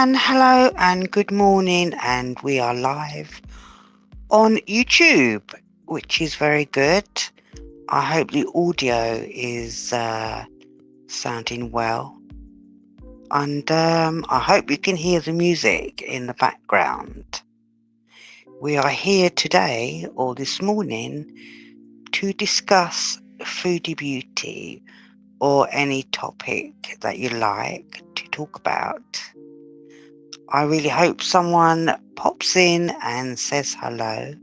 And hello and good morning, and we are live on YouTube, which is very good. I hope the audio is sounding well, and I hope you can hear the music in the background. We are here today or this morning to discuss foodie beauty or any topic that you like to talk about. I really hope someone pops in and says hello.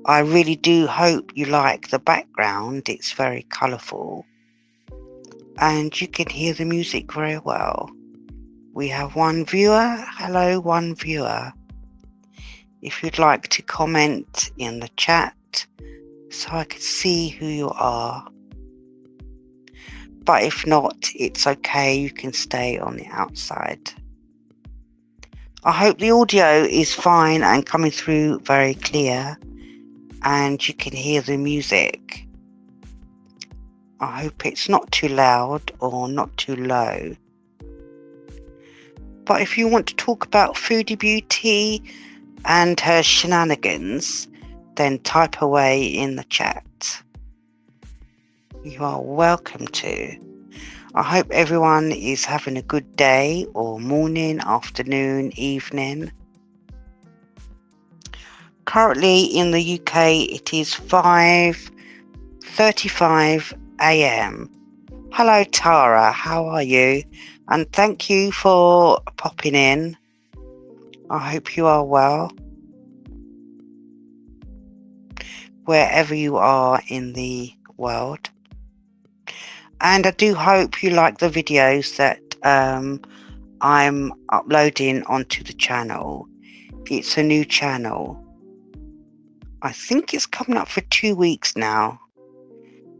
I really do hope you like the background. It's very colourful and you can hear the music very well. We have one viewer. Hello, one viewer. If you'd like to comment in the chat so I can see who you are. But if not, it's okay. You can stay on the outside. I hope the audio is fine and coming through very clear and you can hear the music. I hope it's not too loud or not too low. But if you want to talk about Foodie Beauty and her shenanigans, then type away in the chat. You are welcome to. I hope everyone is having a good day or morning, afternoon, evening. Currently in the UK, it is 5:35 a.m. Hello, Tara. How are you? And thank you for popping in. I hope you are well, wherever you are in the world. And I do hope you like the videos that I'm uploading onto the channel. It's a new channel. I think it's coming up for 2 weeks now.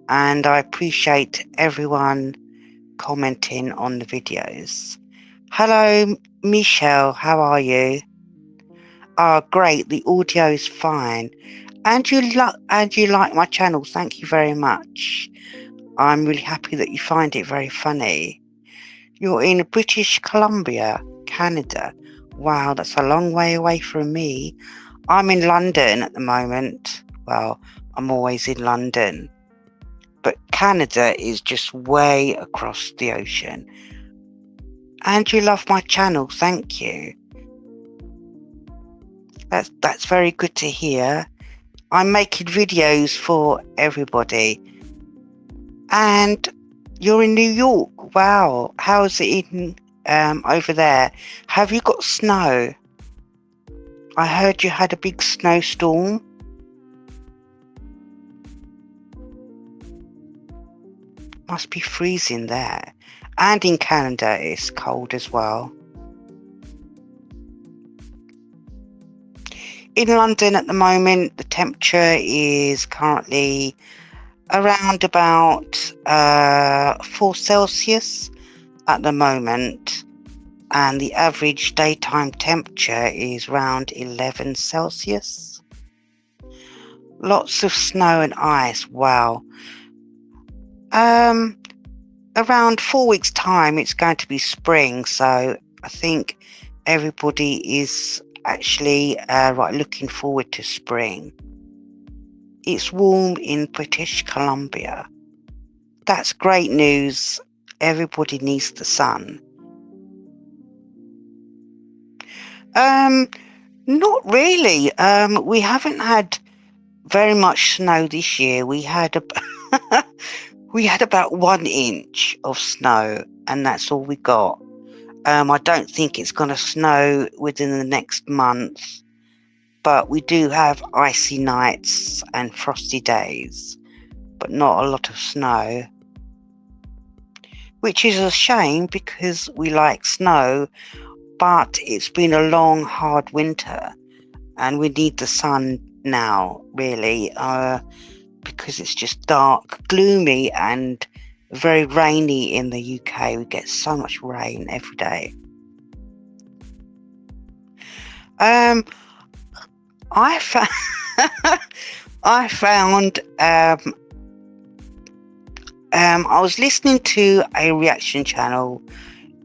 And I appreciate everyone commenting on the videos. Hello, Michelle. How are you? Oh, great. The audio is fine. And you like my channel. Thank you very much. I'm really happy that you find it very funny. You're in British Columbia, Canada. Wow, that's a long way away from me. I'm in London at the moment. Well, I'm always in London. But Canada is just way across the ocean. And you love my channel. Thank you. That's very good to hear. I'm making videos for everybody. And you're in New York. Wow. How's it in over there? Have you got snow? I heard you had a big snowstorm. Must be freezing there. And in Canada, it's cold as well. In London at the moment, the temperature is currently around about 4 Celsius at the moment, and the average daytime temperature is around 11 Celsius. Lots of snow and ice. Wow. Around 4 weeks' time, it's going to be spring, so I think everybody is actually looking forward to spring. It's warm in British Columbia. That's great news. Everybody needs the sun. Not really. We haven't had very much snow this year. We had about 1 inch of snow, and that's all we got. I don't think it's going to snow within the next month, but we do have icy nights and frosty days, but not a lot of snow, which is a shame because we like snow, but it's been a long, hard winter, and we need the sun now, really, because it's just dark, gloomy, and very rainy in the UK. We get so much rain every day. I was listening to a reaction channel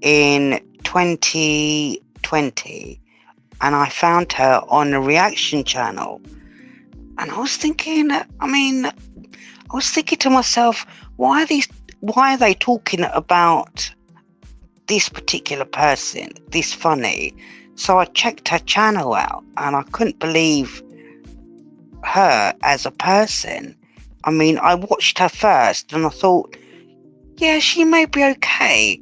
in 2018 2020, and I found her on a reaction channel. And I was thinking, to myself, why are they talking about this particular person, this funny? So I checked her channel out, and I couldn't believe her as a person. I watched her first and I thought, yeah, she may be okay.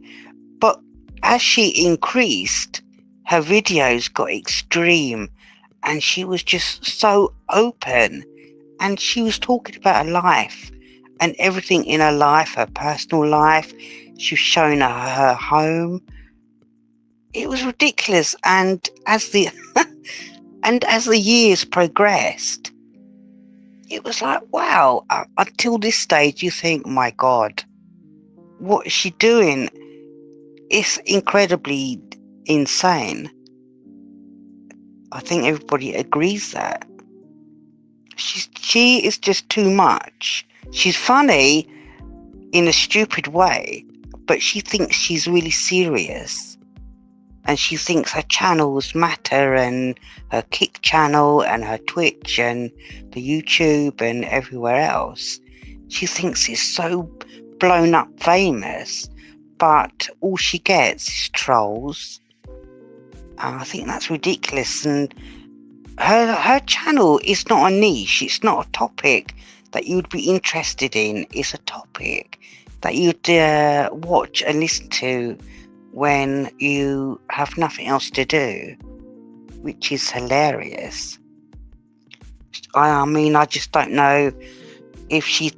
But as she increased, her videos got extreme, and she was just so open, and she was talking about her life and everything in her life, her personal life. She was showing her home. It was ridiculous. And as the years progressed, it was like, wow. Until this stage, you think, my God, what is she doing? It's incredibly insane. I think everybody agrees that she is just too much. She's funny in a stupid way, but she thinks she's really serious, and she thinks her channels matter, and her Kick channel and her Twitch and the YouTube and everywhere else. She thinks it's so blown up famous, but all she gets is trolls. I think that's ridiculous. And her channel is not a niche. It's not a topic that you'd be interested in. It's a topic that you'd watch and listen to when you have nothing else to do, which is hilarious. I just don't know if she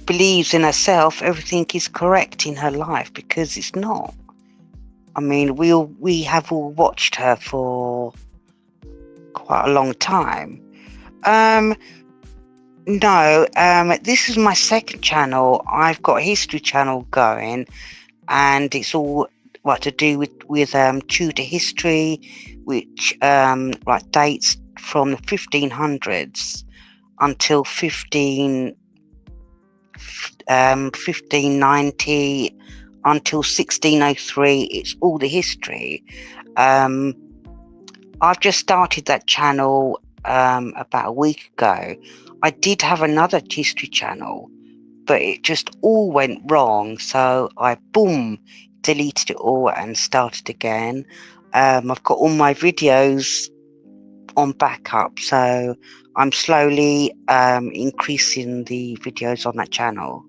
believes in herself everything is correct in her life, because it's not. We have all watched her for quite a long time. No, this is my second channel. I've got a history channel going, and it's all to do with Tudor history, which dates from the 1500s until 1590 until 1603. It's all the history. I've just started that channel about a week ago. I did have another history channel, but it just all went wrong. So I deleted it all and started again. I've got all my videos on backup, so I'm slowly increasing the videos on that channel.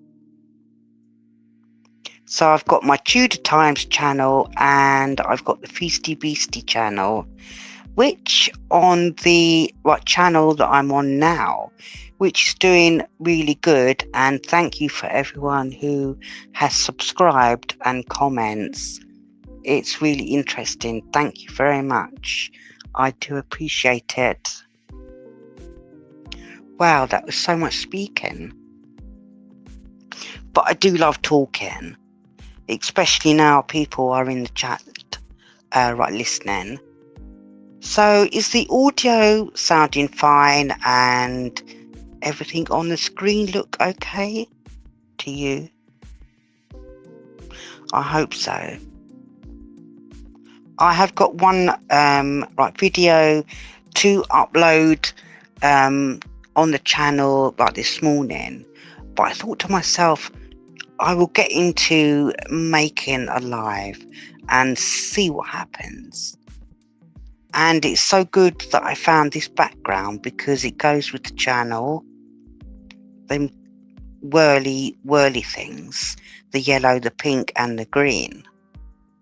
So I've got my Tudor Times channel, and I've got the Feasty Beastie channel, which on the channel that I'm on now, which is doing really good. And thank you for everyone who has subscribed and comments. It's really interesting. Thank you very much. I do appreciate it. Wow, that was so much speaking. But I do love talking, especially now people are in the chat, listening. So is the audio sounding fine and everything on the screen look okay to you? I hope so. I have got one video to upload on the channel this morning, but I thought to myself, I will get into making a live and see what happens. And it's so good that I found this background, because it goes with the channel. Them whirly things, the yellow, the pink and the green.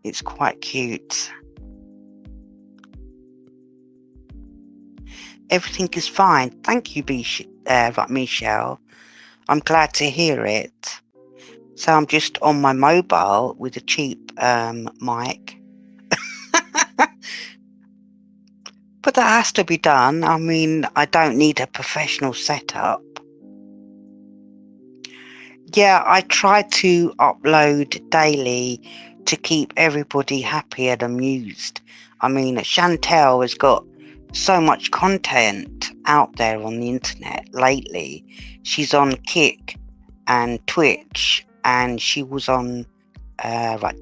It's quite cute. Everything is fine. Thank you, Michelle. I'm glad to hear it. So I'm just on my mobile with a cheap mic. But that has to be done. I don't need a professional setup. Yeah, I try to upload daily to keep everybody happy and amused. Chantel has got so much content out there on the internet lately. She's on Kick and Twitch, and she was on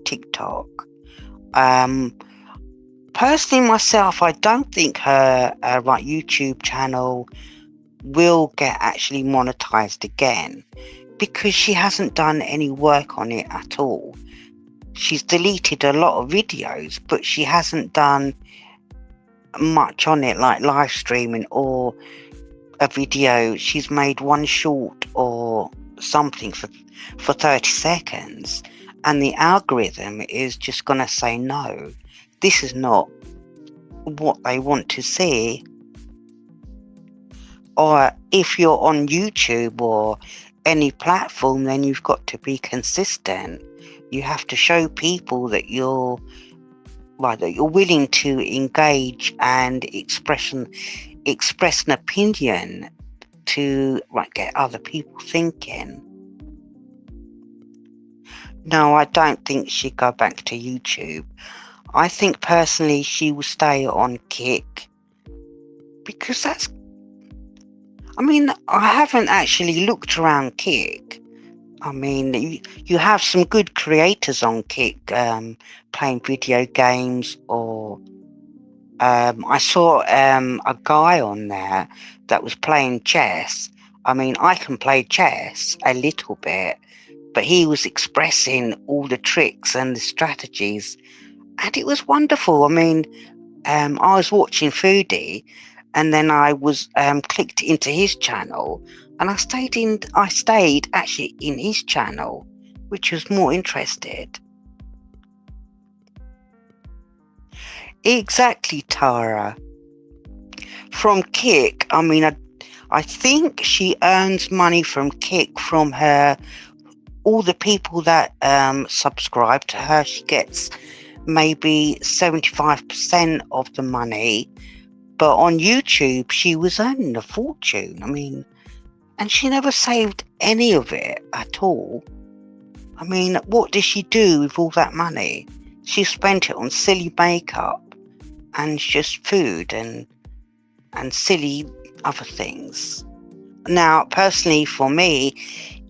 TikTok. Personally, myself, I don't think her YouTube channel will get actually monetized again, because she hasn't done any work on it at all. She's deleted a lot of videos, but she hasn't done much on it, like live streaming or a video. She's made one short or something for 30 seconds, and the algorithm is just going to say no, this is not what they want to see. Or if you're on YouTube or any platform, then you've got to be consistent. You have to show people that you're willing to engage and express an opinion to get other people thinking. No, I don't think she'd go back to YouTube. I think personally she will stay on Kick, because I haven't actually looked around Kick. You have some good creators on Kick, playing video games, or I saw a guy on there that was playing chess. I can play chess a little bit, but he was expressing all the tricks and the strategies, and it was wonderful. I was watching Foodie, and then I was clicked into his channel, and I stayed actually in his channel, which was more interested. Exactly, Tara. From Kick, I think she earns money from Kick from all the people that subscribe to her. She gets maybe 75% of the money, but on YouTube she was earning a fortune. And she never saved any of it at all. What did she do with all that money? She spent it on silly makeup and just food and silly other things. Now, personally, for me,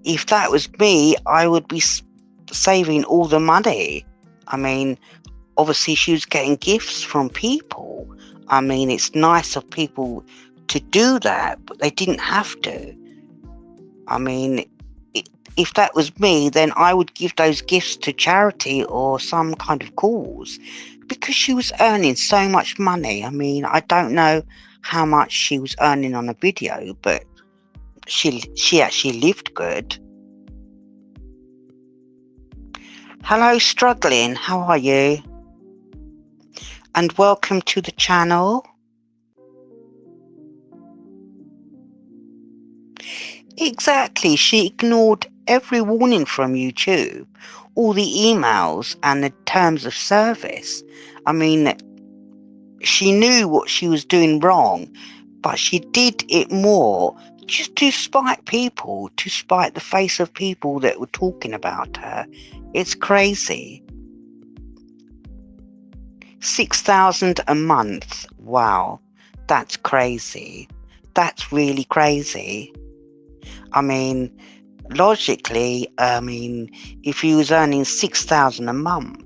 if that was me, I would be saving all the money. Obviously she was getting gifts from people. It's nice of people to do that, but they didn't have to. If that was me, then I would give those gifts to charity or some kind of cause, because she was earning so much money. I don't know how much she was earning on a video, but she actually lived good. Hello, Struggling, how are you? And welcome to the channel. Exactly, she ignored every warning from YouTube, all the emails and the terms of service. She knew what she was doing wrong, but she did it more just to spite people, to spite the face of people that were talking about her. It's crazy. 6,000 a month. Wow, that's crazy. That's really crazy. Logically, if you was earning 6,000 a month,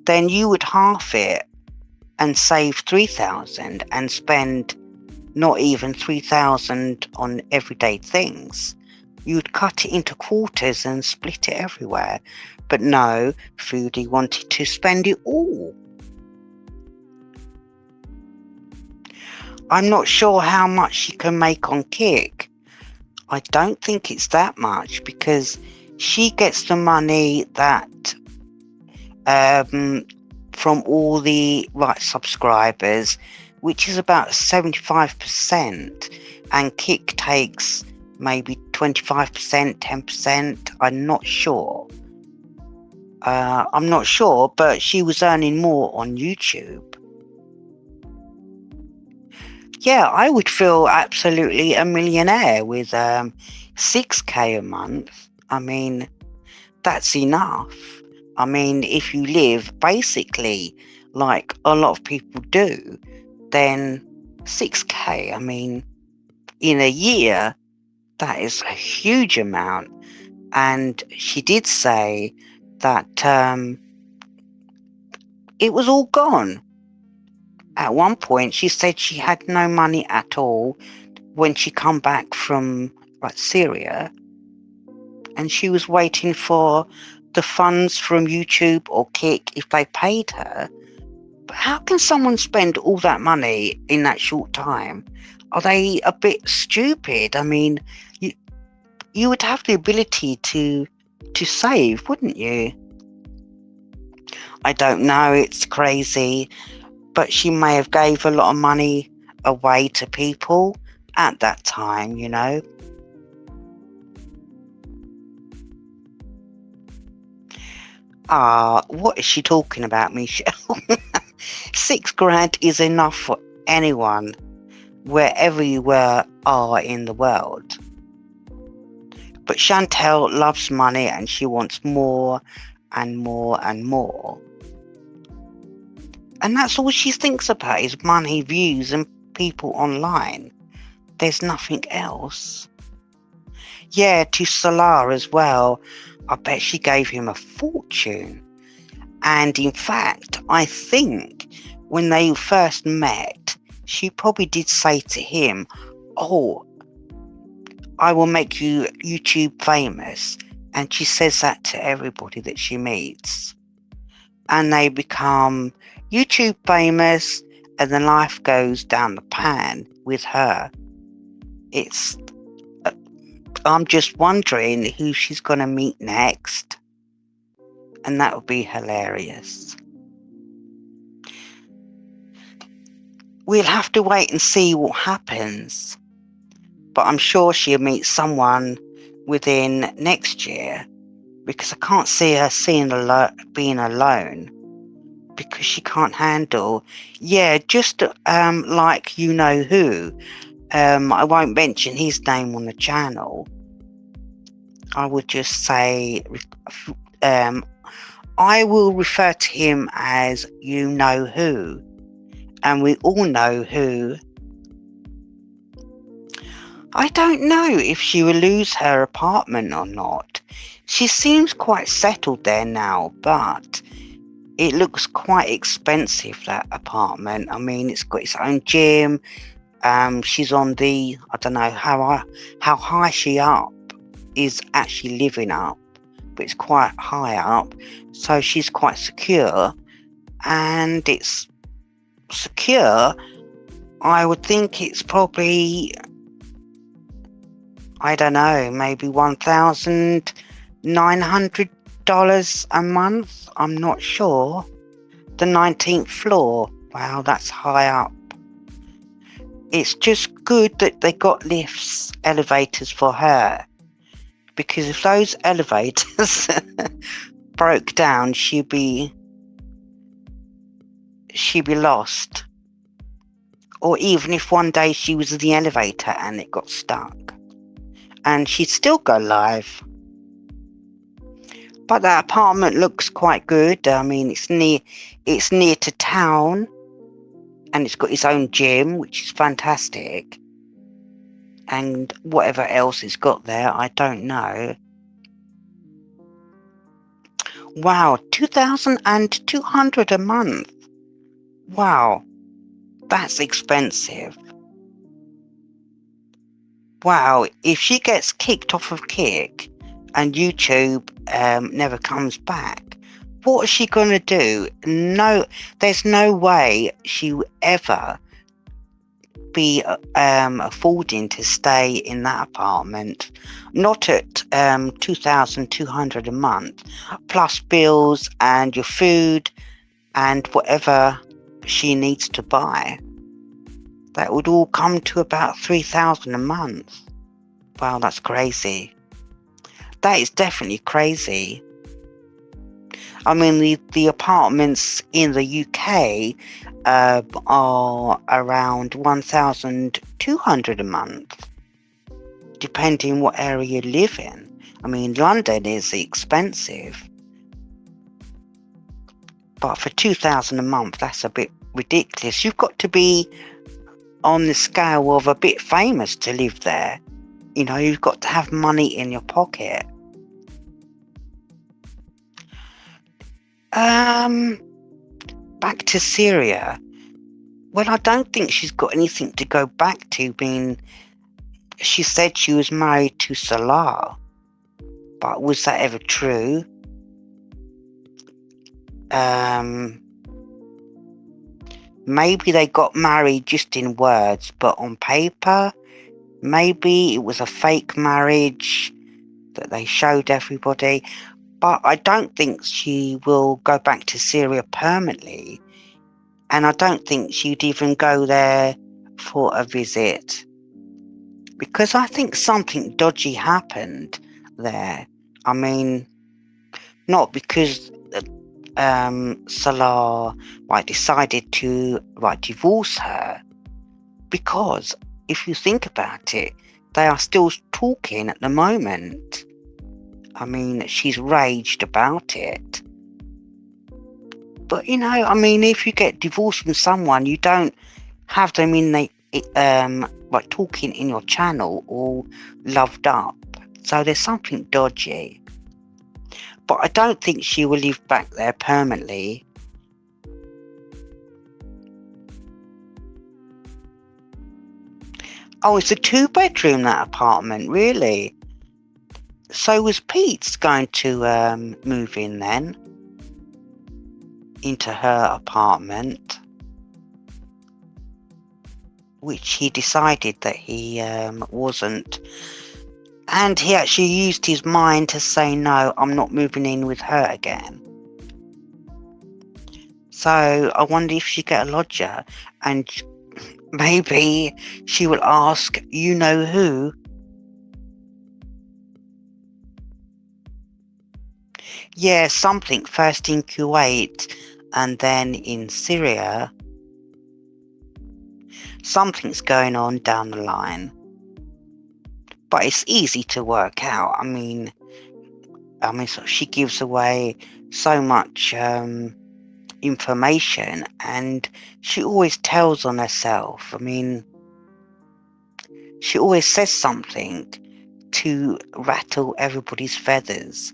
then you would half it and save 3,000 and spend not even 3,000 on everyday things. You'd cut it into quarters and split it everywhere. But no, Foodie wanted to spend it all. I'm not sure how much she can make on Kick. I don't think it's that much, because she gets the money that from all the subscribers, which is about 75%, and Kick takes maybe 25%, 10%. I'm not sure. But she was earning more on YouTube. Yeah, I would feel absolutely a millionaire with 6K a month. That's enough. If you live basically like a lot of people do, then 6K, in a year, that is a huge amount. And she did say that it was all gone. At one point, she said she had no money at all when she come back from like Syria, and she was waiting for the funds from YouTube or Kick if they paid her. But how can someone spend all that money in that short time? Are they a bit stupid? I mean, you would have the ability to save, wouldn't you? I don't know, it's crazy, but she may have gave a lot of money away to people at that time, you know. What is she talking about, Michelle? £6 is enough for anyone, wherever you are in the world. But Chantel loves money and she wants more and more and more. And that's all she thinks about is money, views, and people online. There's nothing else. Yeah, to Salah as well. I bet she gave him a fortune. And in fact, I think when they first met, she probably did say to him, "Oh, I will make you YouTube famous." And she says that to everybody that she meets. And they become YouTube famous, and then life goes down the pan with her. I'm just wondering who she's going to meet next. And that would be hilarious. We'll have to wait and see what happens. But I'm sure she'll meet someone within next year, because I can't see her being alone, because she can't handle, just like you know who. I won't mention his name on the channel. I would just say, I will refer to him as you know who, and we all know who. I don't know if she will lose her apartment or not. She seems quite settled there now, but it looks quite expensive, that apartment. I mean, it's got its own gym. She's on I don't know how high she up is actually living up, but it's quite high up, so she's quite secure. And it's secure, I would think it's probably, I don't know, maybe $1,900 a month. I'm not sure. The 19th floor. Wow, that's high up. It's just good that they got elevators for her, because if those elevators broke down, she'd be lost. Or even if one day she was in the elevator and it got stuck, and she'd still go live. But that apartment looks quite good. I mean, it's near to town, and it's got its own gym, which is fantastic. And whatever else it's got there, I don't know. Wow, $2,200 a month. Wow, that's expensive. Wow, if she gets kicked off of Kick and YouTube never comes back, what is she going to do? No, there's no way she will ever be affording to stay in that apartment. Not at $2,200 a month, plus bills and your food and whatever she needs to buy. That would all come to about $3,000 a month. Wow, that's crazy. That is definitely crazy. I mean, the apartments in the UK are around $1,200 a month, depending what area you live in. I mean, London is expensive, but for $2,000 a month, that's a bit ridiculous. You've got to be on the scale of a bit famous to live there. You know, you've got to have money in your pocket. Back to Syria. Well, I don't think she's got anything to go back to. She said she was married to Salah, but was that ever true? Maybe they got married just in words, but on paper, maybe it was a fake marriage that they showed everybody. But I don't think she will go back to Syria permanently. And I don't think she'd even go there for a visit. Because I think something dodgy happened there. I mean, not because Salah decided to divorce her. Because if you think about it, they are still talking at the moment. I mean, she's raged about it. But, if you get divorced from someone, you don't have them talking in your channel all loved up. So there's something dodgy. But I don't think she will live back there permanently. Oh, it's a 2-bedroom, that apartment, really? So was Pete's going to move in then? Into her apartment? Which he decided that he wasn't. And he actually used his mind to say, no, I'm not moving in with her again. So I wonder if she get a lodger, and maybe she will ask, you know who? Yeah, something first in Kuwait and then in Syria. Something's going on down the line. But it's easy to work out. I mean, she gives away so much information, and she always tells on herself. I mean, she always says something to rattle everybody's feathers.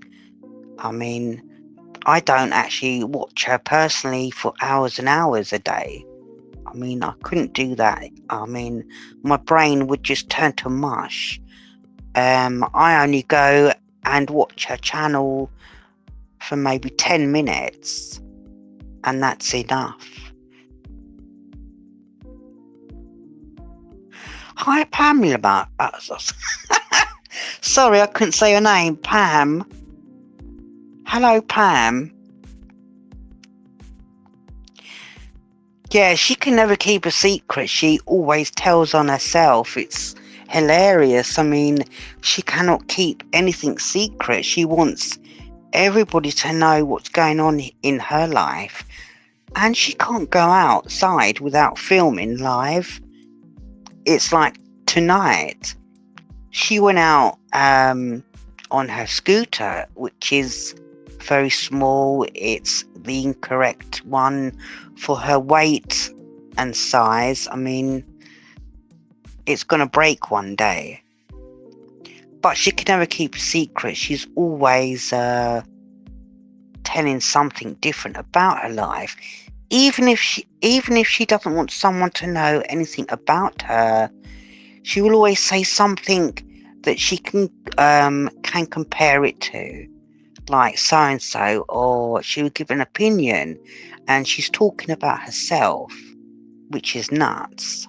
I mean, I don't actually watch her personally for hours and hours a day. I mean, I couldn't do that. I mean, my brain would just turn to mush. I only go and watch her channel for maybe 10 minutes, and that's enough. Hi, Pamela. Sorry, I couldn't say your name. Pam. Hello, Pam. Yeah, she can never keep a secret. She always tells on herself. It's hilarious. I mean, she cannot keep anything secret. She wants everybody to know what's going on in her life. And she can't go outside without filming live. It's like tonight, she went out on her scooter, which is very small. It's the incorrect one for her weight and size. I mean, it's going to break one day. But she can never keep a secret. She's always telling something different about her life. Even if she doesn't want someone to know anything about her, she will always say something that she can compare it to, like so and so, or she will give an opinion, and she's talking about herself, which is nuts.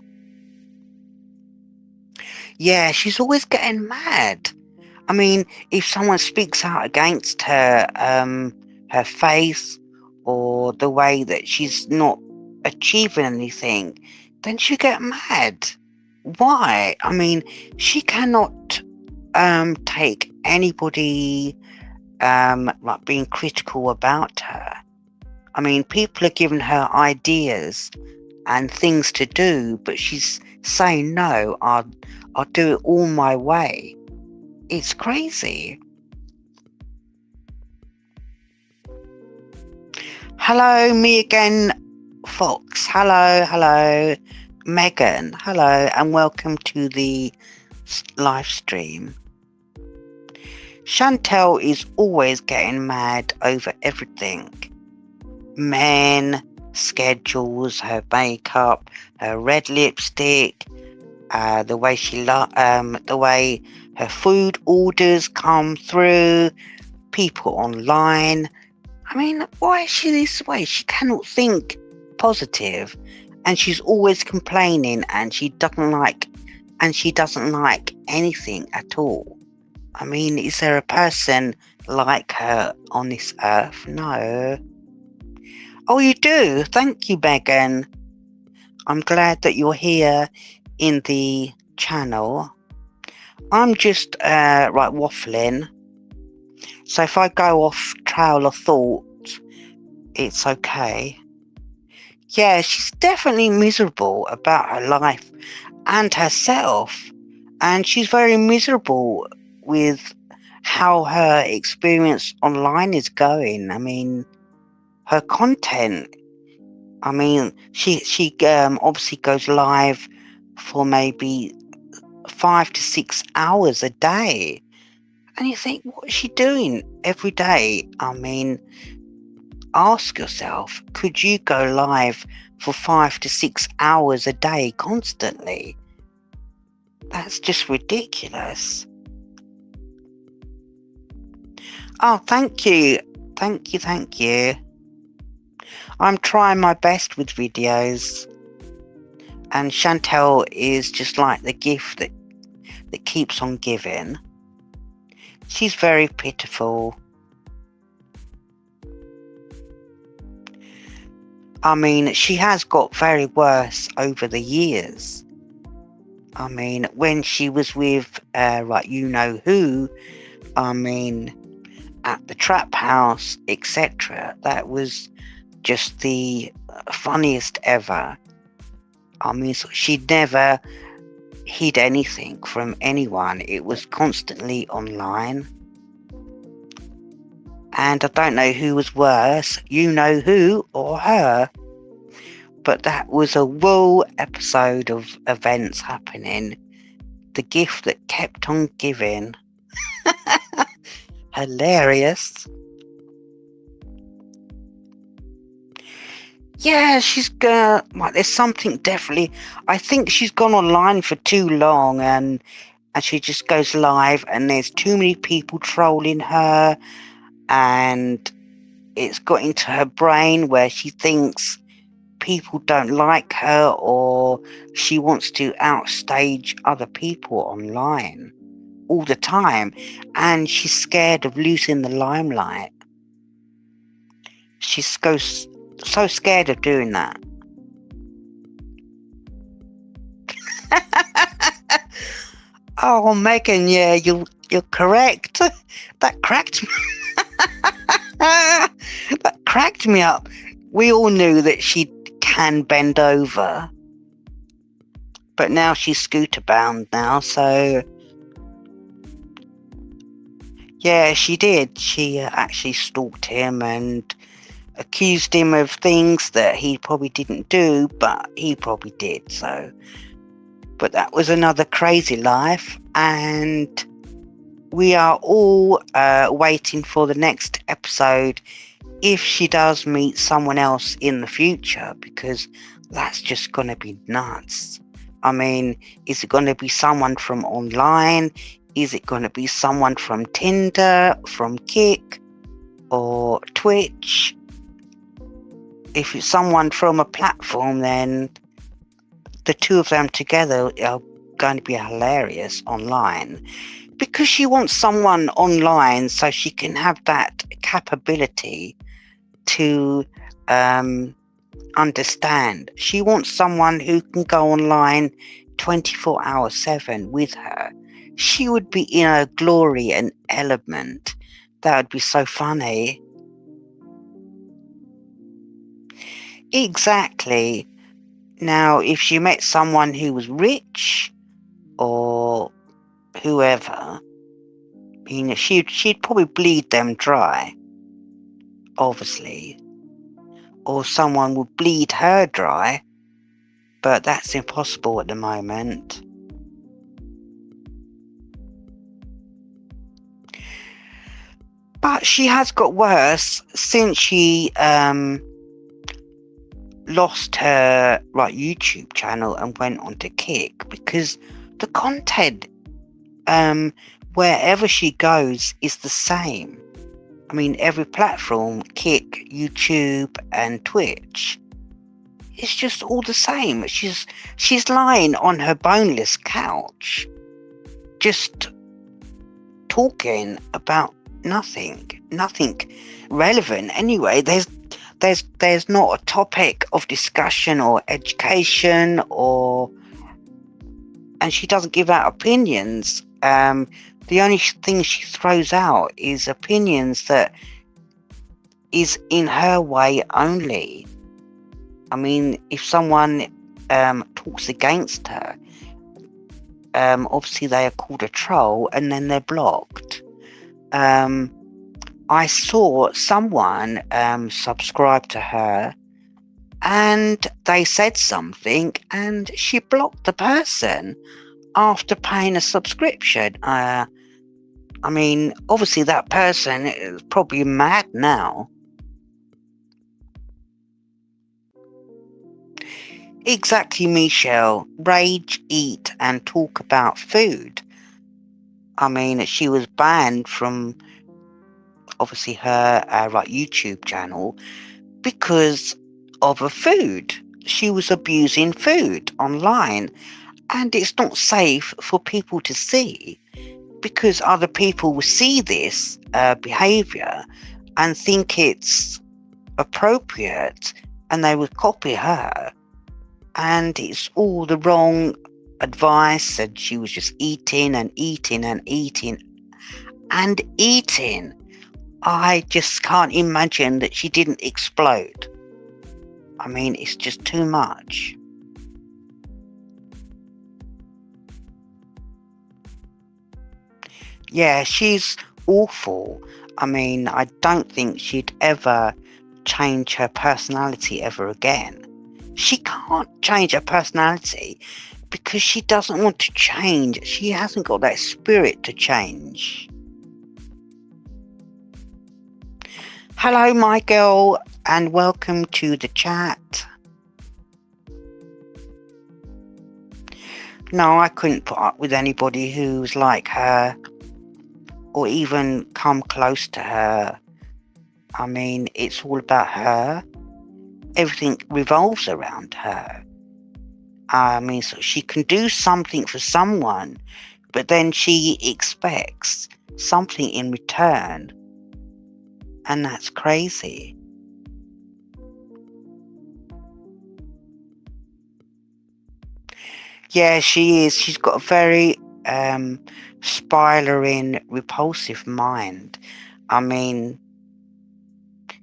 Yeah, she's always getting mad. I mean, if someone speaks out against her, her face, or the way that she's not achieving anything, then she get mad. Why? I mean, she cannot take anybody being critical about her. I mean, people are giving her ideas and things to do, but she's saying, no, I'll do it all my way. It's crazy. Hello, me again, Fox. Hello, Megan. Hello, and welcome to the live stream. Chantel is always getting mad over everything. Men, schedules, her makeup, her red lipstick, the way the way her food orders come through, people online. I mean, why is she this way? She cannot think positive, and she's always complaining, and she doesn't like anything at all. I mean, is there a person like her on this earth? No. Oh, you do? Thank you, Megan. I'm glad that you're here in the channel. I'm just waffling. So if I go off trail of thought, it's okay. Yeah, she's definitely miserable about her life and herself. And she's very miserable with how her experience online is going. I mean, her content. I mean, she obviously goes live for maybe 5 to 6 hours a day. And you think, what is she doing every day? I mean, ask yourself, could you go live for 5 to 6 hours a day constantly? That's just ridiculous. Oh, thank you. Thank you. I'm trying my best with videos. And Chantel is just like the gift that keeps on giving. She's very pitiful. I mean, she has got very worse over the years. I mean, when she was with, you know who, I mean, at the trap house, etc., that was just the funniest ever. I mean, she never hid anything from anyone. It was constantly online. And I don't know who was worse, you know who or her. But that was a raw episode of events happening. The gift that kept on giving. Hilarious. Yeah, there's something definitely. I think she's gone online for too long and she just goes live and there's too many people trolling her and it's got into her brain where she thinks people don't like her or she wants to outstage other people online all the time and she's scared of losing the limelight. She's so scared of doing that. Oh, Megan, yeah, you're correct. That cracked me. That cracked me up. We all knew that she can bend over, but now she's scooter bound now. So yeah, she did. She actually stalked him and accused him of things that he probably didn't do, but he probably did. So, but that was another crazy life, and we are all waiting for the next episode if she does meet someone else in the future, because that's just going to be nuts. I mean, is it going to be someone from online? Is it going to be someone from Tinder, from Kik, or Twitch? If it's someone from a platform, then the two of them together are going to be hilarious online. Because she wants someone online so she can have that capability to understand. She wants someone who can go online 24/7 with her. She would be in her glory and element. That would be so funny. Exactly. Now, if she met someone who was rich or whoever, she'd probably bleed them dry, obviously. Or someone would bleed her dry, but that's impossible at the moment. But she has got worse since she lost her YouTube channel and went on to Kick, because the content wherever she goes is the same. I mean, every platform, Kick, YouTube and Twitch, it's just all the same. She's lying on her boneless couch, just talking about nothing relevant. Anyway, there's not a topic of discussion or education, and she doesn't give out opinions. The only thing she throws out is opinions that is in her way only. I mean, if someone talks against her, obviously they are called a troll and then they're blocked. I saw someone subscribe to her and they said something and she blocked the person after paying a subscription. I mean, obviously that person is probably mad now. Exactly, Michelle. Rage, eat and talk about food. I mean, she was banned from obviously her YouTube channel because of her food. She was abusing food online, and it's not safe for people to see, because other people will see this behavior and think it's appropriate and they would copy her, and it's all the wrong advice, and she was just eating and eating and eating and eating. I just can't imagine that she didn't explode. I mean, it's just too much. Yeah, she's awful. I mean, I don't think she'd ever change her personality ever again. She can't change her personality because she doesn't want to change. She hasn't got that spirit to change. Hello, my girl, and welcome to the chat. No, I couldn't put up with anybody who's like her or even come close to her. I mean, it's all about her. Everything revolves around her. I mean, so she can do something for someone, but then she expects something in return. And that's crazy. Yeah, she is. She's got a very spiraling, repulsive mind. I mean,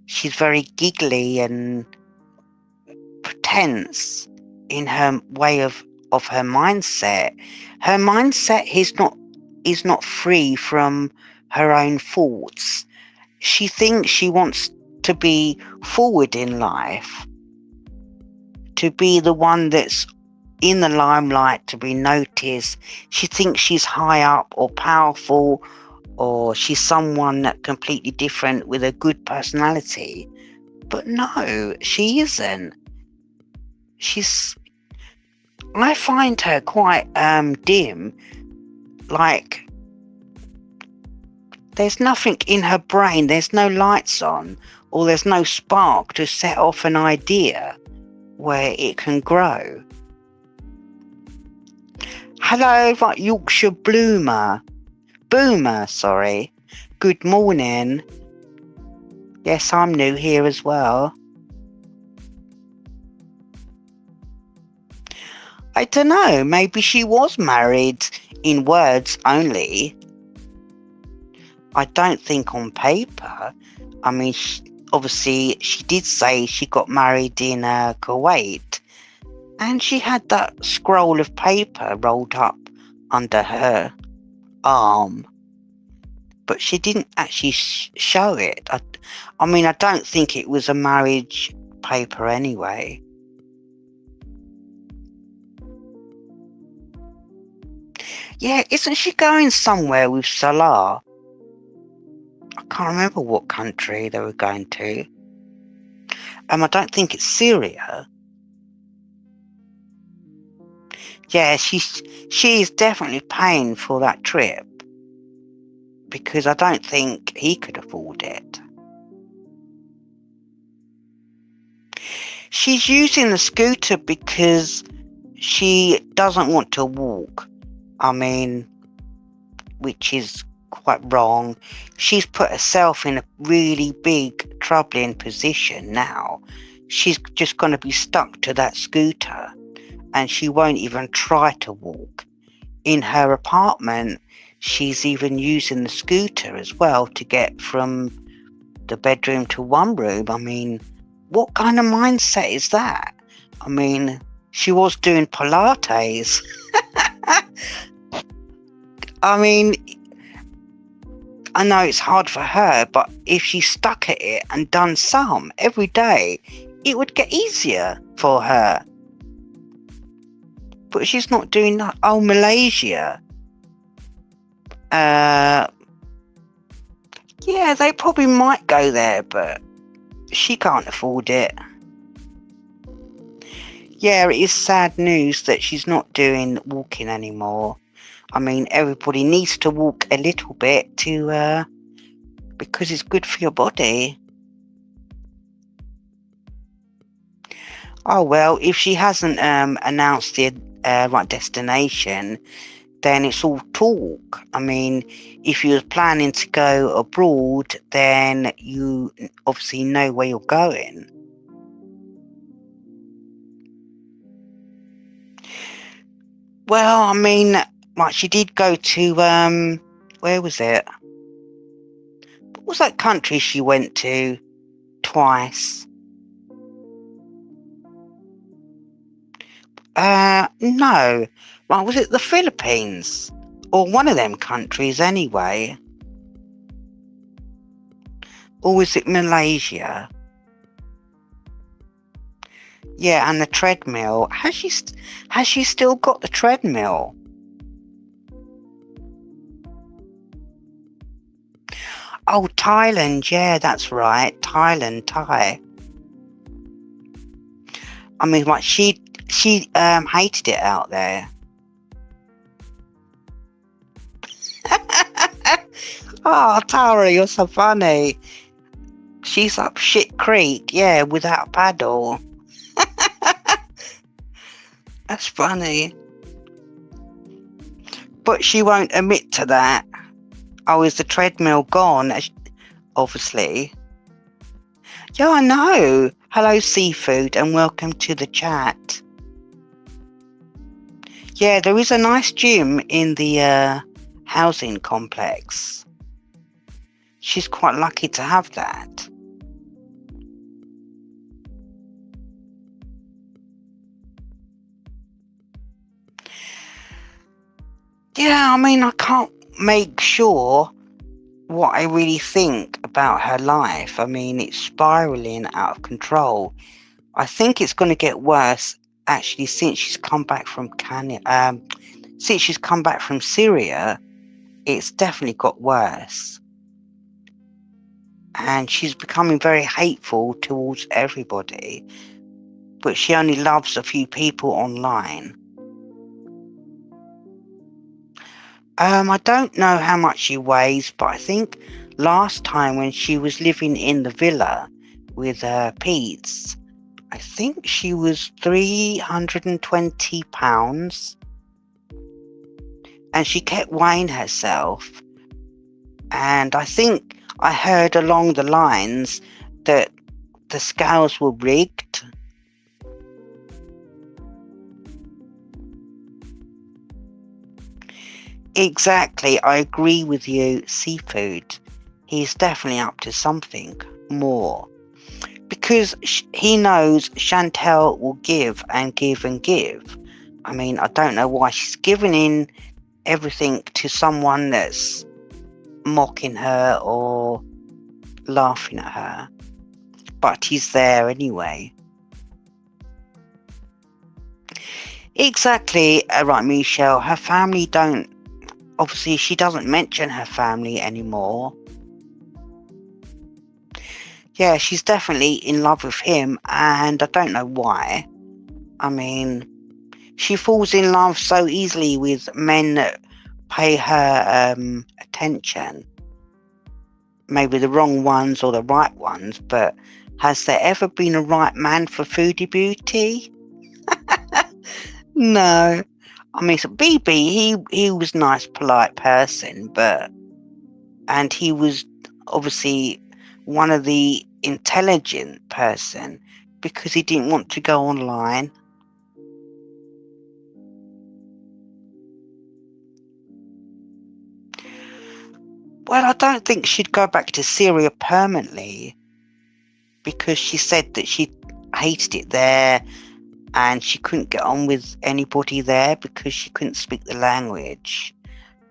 she's very giggly and pretense in her way of her mindset. Her mindset is not free from her own thoughts. She thinks she wants to be forward in life, to be the one that's in the limelight, to be noticed. She thinks she's high up or powerful, or she's someone that completely different with a good personality. But no, she isn't. I find her quite dim. Like, there's nothing in her brain, there's no lights on, or there's no spark to set off an idea where it can grow. Hello, Yorkshire Boomer, sorry. Good morning. Yes, I'm new here as well. I don't know, maybe she was married in words only. I don't think on paper. I mean, obviously she did say she got married in Kuwait, and she had that scroll of paper rolled up under her arm, but she didn't actually show it. I mean, I don't think it was a marriage paper anyway. Yeah, isn't she going somewhere with Salah? I can't remember what country they were going to. I don't think it's Syria. Yeah, she's definitely paying for that trip because I don't think he could afford it. She's using the scooter because she doesn't want to walk. I mean, which is quite wrong. She's put herself in a really big troubling position now. She's just going to be stuck to that scooter and she won't even try to walk. In her apartment, she's even using the scooter as well to get from the bedroom to one room. I mean, what kind of mindset is that? I mean, she was doing Pilates. I mean, I know it's hard for her, but if she stuck at it and done some every day, it would get easier for her. But she's not doing that. Oh, Malaysia. Yeah, they probably might go there, but she can't afford it. Yeah, it is sad news that she's not doing walking anymore. I mean, everybody needs to walk a little bit to because it's good for your body. Oh well, if she hasn't announced the right destination, then it's all talk. I mean, if you're planning to go abroad, then you obviously know where you're going. Well, I mean, like she did go to where was it? What was that country she went to twice? No. Well, was it the Philippines? Or one of them countries anyway? Or was it Malaysia? Yeah, and the treadmill. Has she still got the treadmill? Oh, Thailand. Yeah, that's right. Thailand, Thai. I mean, like she hated it out there. Oh, Tara, you're so funny. She's up shit creek, yeah, without a paddle. That's funny. But she won't admit to that. Oh, is the treadmill gone? Obviously. Yeah, I know. Hello, Seafood, and welcome to the chat. Yeah, there is a nice gym in the housing complex. She's quite lucky to have that. Yeah, I mean, I can't make sure what I really think about her life. I mean, it's spiraling out of control. I think it's going to get worse, actually, since she's come back from since she's come back from Syria. It's definitely got worse. And she's becoming very hateful towards everybody, but she only loves a few people online. I don't know how much she weighs, but I think last time when she was living in the villa with Pete, I think she was 320 pounds. And she kept weighing herself. And I think I heard along the lines that the scales were rigged. Exactly, I agree with you, Seafood. He's definitely up to something more. Because he knows Chantel will give and give and give. I mean, I don't know why she's giving in everything to someone that's mocking her or laughing at her. But he's there anyway. Exactly, right, Michelle. Her family don't... Obviously, she doesn't mention her family anymore. Yeah, she's definitely in love with him, and I don't know why. I mean, She falls in love so easily with men that pay her attention. Maybe the wrong ones or the right ones, but has there ever been a right man for Foodie Beauty? No. I mean, so BB, he was a nice, polite person, and he was obviously one of the intelligent person because he didn't want to go online. Well, I don't think she'd go back to Syria permanently because she said that she hated it there and she couldn't get on with anybody there because she couldn't speak the language.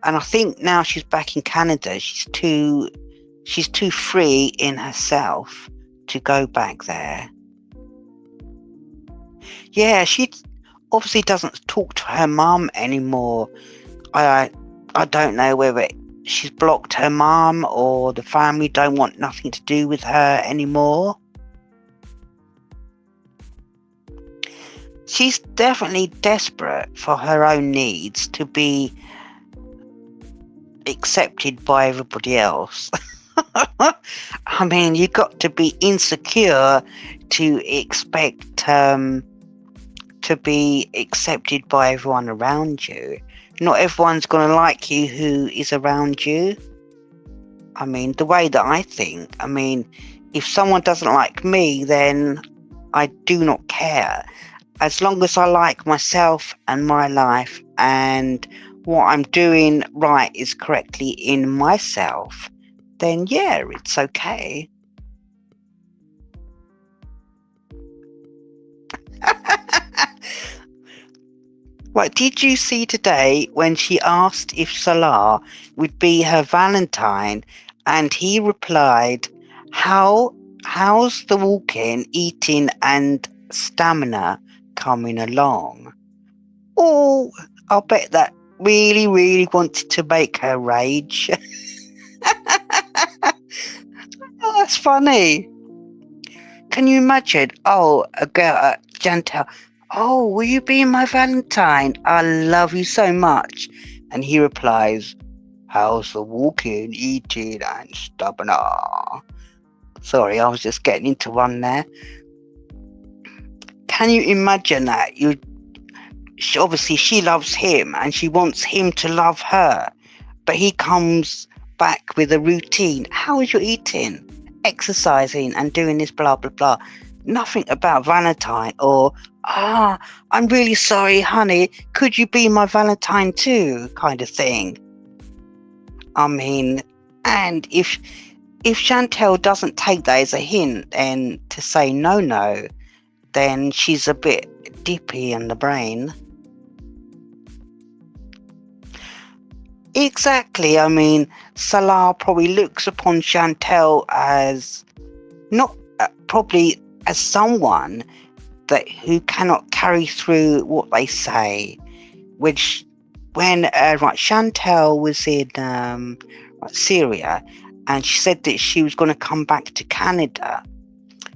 And I think now she's back in Canada, she's too free in herself to go back there. Yeah, she obviously doesn't talk to her mum anymore. I don't know whether she's blocked her mum or the family don't want nothing to do with her anymore. She's definitely desperate for her own needs to be accepted by everybody else. I mean, you've got to be insecure to expect to be accepted by everyone around you. Not everyone's going to like you who is around you. I mean, the way that I think, I mean, if someone doesn't like me, then I do not care. As long as I like myself and my life and what I'm doing right is correctly in myself, then yeah, it's okay. Right, did you see today when she asked if Salah would be her Valentine and he replied, how's the walking, eating and stamina coming along? Oh, I'll bet that really, really wanted to make her rage. Oh, that's funny. Can you imagine? Oh, a girl, Chantal. Oh, will you be my Valentine? I love you so much. And he replies, how's the walking, eating and stamina? Sorry, I was just getting into one there. Can you imagine that? Obviously she loves him and she wants him to love her, but he comes back with a routine. How is your eating, exercising and doing this blah blah blah? Nothing about Valentine or I'm really sorry honey, could you be my Valentine too, kind of thing. I mean, and if Chantal doesn't take that as a hint and to say no, then she's a bit dippy in the brain. Exactly. I mean, Salah probably looks upon Chantal as not probably as someone who cannot carry through what they say. Which, when Chantal was in Syria, and she said that she was going to come back to Canada,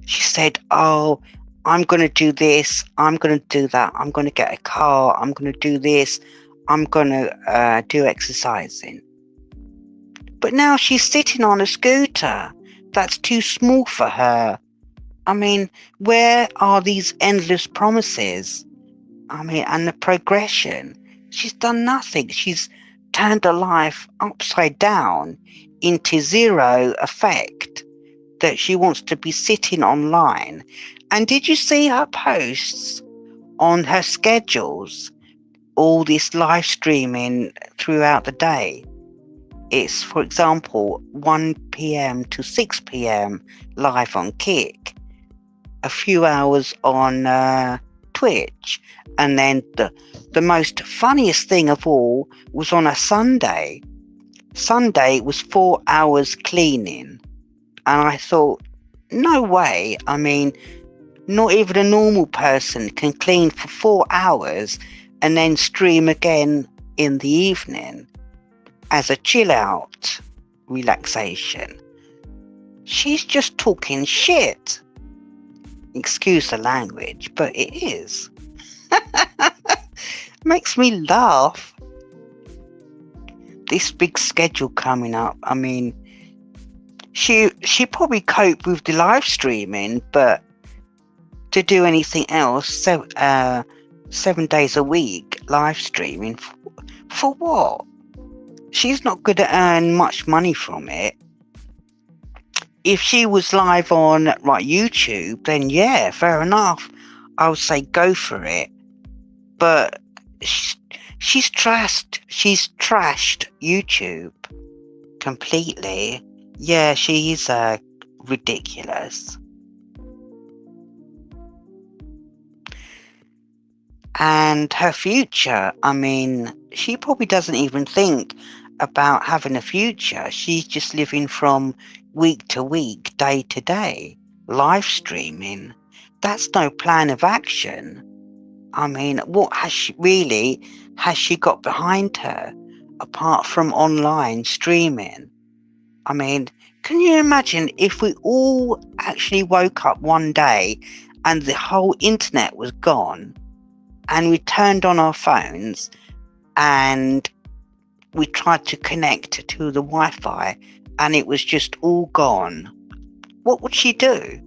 she said, "Oh, I'm going to do this. I'm going to do that. I'm going to get a car. I'm going to do this. I'm going to do exercising." But now she's sitting on a scooter. That's too small for her. I mean, where are these endless promises? I mean, and the progression. She's done nothing. She's turned her life upside down into zero effect that she wants to be sitting online. And did you see her posts on her schedules? All this live streaming throughout the day. It's, for example, 1 p.m. to 6 p.m. live on Kick, a few hours on Twitch, and then the most funniest thing of all was on a Sunday. Sunday was 4 hours cleaning, and I thought, no way. I mean, not even a normal person can clean for 4 hours and then stream again in the evening as a chill out relaxation. She's just talking shit. Excuse the language, but it is. Makes me laugh. This big schedule coming up. I mean, she probably coped with the live streaming, but to do anything else, 7 days a week live streaming for what? She's not going to earn much money from it. If she was live on YouTube, then yeah, fair enough. I would say go for it. But she's trashed YouTube completely. Yeah, she's ridiculous. And her future, I mean, she probably doesn't even think about having a future. She's just living from week to week, day to day, live streaming. That's no plan of action. I mean, what has she got behind her apart from online streaming? I mean, can you imagine if we all actually woke up one day and the whole internet was gone and we turned on our phones and we tried to connect to the Wi-Fi and it was just all gone? What would she do?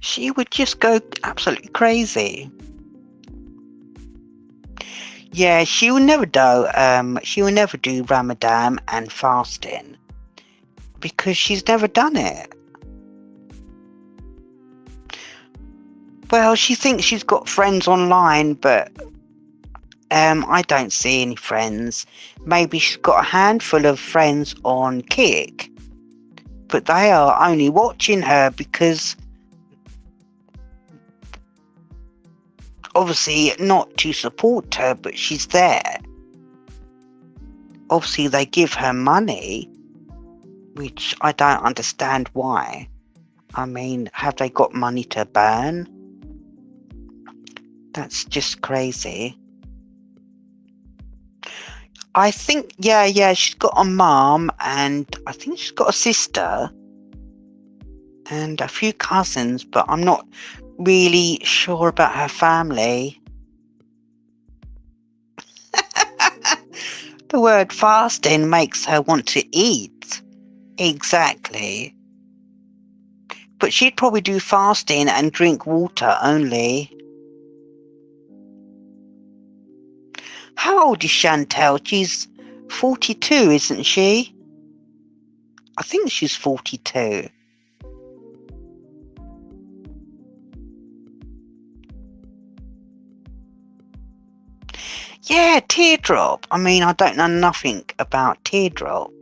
She would just go absolutely crazy. Yeah, she will never do Ramadan and fasting because she's never done it. Well, she thinks she's got friends online, but I don't see any friends. Maybe she's got a handful of friends on Kick, but they are only watching her because obviously not to support her, but she's there. Obviously they give her money, which I don't understand why. I mean, have they got money to burn? That's just crazy. I think, yeah, she's got a mom and I think she's got a sister and a few cousins, but I'm not really sure about her family. The word fasting makes her want to eat. Exactly. But she'd probably do fasting and drink water only. How old is Chantel? She's 42, isn't she? I think she's 42. Yeah, Teardrop. I mean, I don't know nothing about Teardrop,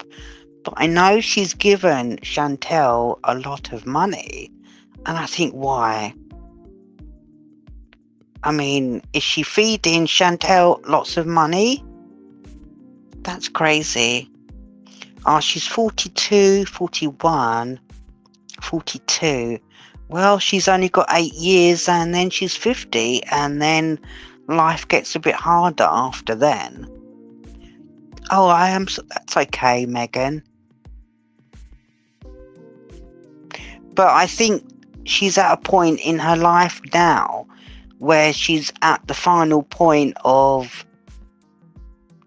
but I know she's given Chantel a lot of money. And I think, why? I mean, is she feeding Chantel lots of money? That's crazy. Oh, she's 42, 41, 42. Well, she's only got 8 years and then she's 50 and then life gets a bit harder after then. Oh, that's okay, Megan. But I think she's at a point in her life now where she's at the final point of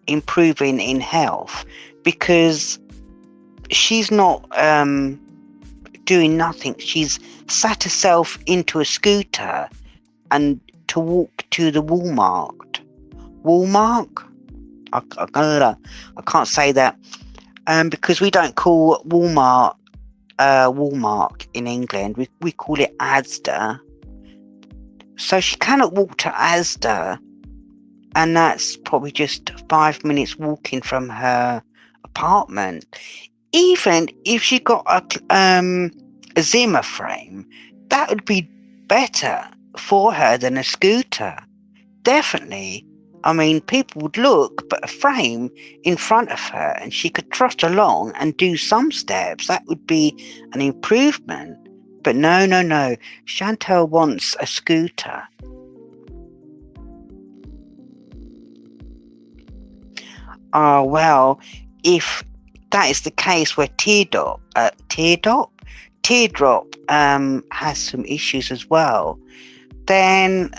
improving in health, because she's not doing nothing. She's sat herself into a scooter and to walk to the Walmart. I can't say that because we don't call Walmart Walmart in England. We call it Asda. So she cannot walk to Asda, and that's probably just 5 minutes walking from her apartment. Even if she got a Zimmer frame, that would be better for her than a scooter. Definitely. I mean, people would look, but a frame in front of her and she could trot along and do some steps. That would be an improvement. But no. Chantel wants a scooter. Oh, well, if that is the case where Teardrop has some issues as well. then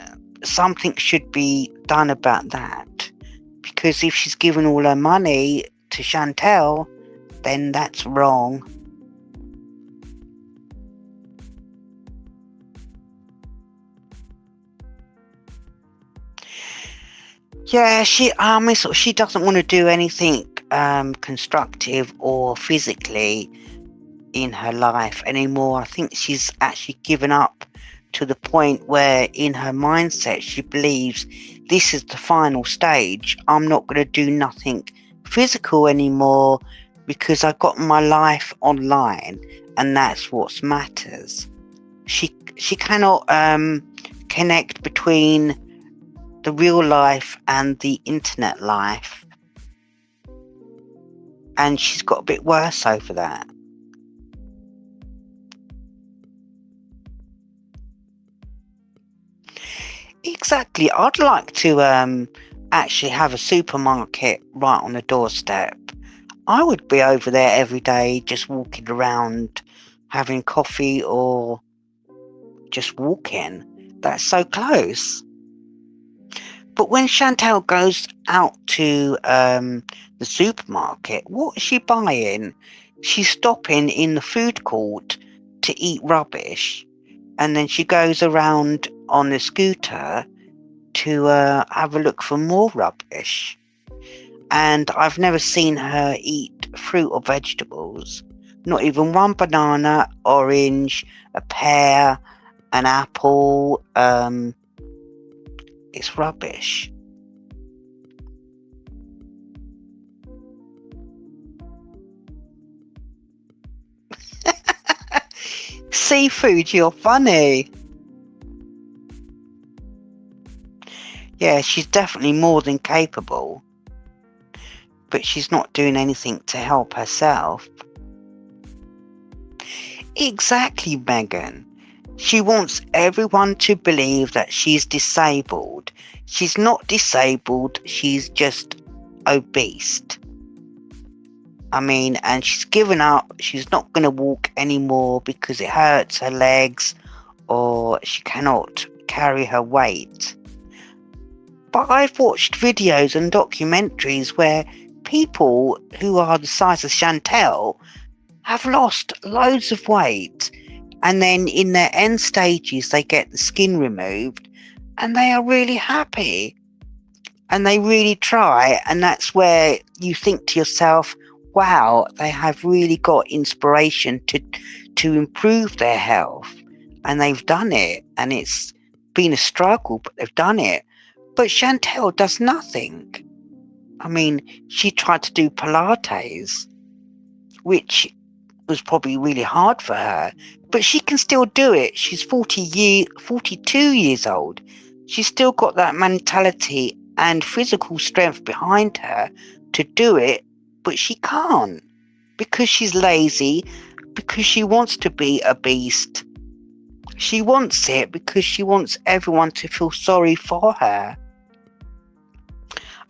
something should be done about that. Because if she's given all her money to Chantel, then that's wrong. Yeah, she doesn't want to do anything constructive or physically in her life anymore. I think she's actually given up to the point where in her mindset she believes this is the final stage. I'm not going to do nothing physical anymore because I've got my life online and that's what matters. She cannot connect between the real life and the internet life, and she's got a bit worse over that. Exactly. I'd like to actually have a supermarket right on the doorstep. I would be over there every day, just walking around, having coffee or just walking. That's so close. But when Chantel goes out to the supermarket, what is she buying? She's stopping in the food court to eat rubbish, and then she goes around on the scooter to have a look for more rubbish. And I've never seen her eat fruit or vegetables. Not even one banana, orange, a pear, an apple. It's rubbish. Seafood, you're funny. Yeah, she's definitely more than capable, but she's not doing anything to help herself. Exactly, Megan. She wants everyone to believe that she's disabled. She's not disabled, she's just obese. I mean, and she's given up. She's not going to walk anymore because it hurts her legs or she cannot carry her weight. But I've watched videos and documentaries where people who are the size of Chantel have lost loads of weight, and then in their end stages they get the skin removed and they are really happy and they really try, and that's where you think to yourself, wow, they have really got inspiration to improve their health, and they've done it, and it's been a struggle, but they've done it. But Chantel does nothing. I mean, she tried to do Pilates, which was probably really hard for her, but she can still do it. She's 42 years old. She's still got that mentality and physical strength behind her to do it, but she can't because she's lazy, because she wants to be a beast. She wants it because she wants everyone to feel sorry for her.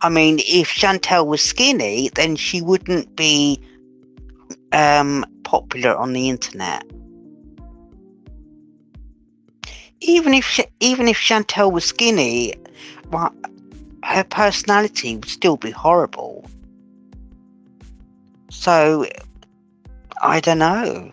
I mean, if Chantel was skinny, then she wouldn't be popular on the internet. Even if Chantel was skinny, well, her personality would still be horrible. So I don't know.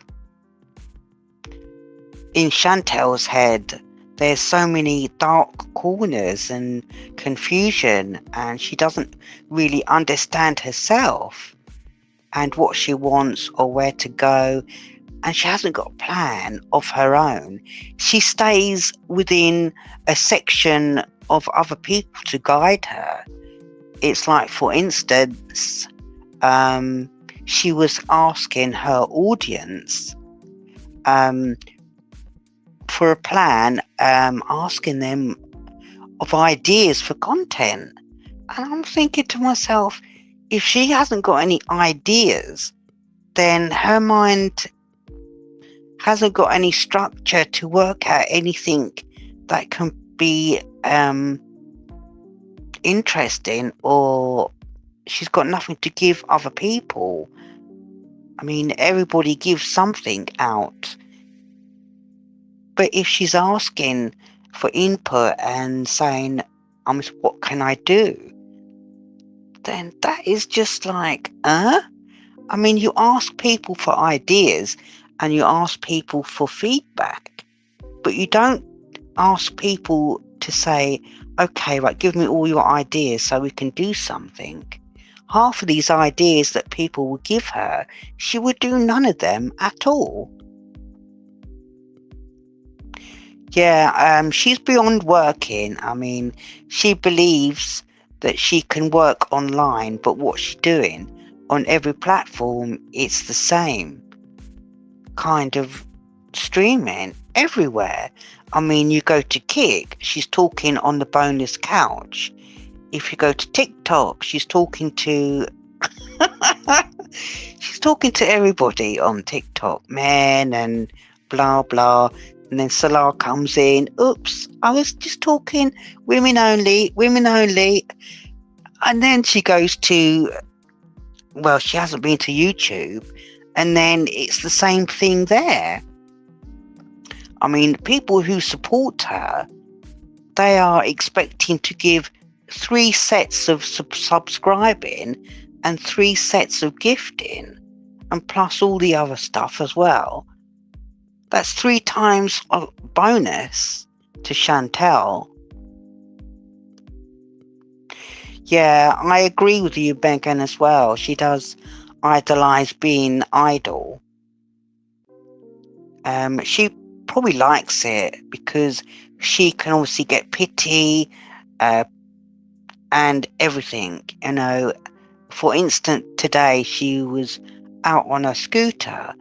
In Chantel's head, there's so many dark corners and confusion, and she doesn't really understand herself and what she wants or where to go, and she hasn't got a plan of her own. She stays within a section of other people to guide her. It's like, for instance, she was asking her audience for a plan, asking them of ideas for content. And I'm thinking to myself, if she hasn't got any ideas, then her mind hasn't got any structure to work out anything that can be interesting, or she's got nothing to give other people. I mean, everybody gives something out. But if she's asking for input and saying, what can I do? Then that is just like, I mean, you ask people for ideas and you ask people for feedback, but you don't ask people to say, okay, right, give me all your ideas so we can do something. Half of these ideas that people would give her, she would do none of them at all. Yeah, she's beyond working. I mean, she believes that she can work online, but what's she doing? On every platform, it's the same kind of streaming everywhere. I mean, you go to Kick, she's talking on the bonus couch. If you go to TikTok, she's talking to she's talking to everybody on TikTok, man, and blah blah. And then Salah comes in. Oops, I was just talking women only, women only. And then she goes to, well, she hasn't been to YouTube, and then it's the same thing there. I mean, people who support her, they are expecting to give 3 sets of subscribing and 3 sets of gifting, and plus all the other stuff as well. That's 3 times a bonus to Chantel. Yeah, I agree with you, Megan, as well. She does idolize being idle. She probably likes it because she can obviously get pity and everything. You know, for instance, today she was out on a scooter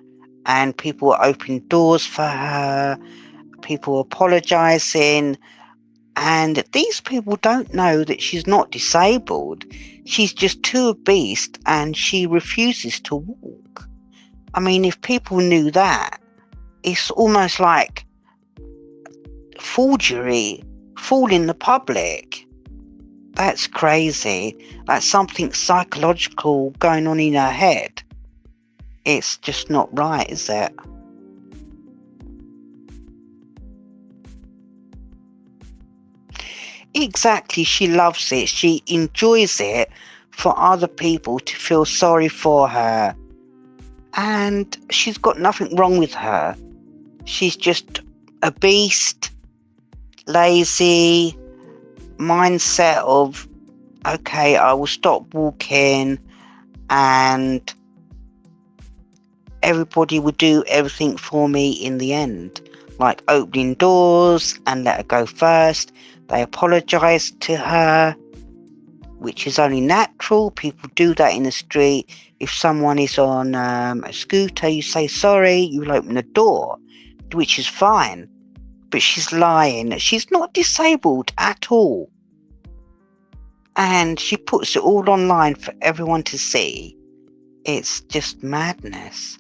and people were opening doors for her, people were apologizing, and these people don't know that she's not disabled. She's just too obese and she refuses to walk. I mean, if people knew that, it's almost like forgery, fooling the public. That's crazy. That's something psychological going on in her head. It's just not right, is it? Exactly, she loves it. She enjoys it for other people to feel sorry for her. And she's got nothing wrong with her. She's just a beast, lazy, mindset of, okay, I will stop walking and everybody will do everything for me in the end, like opening doors and let her go first. They apologize to her, which is only natural. People do that in the street. If someone is on a scooter, you say sorry, you'll open the door, which is fine. But she's lying. She's not disabled at all. And she puts it all online for everyone to see. It's just madness.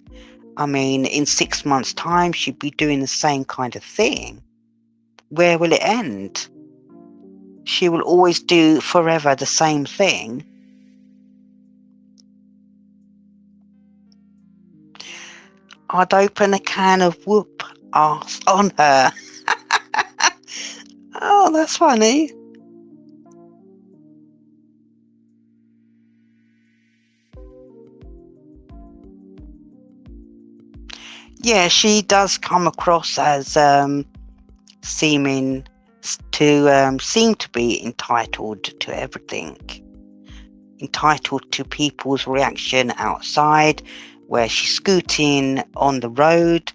I mean, in 6 months' time, she'd be doing the same kind of thing. Where will it end? She will always do forever the same thing. I'd open a can of whoop ass on her. Oh, that's funny. Yeah, she does come across as seeming to be entitled to everything. Entitled to people's reaction outside, where she's scooting on the road,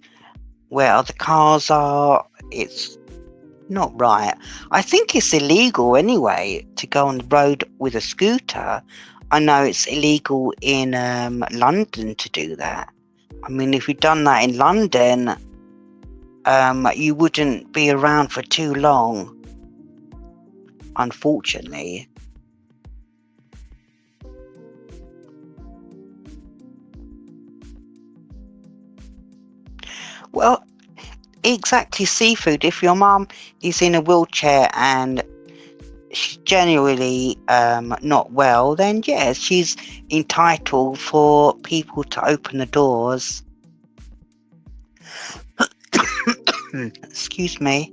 where other cars are. It's not right. I think it's illegal anyway to go on the road with a scooter. I know it's illegal in London to do that. I mean, if you'd done that in London, you wouldn't be around for too long, unfortunately. Well, exactly, seafood. If your mum is in a wheelchair and she's genuinely not well, then yes, she's entitled for people to open the doors. Excuse me.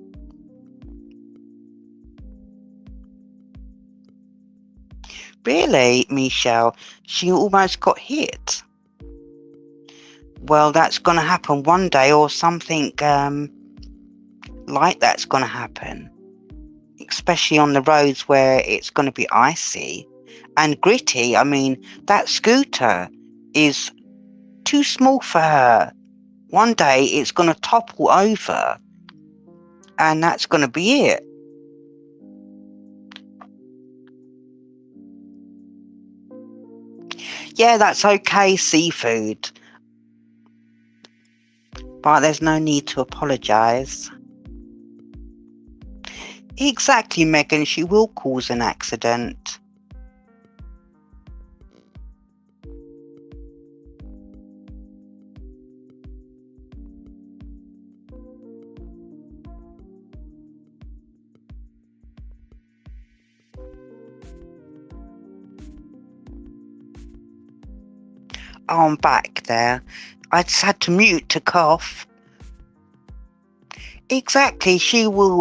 Really, Michelle? She almost got hit. Well, that's going to happen one day, or something like that's going to happen, especially on the roads where it's going to be icy and gritty. I mean, that scooter is too small for her. One day it's going to topple over, and that's going to be it. Yeah, that's okay, seafood. But there's no need to apologise. Exactly, Megan, she will cause an accident. Oh, I'm back there. I just had to mute to cough. Exactly, she will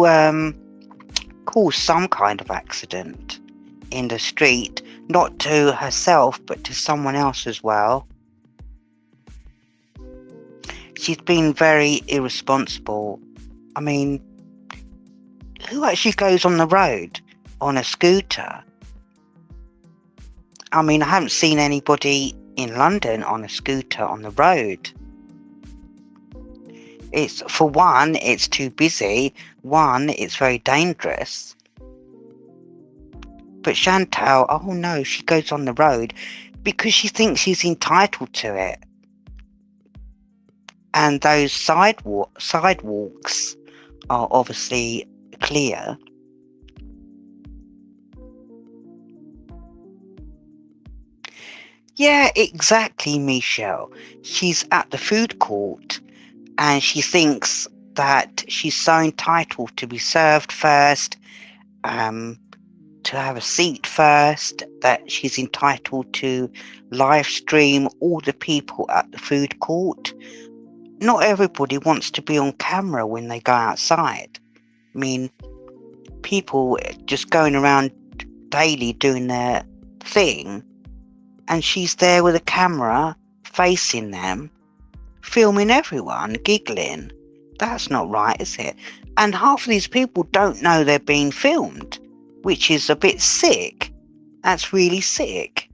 cause some kind of accident in the street, not to herself, but to someone else as well. She's been very irresponsible. I mean, who actually goes on the road on a scooter? I mean, I haven't seen anybody in London on a scooter on the road. It's, for one, it's too busy. One, it's very dangerous. But Chantal, oh no, she goes on the road because she thinks she's entitled to it. And those sidewalks are obviously clear. Yeah, exactly, Michelle. She's at the food court and she thinks that she's so entitled to be served first, to have a seat first, that she's entitled to live stream all the people at the food court. Not everybody wants to be on camera when they go outside. I mean, people just going around daily doing their thing, and she's there with a camera facing them, filming everyone, giggling. That's not right, is it? And half of these people don't know they're being filmed, which is a bit sick. That's really sick.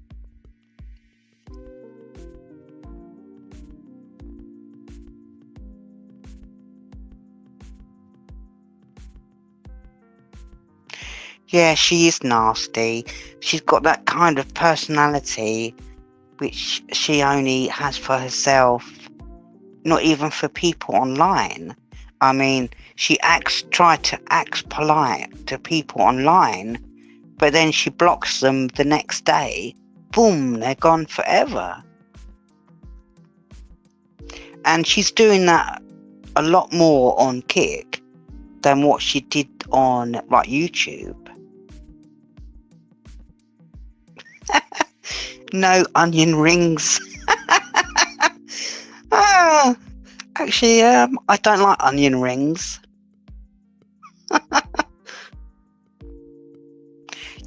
Yeah, she is nasty. She's got that kind of personality which she only has for herself, not even for people online. I mean, she tries to act polite to people online, but then she blocks them the next day. Boom, they're gone forever. And she's doing that a lot more on Kick than what she did on like YouTube. No onion rings. Actually, I don't like onion rings.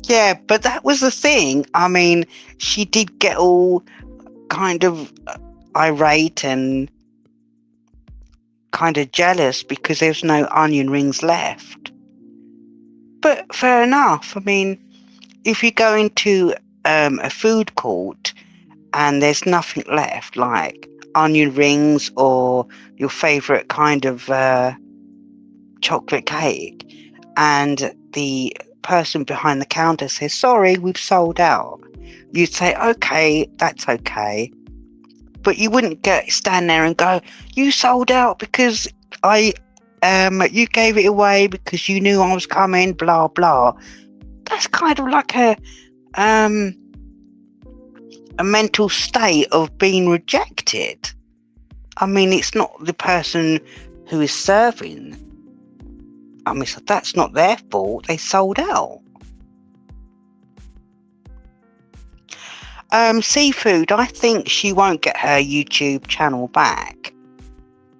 Yeah, but that was the thing. I mean, she did get all kind of irate and kind of jealous because there's no onion rings left. But fair enough. I mean, if you go into a food court and there's nothing left, like onion rings or your favourite kind of chocolate cake, and the person behind the counter says, sorry, we've sold out, you'd say, okay, that's okay. But you wouldn't stand there and go, you sold out because you gave it away because you knew I was coming, blah blah. That's kind of like a mental state of being rejected. I mean, it's not the person who is serving. I mean, so that's not their fault. They sold out. Seafood, I think she won't get her YouTube channel back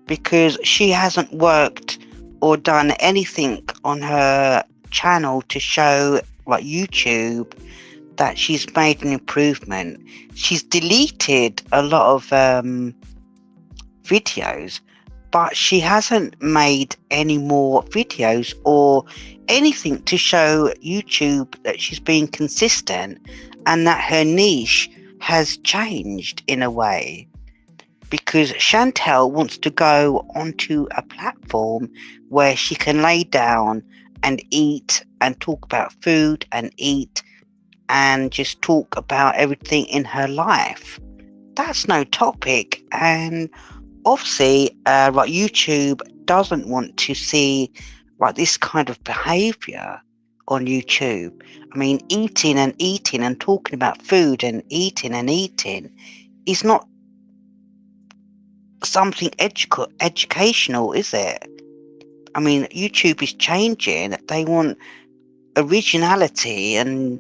because she hasn't worked or done anything on her channel to show, like YouTube, that she's made an improvement. She's deleted a lot of videos, but she hasn't made any more videos or anything to show YouTube that she's being consistent and that her niche has changed in a way. Because Chantel wants to go onto a platform where she can lay down and eat and talk about food and eat and just talk about everything in her life. That's no topic. And obviously, like YouTube doesn't want to see like this kind of behavior on YouTube. I mean, eating and talking about food and eating is not something educational, is it? I mean, YouTube is changing. They want originality and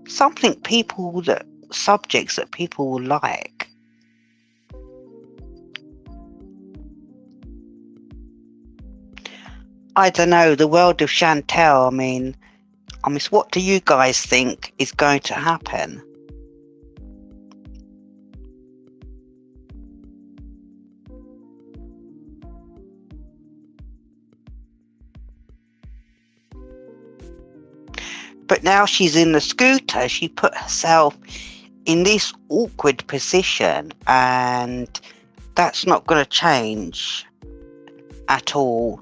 subjects that people will like. I don't know, the world of Chantel, I mean, what do you guys think is going to happen? But now she's in the scooter, she put herself in this awkward position, and that's not going to change at all.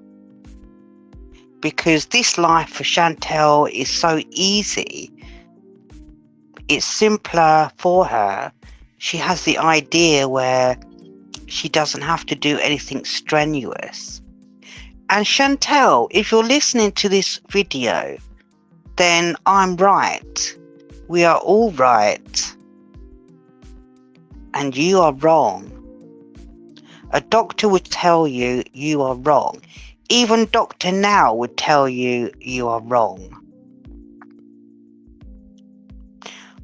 Because this life for Chantel is so easy. It's simpler for her. She has the idea where she doesn't have to do anything strenuous. And Chantel, if you're listening to this video, then I'm right. We are all right. And you are wrong. A doctor would tell you you are wrong. Even Dr. Now would tell you you are wrong.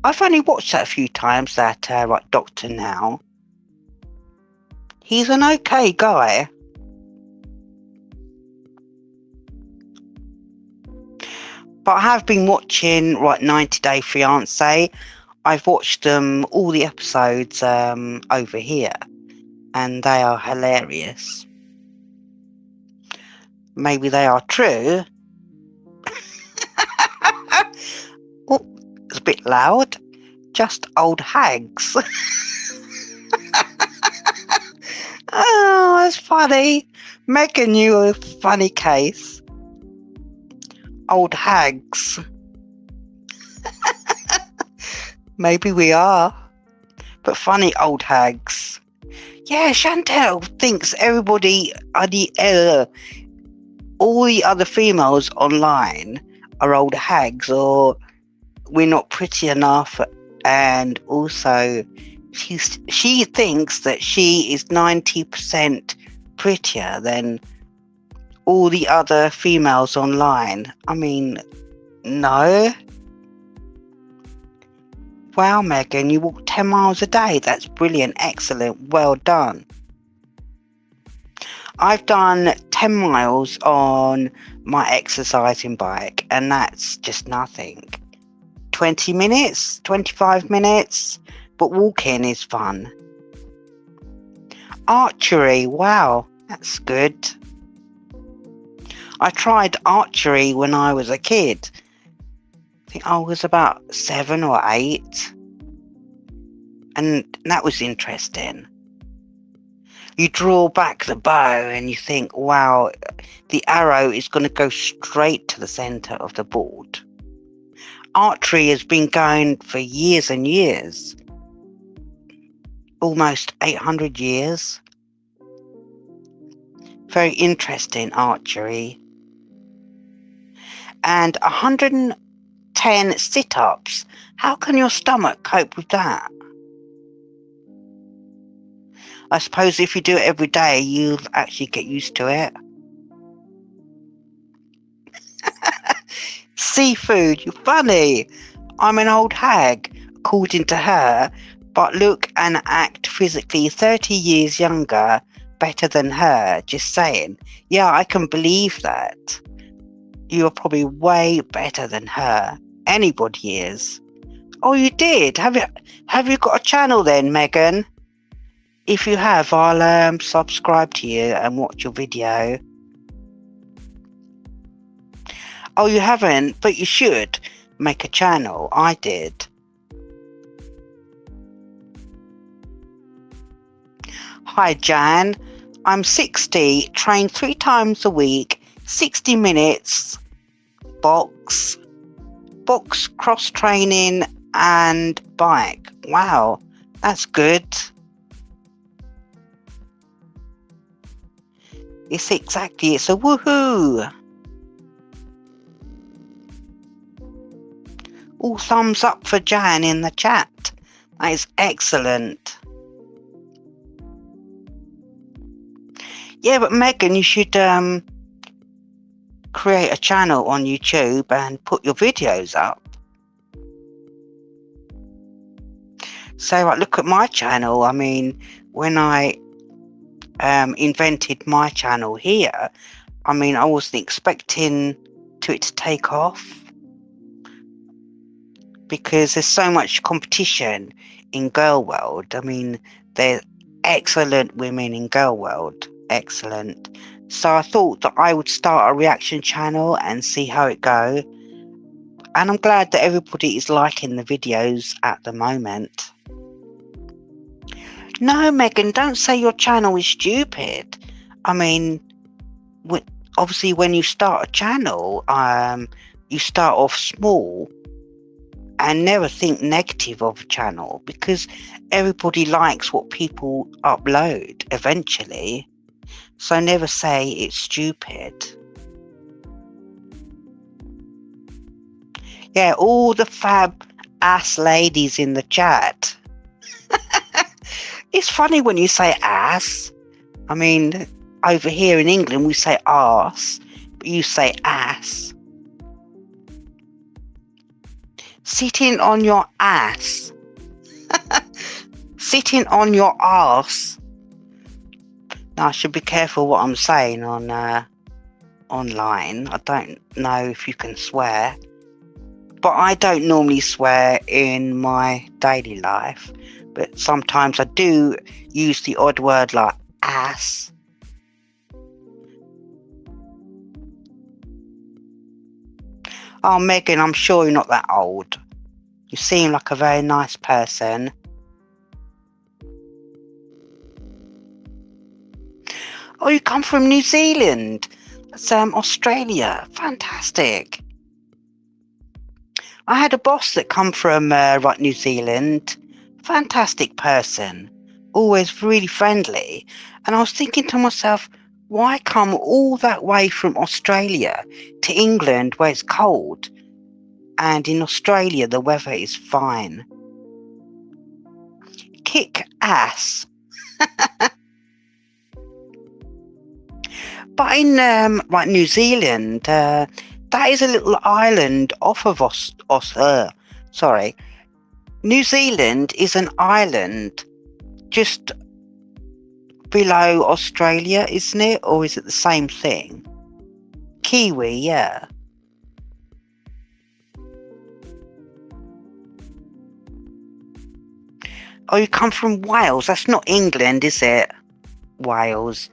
I've only watched that a few times, that Dr. Now. He's an okay guy. But I have been watching 90 Day Fiancé. I've watched all the episodes over here, and they are hilarious. Maybe they are true. Oh, it's a bit loud. Just old hags. Oh, that's funny. Megan, you're a funny case. Old hags. Maybe we are. But funny old hags. Yeah, Chantel thinks everybody, all the other females online are old hags, or we're not pretty enough, and also she thinks that she is 90% prettier than all the other females online. I mean, no. Wow, Megan, you walk 10 miles a day. That's brilliant, excellent, well done. I've done 10 miles on my exercising bike, and that's just nothing. 20 minutes, 25 minutes, but walking is fun. Archery, wow, that's good. I tried archery when I was a kid. I think I was about 7 or 8, and that was interesting. You draw back the bow and you think, wow, the arrow is going to go straight to the center of the board. Archery has been going for years and years. Almost 800 years. Very interesting, archery. And 110 sit-ups. How can your stomach cope with that? I suppose if you do it every day, you'll actually get used to it. Seafood, you're funny. I'm an old hag, according to her, but look and act physically 30 years younger, better than her. Just saying. Yeah, I can believe that. You are probably way better than her. Anybody is. Oh, you did? Have you got a channel then, Megan? If you have, I'll subscribe to you and watch your video. Oh, you haven't, but you should make a channel. I did. Hi, Jan. I'm 60, train 3 times a week, 60 minutes, box, cross training and bike. Wow, that's good. It's a woohoo. All thumbs up for Jan in the chat. That is excellent. Yeah, but Megan, you should create a channel on YouTube and put your videos up. So like, look at my channel. I mean, when I invented my channel here, I mean, I wasn't expecting it to take off, because there's so much competition in Girl World. I mean, there's excellent women in Girl World, excellent. So I thought that I would start a reaction channel and see how it goes. And I'm glad that everybody is liking the videos at the moment. No, Megan, don't say your channel is stupid. I mean, obviously when you start a channel, you start off small and never think negative of a channel, because everybody likes what people upload eventually. So never say it's stupid. Yeah, all the fab ass ladies in the chat. It's funny when you say ass. I mean, over here in England we say arse, but you say ass. Sitting on your ass. Sitting on your arse. Now, I should be careful what I'm saying on online. I don't know if you can swear, but I don't normally swear in my daily life. But sometimes I do use the odd word like ass. Oh, Megan, I'm sure you're not that old. You seem like a very nice person. Oh, you come from New Zealand. That's Australia. Fantastic. I had a boss that come from New Zealand. Fantastic person. Always really friendly. And I was thinking to myself, why come all that way from Australia to England where it's cold? And in Australia, the weather is fine. Kick ass. But in New Zealand, that is a little island off of New Zealand is an island just below Australia, isn't it? Or is it the same thing? Kiwi, yeah. Oh, you come from Wales. That's not England, is it? Wales.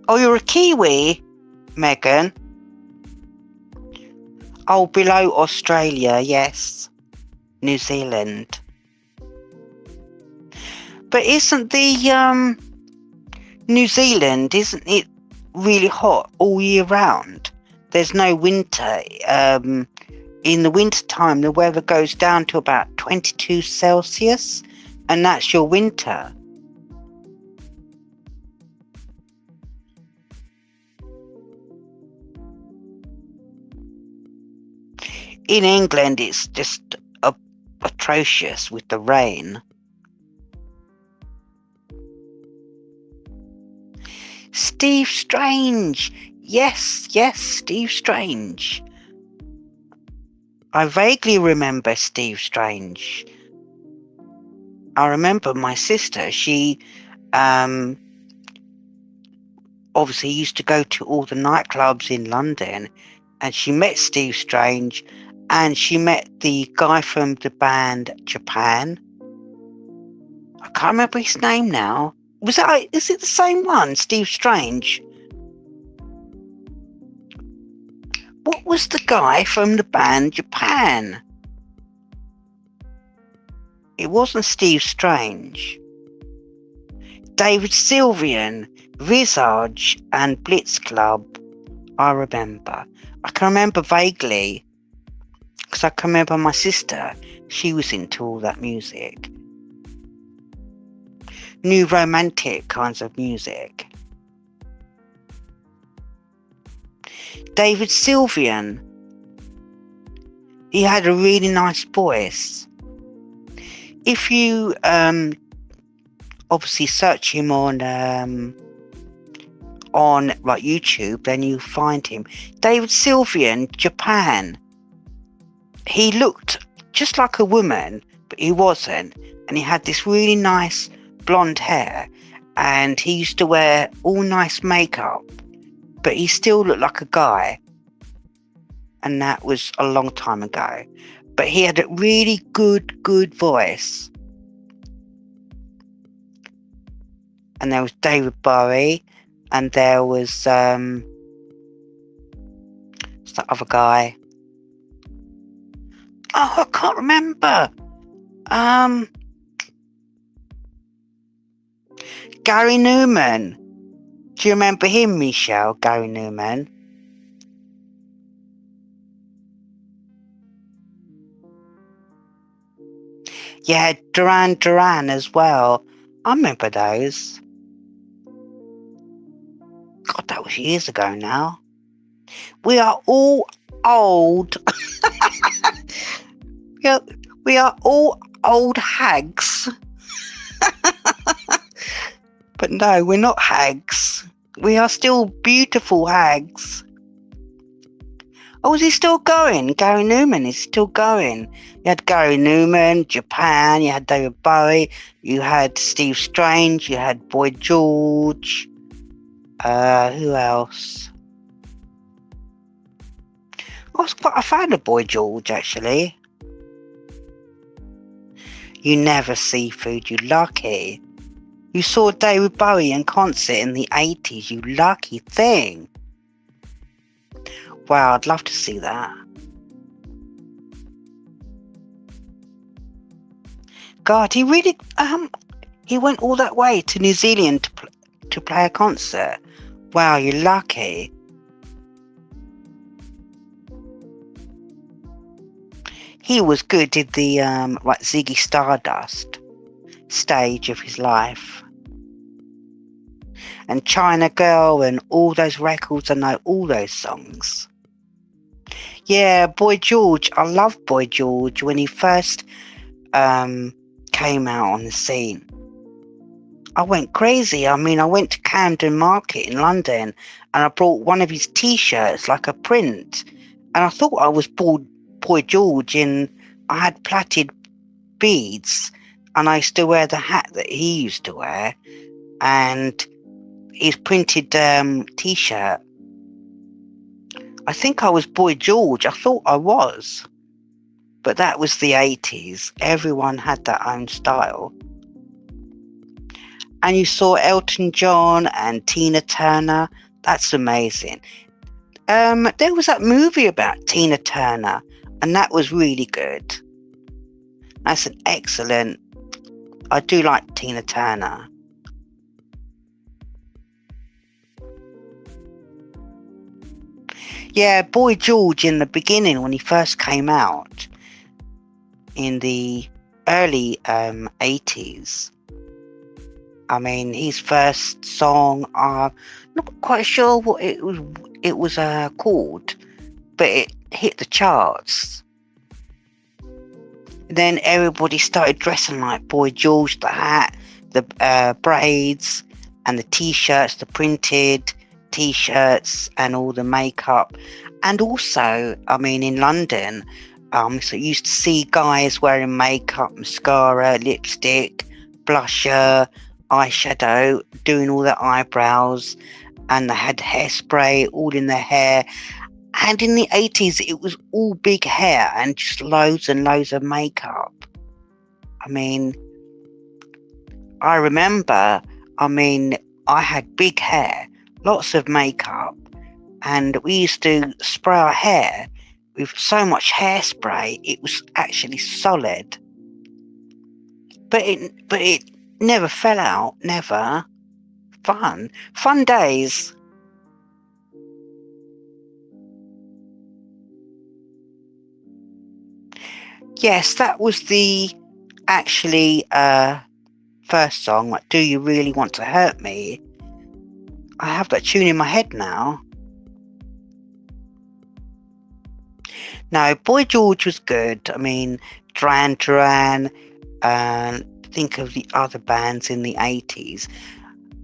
Oh, you're a Kiwi, Megan? Oh, below Australia, yes. New Zealand. But isn't the New Zealand, isn't it really hot all year round? There's no winter. In the winter time, the weather goes down to about 22 Celsius, and that's your winter. In England, it's just atrocious with the rain. Steve Strange. Yes, Steve Strange. I vaguely remember Steve Strange. I remember my sister, she obviously used to go to all the nightclubs in London, and she met Steve Strange, and she met the guy from the band Japan. I can't remember his name now. Is it the same one, Steve Strange? What was the guy from the band Japan? It wasn't Steve Strange. David Sylvian, Visage, and Blitz Club. I remember. I can remember vaguely, because I can remember my sister. She was into all that music. New romantic kinds of music. David Sylvian. He had a really nice voice. If you obviously search him on like YouTube, then you find him. David Sylvian, Japan. He looked just like a woman, but he wasn't. And he had this really nice blonde hair, and he used to wear all nice makeup, but he still looked like a guy. And that was a long time ago. But he had a really good voice. And there was David Bowie, and there was that other guy. Oh, I can't remember. Gary Newman. Do you remember him, Michelle? Gary Newman. Yeah, Duran Duran as well. I remember those. God, that was years ago now. We are all old. we are all old hags. But no, we're not hags. We are still beautiful hags. Oh, is he still going? Gary Newman is still going. You had Gary Newman, Japan, you had David Bowie, you had Steve Strange, you had Boy George. Who else? I was quite a fan of Boy George, actually. You never seafood, you lucky. You saw David Bowie in concert in the 80s, you lucky thing. Wow, I'd love to see that. God, he really, he went all that way to New Zealand to play a concert. Wow, you're lucky. He was good, did the, like Ziggy Stardust stage of his life. And China Girl and all those records, I know all those songs. Yeah, Boy George, I loved Boy George when he first came out on the scene. I went crazy. I mean, I went to Camden Market in London and I brought one of his t-shirts, like a print. And I thought I was Boy George, and I had plaited beads, and I used to wear the hat that he used to wear, and his printed t-shirt. I think I was Boy George. I thought I was. But that was the 80s. Everyone had their own style. And you saw Elton John and Tina Turner. That's amazing. There was that movie about Tina Turner, and that was really good. That's an excellent... I do like Tina Turner. Yeah, Boy George in the beginning, when he first came out in the early 80s. I mean, his first song, I'm not quite sure what it was called, but it hit the charts. Then everybody started dressing like Boy George, the hat, the braids, and the t-shirts, the printed t-shirts, and all the makeup. And also, I mean, in London, so you used to see guys wearing makeup, mascara, lipstick, blusher, eyeshadow, doing all their eyebrows, and they had hairspray all in their hair. And in the 80s, it was all big hair and just loads and loads of makeup. I mean, I remember, I had big hair, lots of makeup, and we used to spray our hair with so much hairspray, it was actually solid. But it never fell out, never. Fun days. Yes, that was the actually first song, like Do You Really Want to Hurt Me? I have that tune in my head now. No, Boy George was good. I mean, Duran Duran, think of the other bands in the 80s.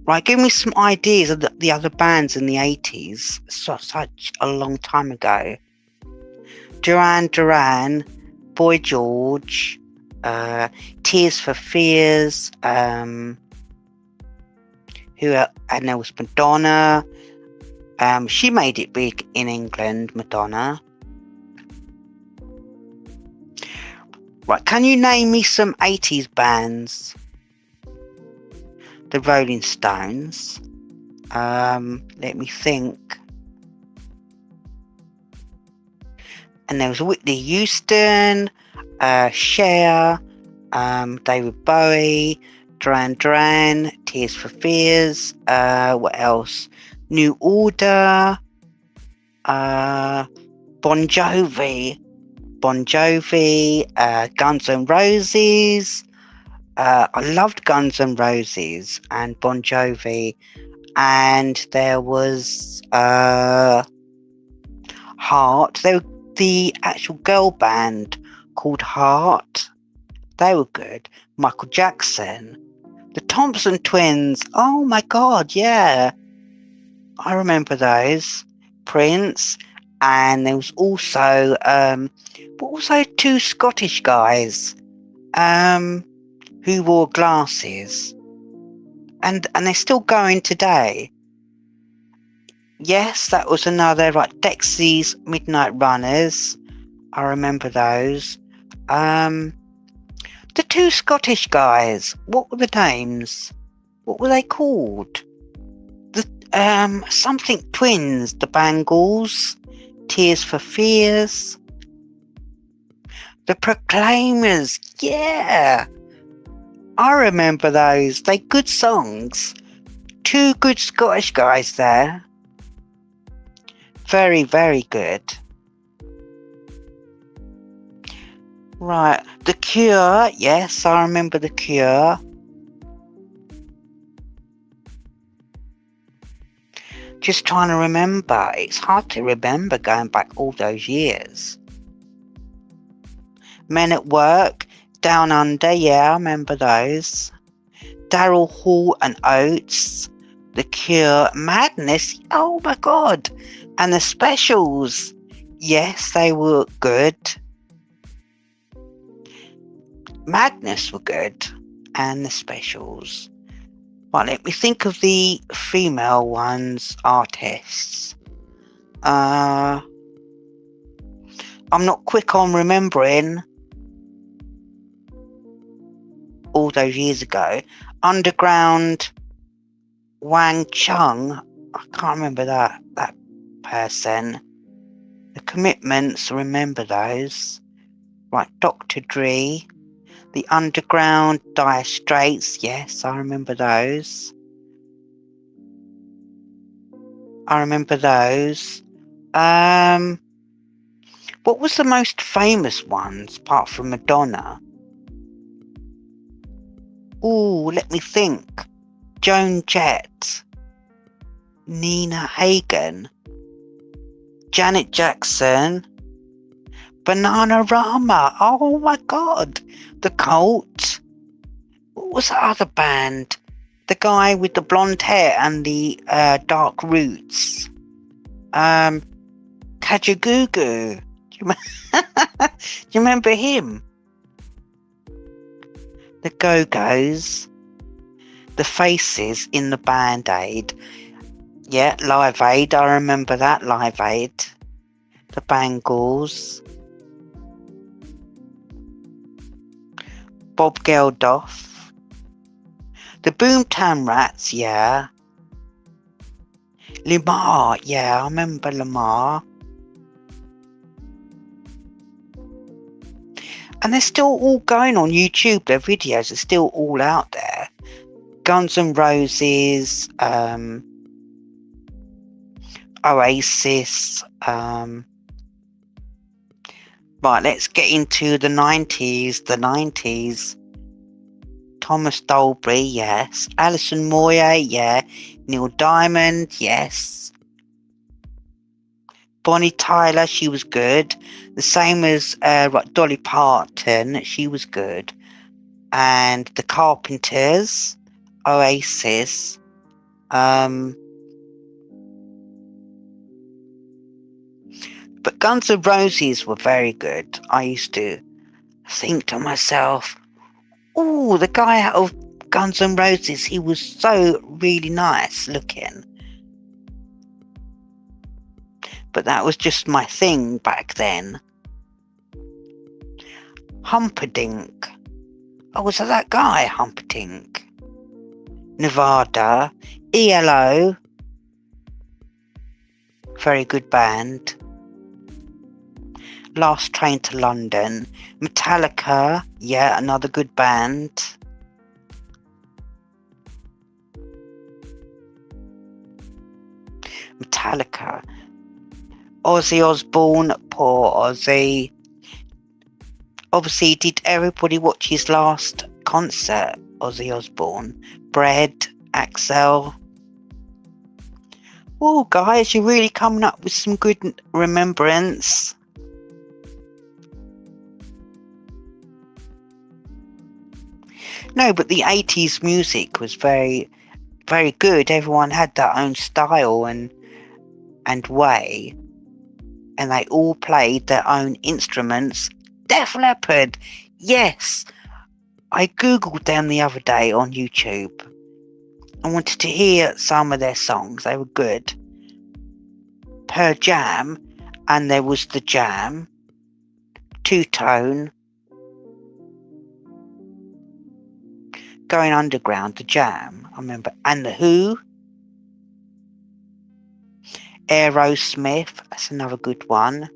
Right, give me some ideas of the other bands in the 80s. Such a long time ago. Duran Duran, Boy George, Tears for Fears, and there was Madonna. She made it big in England, Madonna. Right, can you name me some 80s bands? The Rolling Stones. Let me think. And there was Whitney Houston, Cher, David Bowie, Duran Duran, Tears for Fears, what else? New Order, Bon Jovi, Guns N' Roses. I loved Guns N' Roses and Bon Jovi, and there was Heart. They were the actual girl band called Heart. They were good. Michael Jackson, the Thompson Twins. Oh my God, yeah, I remember those. Prince, and there was also two Scottish guys who wore glasses, and they're still going today. Yes, that was another, like Dexys Midnight Runners. I remember those. The two Scottish guys, what were the names? What were they called? The something Twins, the Bangles, Tears for Fears, the Proclaimers. Yeah, I remember those. They good songs. Two good Scottish guys there. Very, very good. Right, The Cure. Yes, I remember The Cure. Just trying to remember. It's hard to remember going back all those years. Men at Work, Down Under. Yeah, I remember those. Daryl Hall and Oates, The Cure, Madness. Oh my God. And the Specials. Yes, they were good. Madness were good. And the Specials. Right, let me think of the female ones, artists. I'm not quick on remembering all those years ago. Underground, Wang Chung. I can't remember that person. The Commitments, remember those. Right, Dr. Dre. The Underground, Dire Straits. Yes, I remember those. What was the most famous ones apart from Madonna? Ooh, let me think. Joan Jett, Nina Hagen, Janet Jackson, Bananarama. Oh my God. The Cult. What was the other band? The guy with the blonde hair and the dark roots. Kajagoogoo. Do you remember him? The Go-Go's. The Faces in the Band Aid. Yeah, Live Aid. I remember that, Live Aid. the Bangles, Bob Geldof, the Boomtown Rats, yeah. Lamar, yeah, I remember Lamar. And they're still all going on YouTube. Their videos are still all out there. Guns N' Roses, Oasis. Right, let's get into the 90s. The 90s. Thomas Dolby, yes. Alison Moyer, yeah. Neil Diamond, yes. Bonnie Tyler, she was good. The same as Dolly Parton, she was good. And the Carpenters, Oasis. But Guns N' Roses were very good. I used to think to myself, oh, the guy out of Guns N' Roses, he was so really nice looking. But that was just my thing back then. Humperdinck. Oh, was that guy, Humperdinck? Nevada. ELO. Very good band. Last Train to London. Metallica. Yeah, another good band. Metallica. Ozzy Osbourne. Poor Ozzy. Obviously, did everybody watch his last concert? Ozzy Osbourne. Bread. Axel. Oh, guys, you're really coming up with some good remembrance. No, but the 80s music was very, very good. Everyone had their own style and way. And they all played their own instruments. Def Leppard, yes. I googled them the other day on YouTube. I wanted to hear some of their songs. They were good. Pearl Jam, and there was The Jam. Two Tone. Going Underground, The Jam, I remember. And The Who. Aerosmith, that's another good one.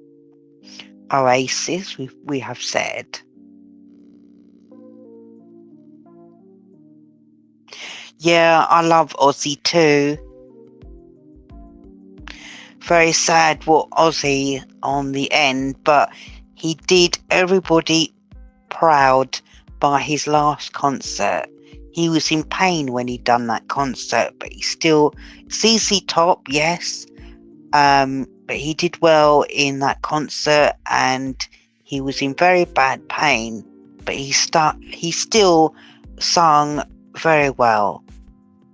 Oasis, we have said. Yeah, I love Ozzy too. Very sad what Ozzy on the end, but he did everybody proud by his last concert. He was in pain when he'd done that concert, but he still, ZZ Top, yes, but he did well in that concert, and he was in very bad pain, but he still sung very well.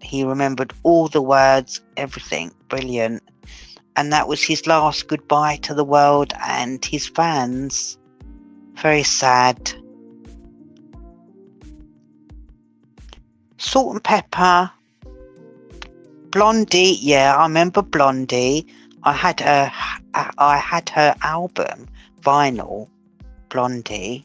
He remembered all the words, everything, brilliant. And that was his last goodbye to the world and his fans. Very sad. Salt and Pepper. Blondie, yeah, I remember Blondie. I had her album, vinyl, Blondie.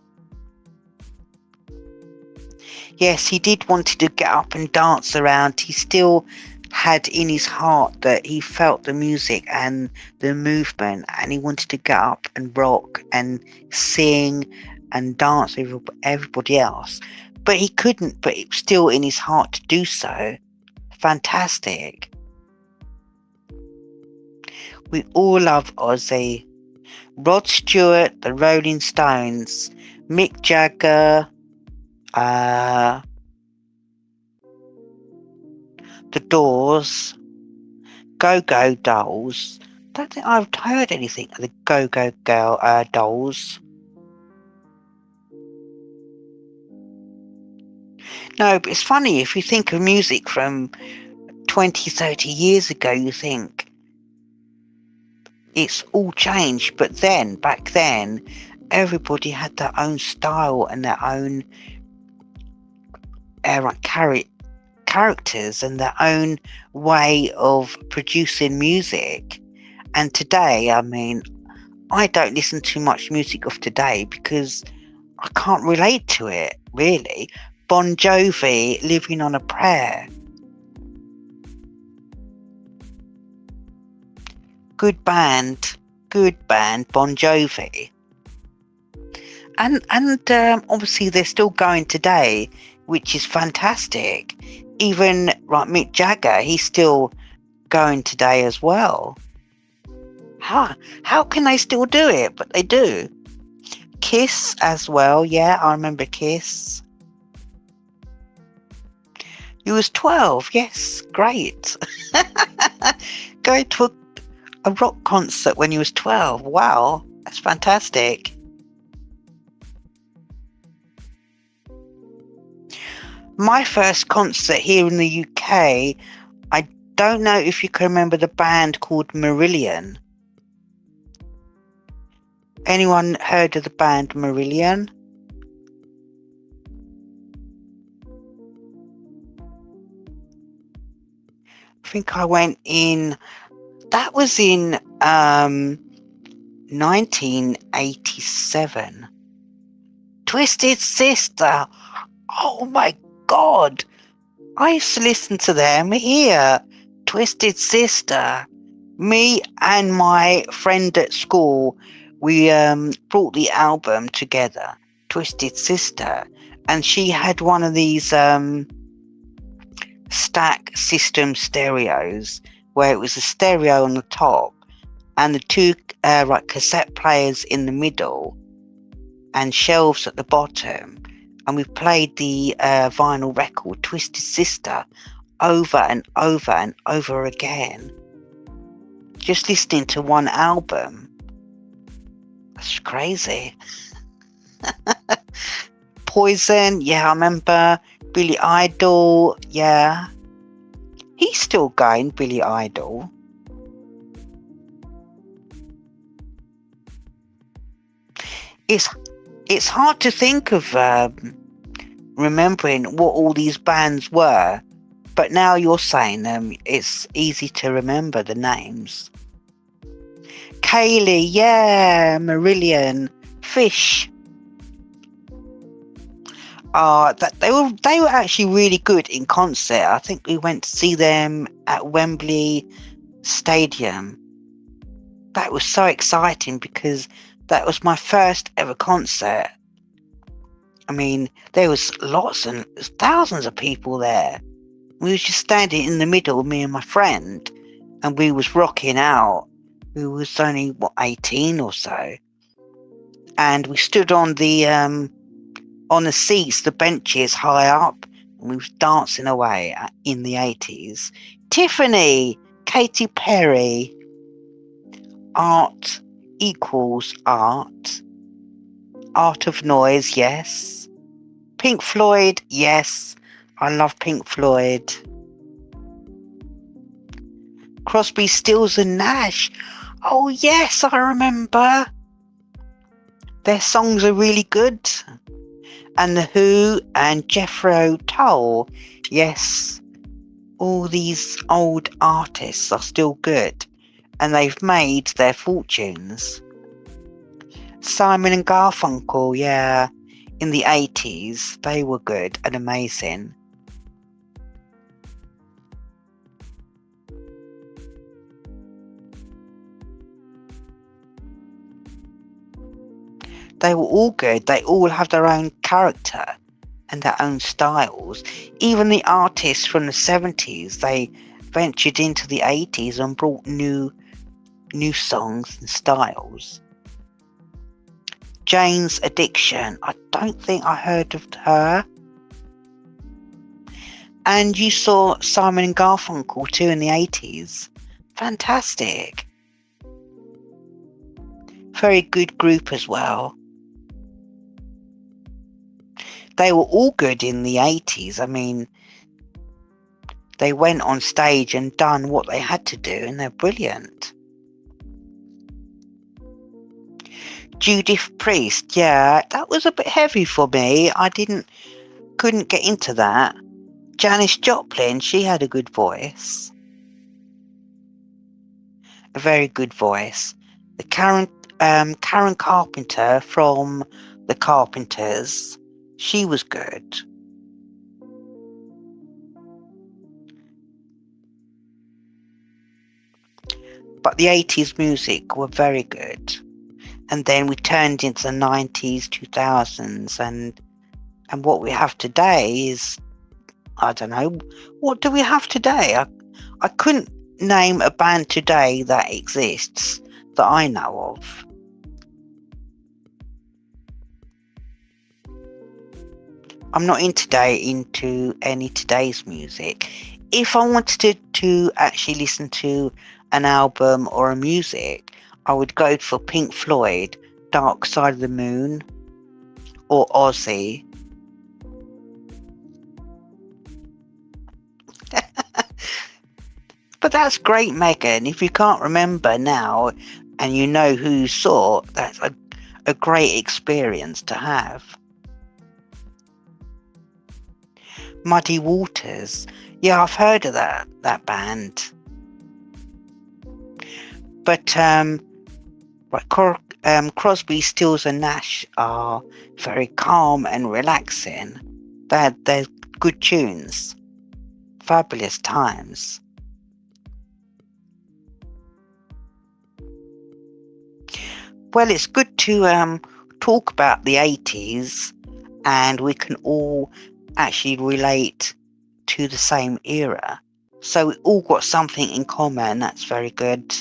Yes, he did want to get up and dance around. He still had in his heart that he felt the music and the movement, and he wanted to get up and rock and sing and dance with everybody else. But he couldn't, but it was still in his heart to do so. Fantastic. We all love Ozzy. Rod Stewart, the Rolling Stones, Mick Jagger, The Doors, Go-Go Dolls. Don't think I've heard anything of the Go-Go Dolls. No, but it's funny, if you think of music from 20, 30 years ago, you think it's all changed. But then, back then, everybody had their own style and their own characters and their own way of producing music. And today, I mean, I don't listen to much music of today because I can't relate to it, really. Bon Jovi, Living on a Prayer. Good band, Bon Jovi. And obviously they're still going today, which is fantastic. Even like Mick Jagger, he's still going today as well. How can they still do it? But they do. Kiss as well, yeah, I remember Kiss. You was 12, yes, great. Going to a rock concert when you was 12, wow, that's fantastic. My first concert here in the UK, I don't know if you can remember the band called Marillion. Anyone heard of the band Marillion? I think I went in, that was in 1987. Twisted Sister. Oh my God. I used to listen to them here. Twisted Sister. Me and my friend at school, we brought the album together, Twisted Sister, and she had one of these stack system stereos where it was a stereo on the top and the two cassette players in the middle and shelves at the bottom, and we played the vinyl record Twisted Sister over and over and over again, just listening to one album. That's crazy. Poison, yeah, I remember. Billy Idol, yeah. He's still going, Billy Idol. It's hard to think of remembering what all these bands were, but now you're saying them, it's easy to remember the names. Kaylee, yeah, Marillion, Fish. They were actually really good in concert. I think we went to see them at Wembley Stadium. That was so exciting because that was my first ever concert. I mean, there was lots and thousands of people there. We was just standing in the middle, me and my friend, and we was rocking out. We was only 18 or so, and we stood on the seats, the benches high up, and we was dancing away in the 80s. Tiffany, Katy Perry. Art equals art. Art of Noise, yes. Pink Floyd, yes. I love Pink Floyd. Crosby, Stills and Nash. Oh yes, I remember. Their songs are really good. And The Who and Jethro Tull. Yes, all these old artists are still good, and they've made their fortunes. Simon and Garfunkel, yeah, in the 80s, they were good and amazing. They were all good. They all have their own character and their own styles. Even the artists from the 70s, they ventured into the 80s and brought new songs and styles. Jane's Addiction, I don't think I heard of her. And you saw Simon and Garfunkel too in the 80s. Fantastic. Very good group as well. They were all good in the 80s. I mean, they went on stage and done what they had to do, and they're brilliant. Judith Priest, yeah, that was a bit heavy for me. I couldn't get into that. Janis Joplin, she had a good voice. A very good voice. The Karen Carpenter from The Carpenters. She was good. But the 80s music were very good. And then we turned into the 90s, 2000s, and what we have today is, I don't know, what do we have today? I couldn't name a band today that exists that I know of. I'm not into any today's music. If I wanted to actually listen to an album or a music, I would go for Pink Floyd, Dark Side of the Moon, or Ozzy. But that's great, Megan. If you can't remember now and you know who you saw, that's a great experience to have. Muddy Waters. Yeah, I've heard of that band. But Crosby, Stills and Nash are very calm and relaxing. They're good tunes. Fabulous times. Well, it's good to talk about the 80s, and we can all actually relate to the same era. So we all got something in common. That's very good.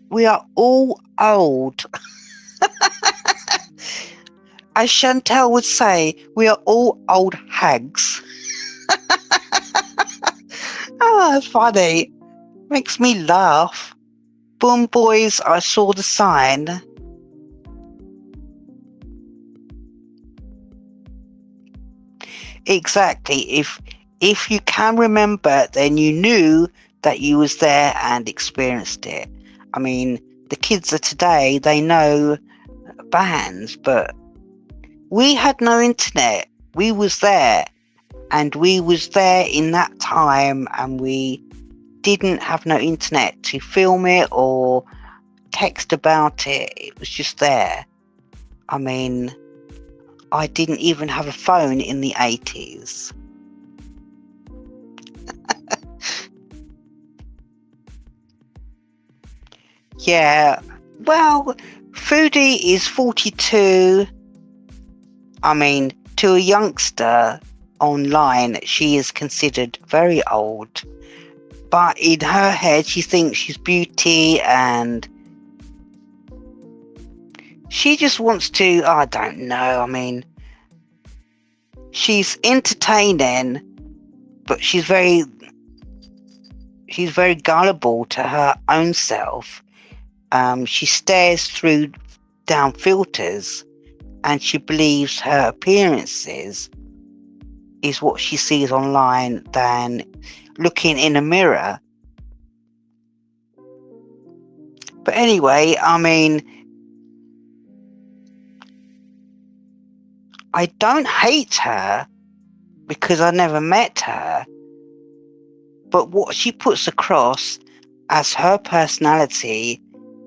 We are all old. As Chantel would say, we are all old hags. That's funny. Makes me laugh. Boom boys, I saw the sign. Exactly. If you can remember, then you knew that you was there and experienced it. I mean, the kids of today, they know bands, but we had no internet. We was there, and we was there in that time, and we didn't have no internet to film it or text about it. It was just there. I mean, I didn't even have a phone in the 80s. Yeah, well, Foodie is 42. I mean, to a youngster online, she is considered very old. But in her head, she thinks she's beauty, and she just wants to, I don't know, I mean, she's entertaining, but she's very gullible to her own self. She stares down filters, and she believes her appearances is what she sees online than looking in a mirror. But anyway, I mean, I don't hate her because I never met her, but what she puts across as her personality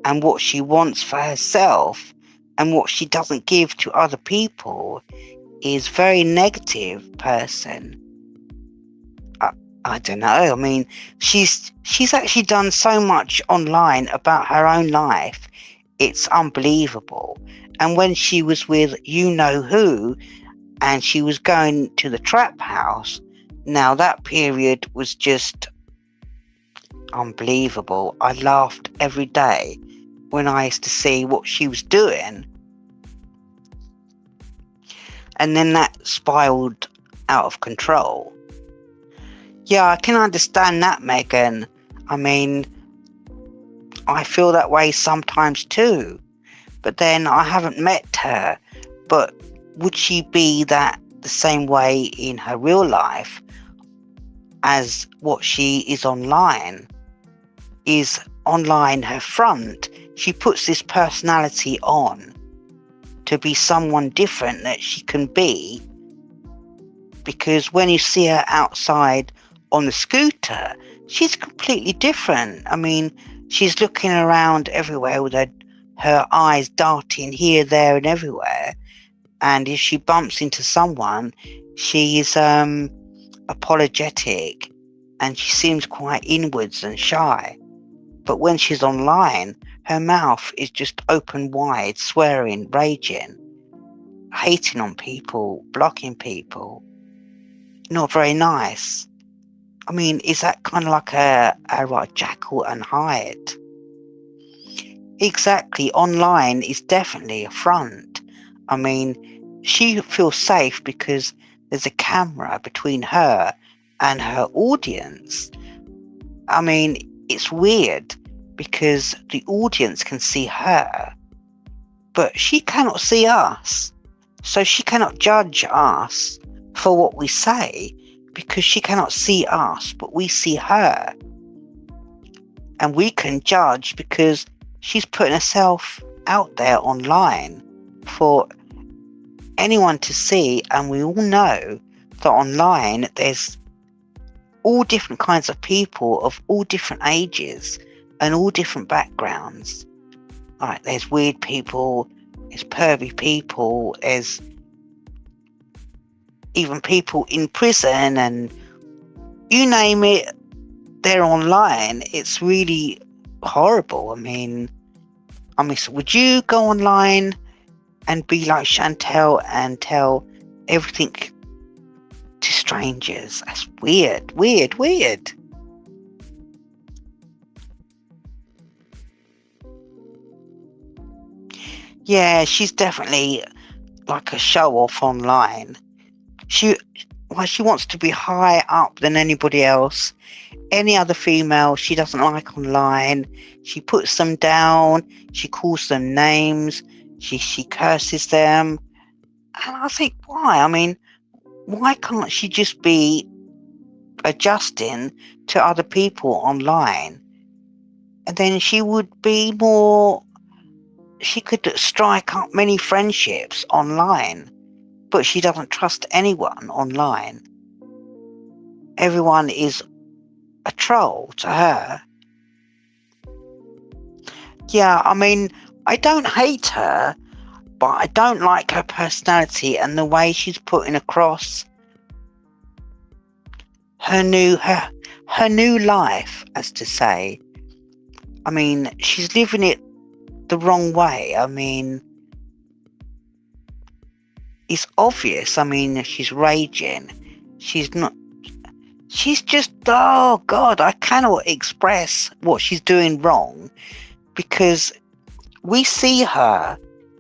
and what she wants for herself and what she doesn't give to other people is very negative person. I don't know. I mean, she's actually done so much online about her own life. It's unbelievable. And when she was with you know who, and she was going to the trap house, now that period was just unbelievable. I laughed every day when I used to see what she was doing. And then that spiraled out of control. Yeah, I can understand that, Megan. I mean, I feel that way sometimes too. But then I haven't met her. But would she be the same way in her real life as what she is online? Is online her front? She puts this personality on to be someone different that she can be. Because when you see her outside on the scooter, she's completely different. I mean, she's looking around everywhere with her eyes darting here, there, and everywhere. And if she bumps into someone, she's apologetic, and she seems quite inwards and shy. But when she's online, her mouth is just open wide, swearing, raging, hating on people, blocking people. Not very nice. I mean, is that kind of like a Jekyll and Hyde? Exactly. Online is definitely a front. I mean, she feels safe because there's a camera between her and her audience. I mean, it's weird because the audience can see her, but she cannot see us. So she cannot judge us for what we say because she cannot see us, but we see her. And we can judge because she's putting herself out there online for anyone to see. And we all know that online there's all different kinds of people of all different ages and all different backgrounds. Like, there's weird people, there's pervy people, there's even people in prison, and you name it, they're online. It's really horrible. I mean, would you go online and be like Chantel and tell everything to strangers? That's weird. Yeah, she's definitely like a show off online. She wants to be higher up than anybody else. Any other female she doesn't like online, she puts them down, she calls them names, she curses them. And I think, why? I mean, why can't she just be adjusting to other people online? And then she could strike up many friendships online, but she doesn't trust anyone online. Everyone is a troll to her. Yeah, I mean, I don't hate her, but I don't like her personality and the way she's putting across her new life, as to say. I mean, she's living it the wrong way. I mean, it's obvious. I mean, she's raging. She's just, oh God, I cannot express what she's doing wrong, because we see her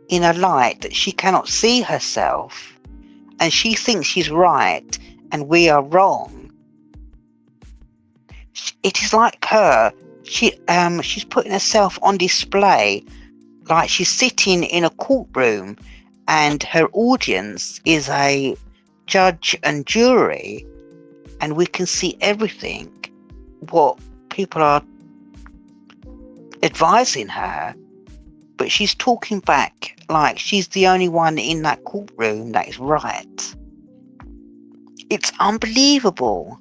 in a light that she cannot see herself, and she thinks she's right and we are wrong. It is like her. She's putting herself on display, like she's sitting in a courtroom and her audience is a judge and jury, and we can see everything, what people are advising her, but she's talking back like she's the only one in that courtroom that is right. It's unbelievable.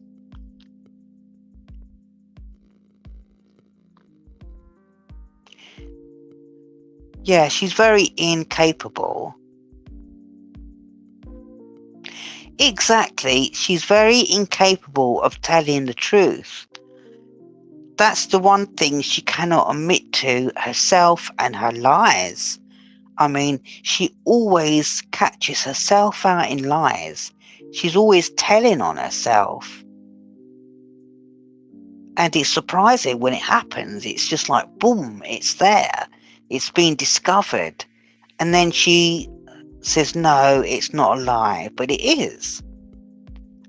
Yeah, she's very incapable. Exactly, she's very incapable of telling the truth. That's the one thing she cannot admit to herself and her lies. I mean, she always catches herself out in lies. She's always telling on herself. And it's surprising when it happens. It's just like, boom, it's there. It's been discovered. And then she says, no, it's not a lie, but it is.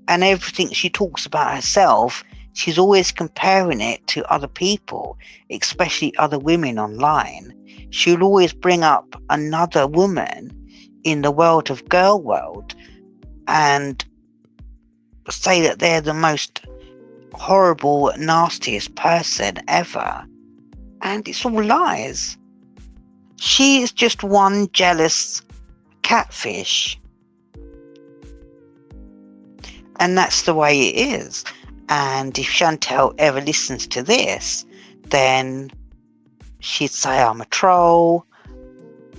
And everything she talks about herself, she's always comparing it to other people, especially other women online. She'll always bring up another woman in the world of Girl World and say that they're the most horrible, nastiest person ever. And it's all lies. She is just one jealous catfish. And that's the way it is. And if Chantel ever listens to this, then she'd say I'm a troll.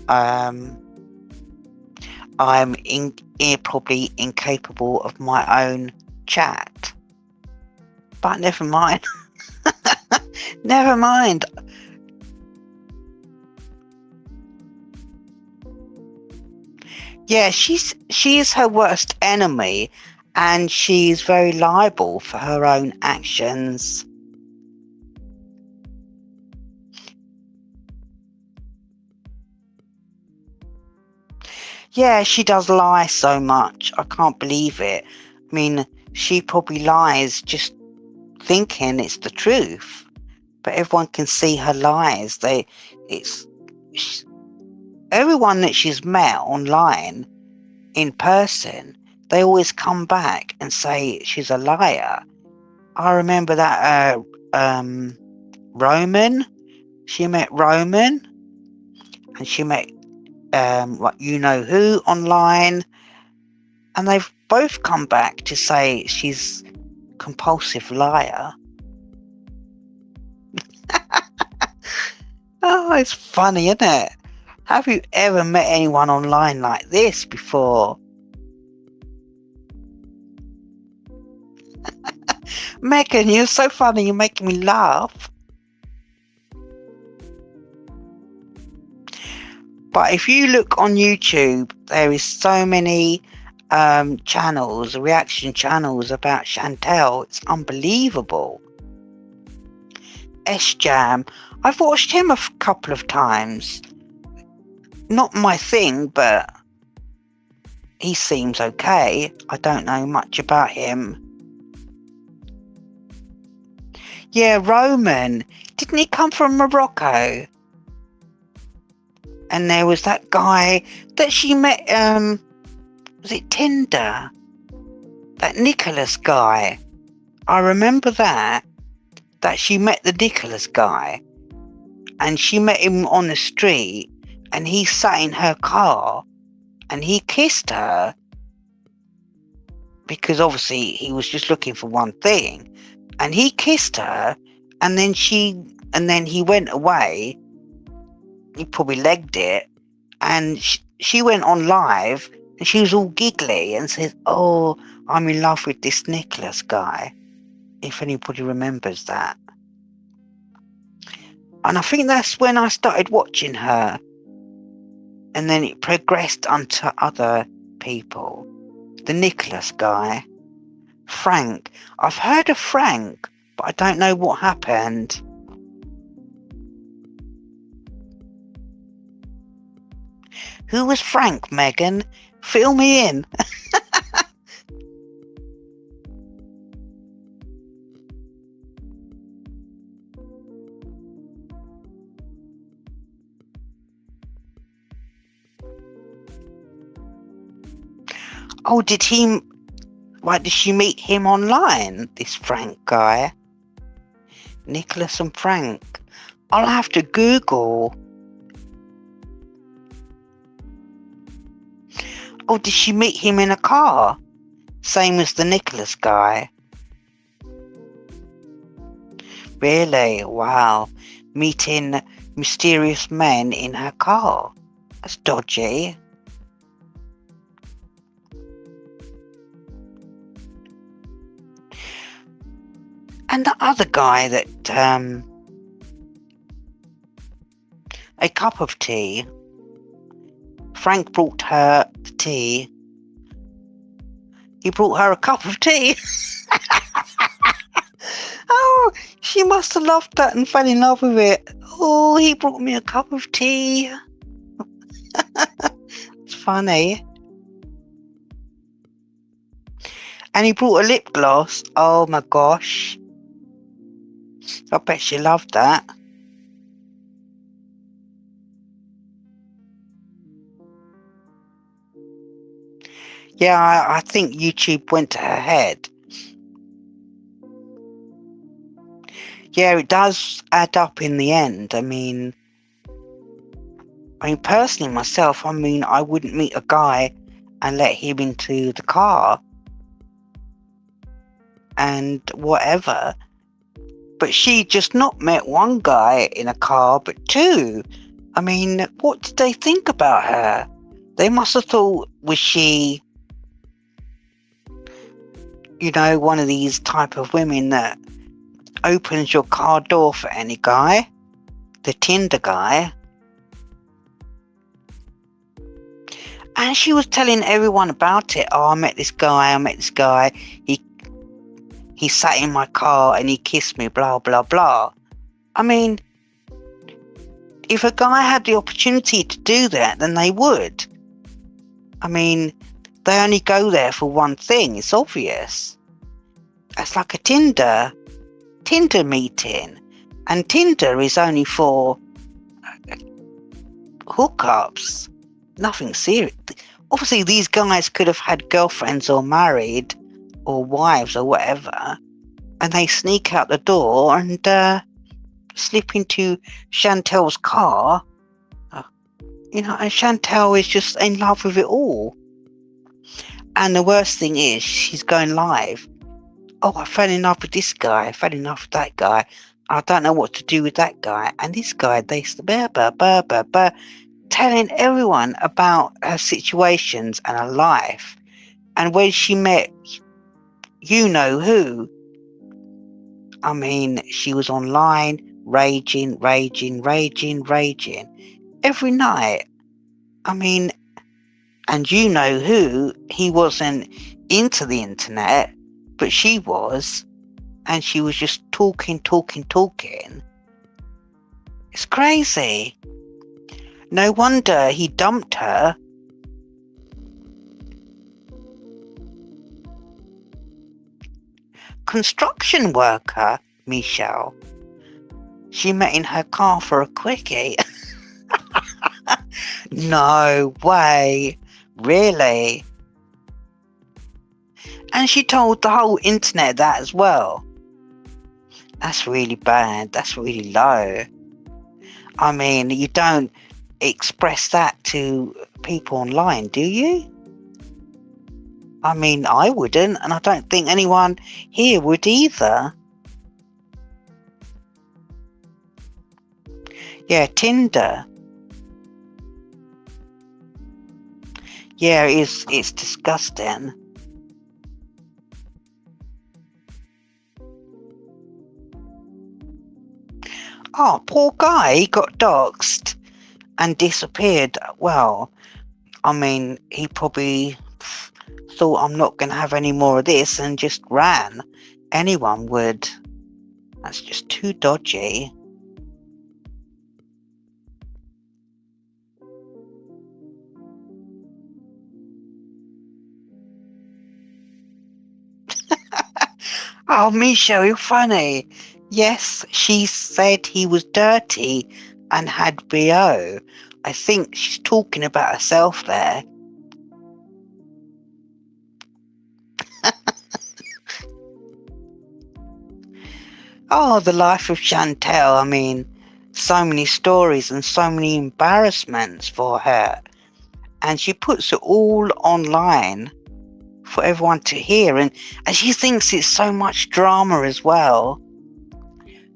I'm probably incapable of my own chat. But never mind. Never mind. Yeah, she is her worst enemy, and she's very liable for her own actions. Yeah, she does lie so much. I can't believe it. I mean, she probably lies just thinking it's the truth, but everyone can see her lies. Everyone that she's met online, in person, they always come back and say she's a liar. I remember that Roman. She met Roman, and she met like you know who online, and they've both come back to say she's a compulsive liar. Oh, it's funny, isn't it? Have you ever met anyone online like this before? Megan, you're so funny. You're making me laugh. But if you look on YouTube, there is so many channels, reaction channels about Chantel. It's unbelievable. S-Jam. I've watched him a couple of times. Not my thing, but he seems okay. I don't know much about him. Yeah, Roman. Didn't he come from Morocco? And there was that guy that she met, was it Tinder? That Nicholas guy. I remember that she met the Nicholas guy. And she met him on the street, and he sat in her car, and he kissed her. Because obviously he was just looking for one thing. And he kissed her, and then he went away. He probably legged it, and she went on live, and she was all giggly and said, "Oh, I'm in love with this Nicholas guy," if anybody remembers that. And I think that's when I started watching her, and then it progressed onto other people. The Nicholas guy. Frank. I've heard of Frank, but I don't know what happened. Who was Frank, Megan? Fill me in. Oh, did she meet him online, this Frank guy? Nicholas and Frank. I'll have to Google. Oh, did she meet him in a car? Same as the Nicholas guy. Really? Wow. Meeting mysterious men in her car. That's dodgy. And the other guy that, a cup of tea. Frank brought her the tea. He brought her a cup of tea. Oh, she must have loved that and fell in love with it. Oh, he brought me a cup of tea. It's funny. And he brought a lip gloss. Oh my gosh. I bet she loved that. Yeah, I think YouTube went to her head. Yeah, it does add up in the end. I mean, personally myself, I wouldn't meet a guy and let him into the car and whatever. But she just not met one guy in a car, but two. I mean, what did they think about her? They must have thought, was she, one of these type of women that opens your car door for any guy, the Tinder guy. And she was telling everyone about it. Oh, I met this guy. He sat in my car and he kissed me, blah, blah, blah. I mean, if a guy had the opportunity to do that, then they would. I mean, they only go there for one thing. It's obvious. It's like a Tinder meeting. And Tinder is only for hookups. Nothing serious. Obviously, these guys could have had girlfriends or married or wives or whatever, and they sneak out the door and slip into Chantel's car. And Chantel is just in love with it all. And the worst thing is, she's going live. Oh, I fell in love with this guy. I fell in love with that guy. I don't know what to do with that guy. And this guy, telling everyone about her situations and her life. And when she met who, I mean, she was online raging every night. I mean, and who, he wasn't into the internet, but she was, and she was just talking. It's crazy. No wonder he dumped her. Construction worker, Michelle. She met in her car for a quickie. No way. Really? And she told the whole internet that as well. That's really bad. That's really low. I mean, you don't express that to people online, do you? I mean, I wouldn't, and I don't think anyone here would either. Yeah, Tinder. Yeah, it's disgusting. Oh, poor guy, he got doxxed and disappeared. Well, I mean, he probably thought, I'm not going to have any more of this, and just ran. Anyone would. That's just too dodgy. Oh, Michelle, you're funny. Yes, she said he was dirty and had BO. I think she's talking about herself there. Oh, the life of Chantel. I mean, so many stories and so many embarrassments for her. And she puts it all online for everyone to hear. And she thinks it's so much drama as well.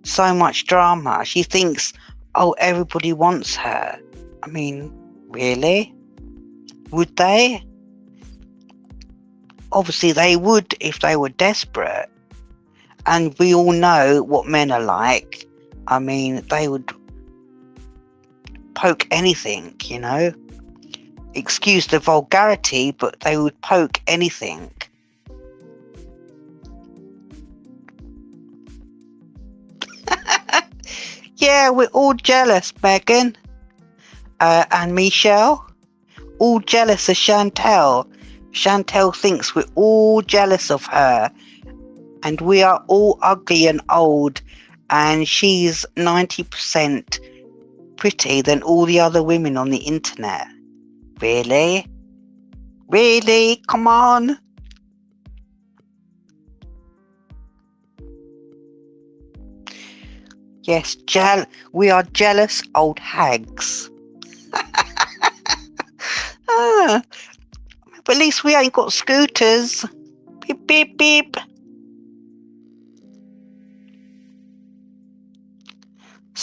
So much drama. She thinks, oh, everybody wants her. I mean, really? Would they? Obviously, they would if they were desperate. And we all know what men are like. I mean, they would poke anything, Excuse the vulgarity, but they would poke anything. Yeah, we're all jealous, Megan and Michelle. All jealous of Chantel. Chantel thinks we're all jealous of her. And we are all ugly and old. And she's 90% pretty than all the other women on the internet. Really? Really? Come on. Yes, we are jealous old hags. But at least we ain't got scooters. Beep, beep, beep.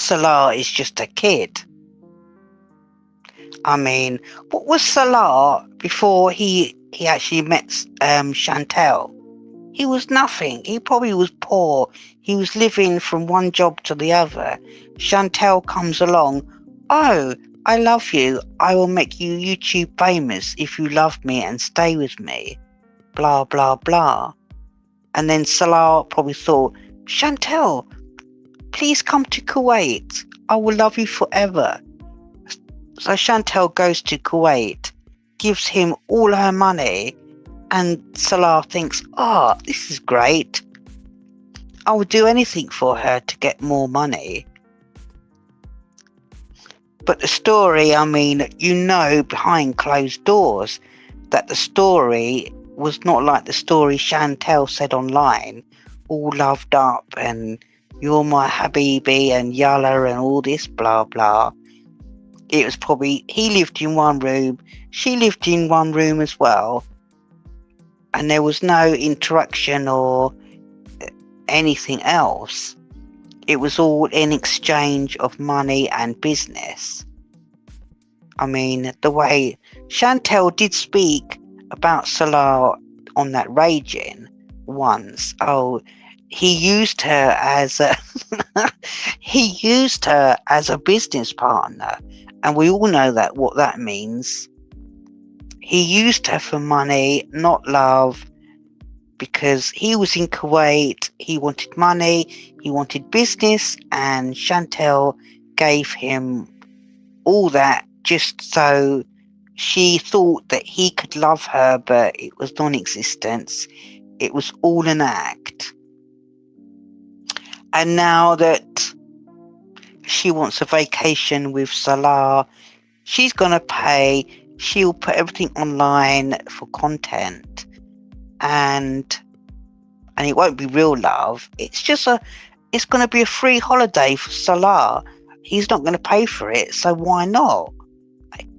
Salah is just a kid. I mean, what was Salah before he actually met Chantel? He was nothing. He probably was poor. He was living from one job to the other. Chantel comes along. Oh, I love you. I will make you YouTube famous if you love me and stay with me. Blah, blah, blah. And then Salah probably thought, Chantel, please come to Kuwait. I will love you forever. So Chantel goes to Kuwait, gives him all her money, and Salah thinks, this is great. I would do anything for her to get more money. But the story, I mean, behind closed doors, that the story was not like the story Chantel said online, all loved up and you're my Habibi and Yalla and all this blah blah. It was probably, he lived in one room, she lived in one room as well, and there was no interaction or anything else. It was all in exchange of money and business. I mean, the way Chantel did speak about Salah on that Raging once. Oh, he used her as a business partner, and we all know what that means. He used her for money, not love, because he was in Kuwait, he wanted money, he wanted business, and Chantel gave him all that just so she thought that he could love her, but it was non-existent. It was all an act. And now that she wants a vacation with Salah, she's going to pay. She'll put everything online for content, and it won't be real love. It's going to be a free holiday for Salah. He's not going to pay for it, so why not?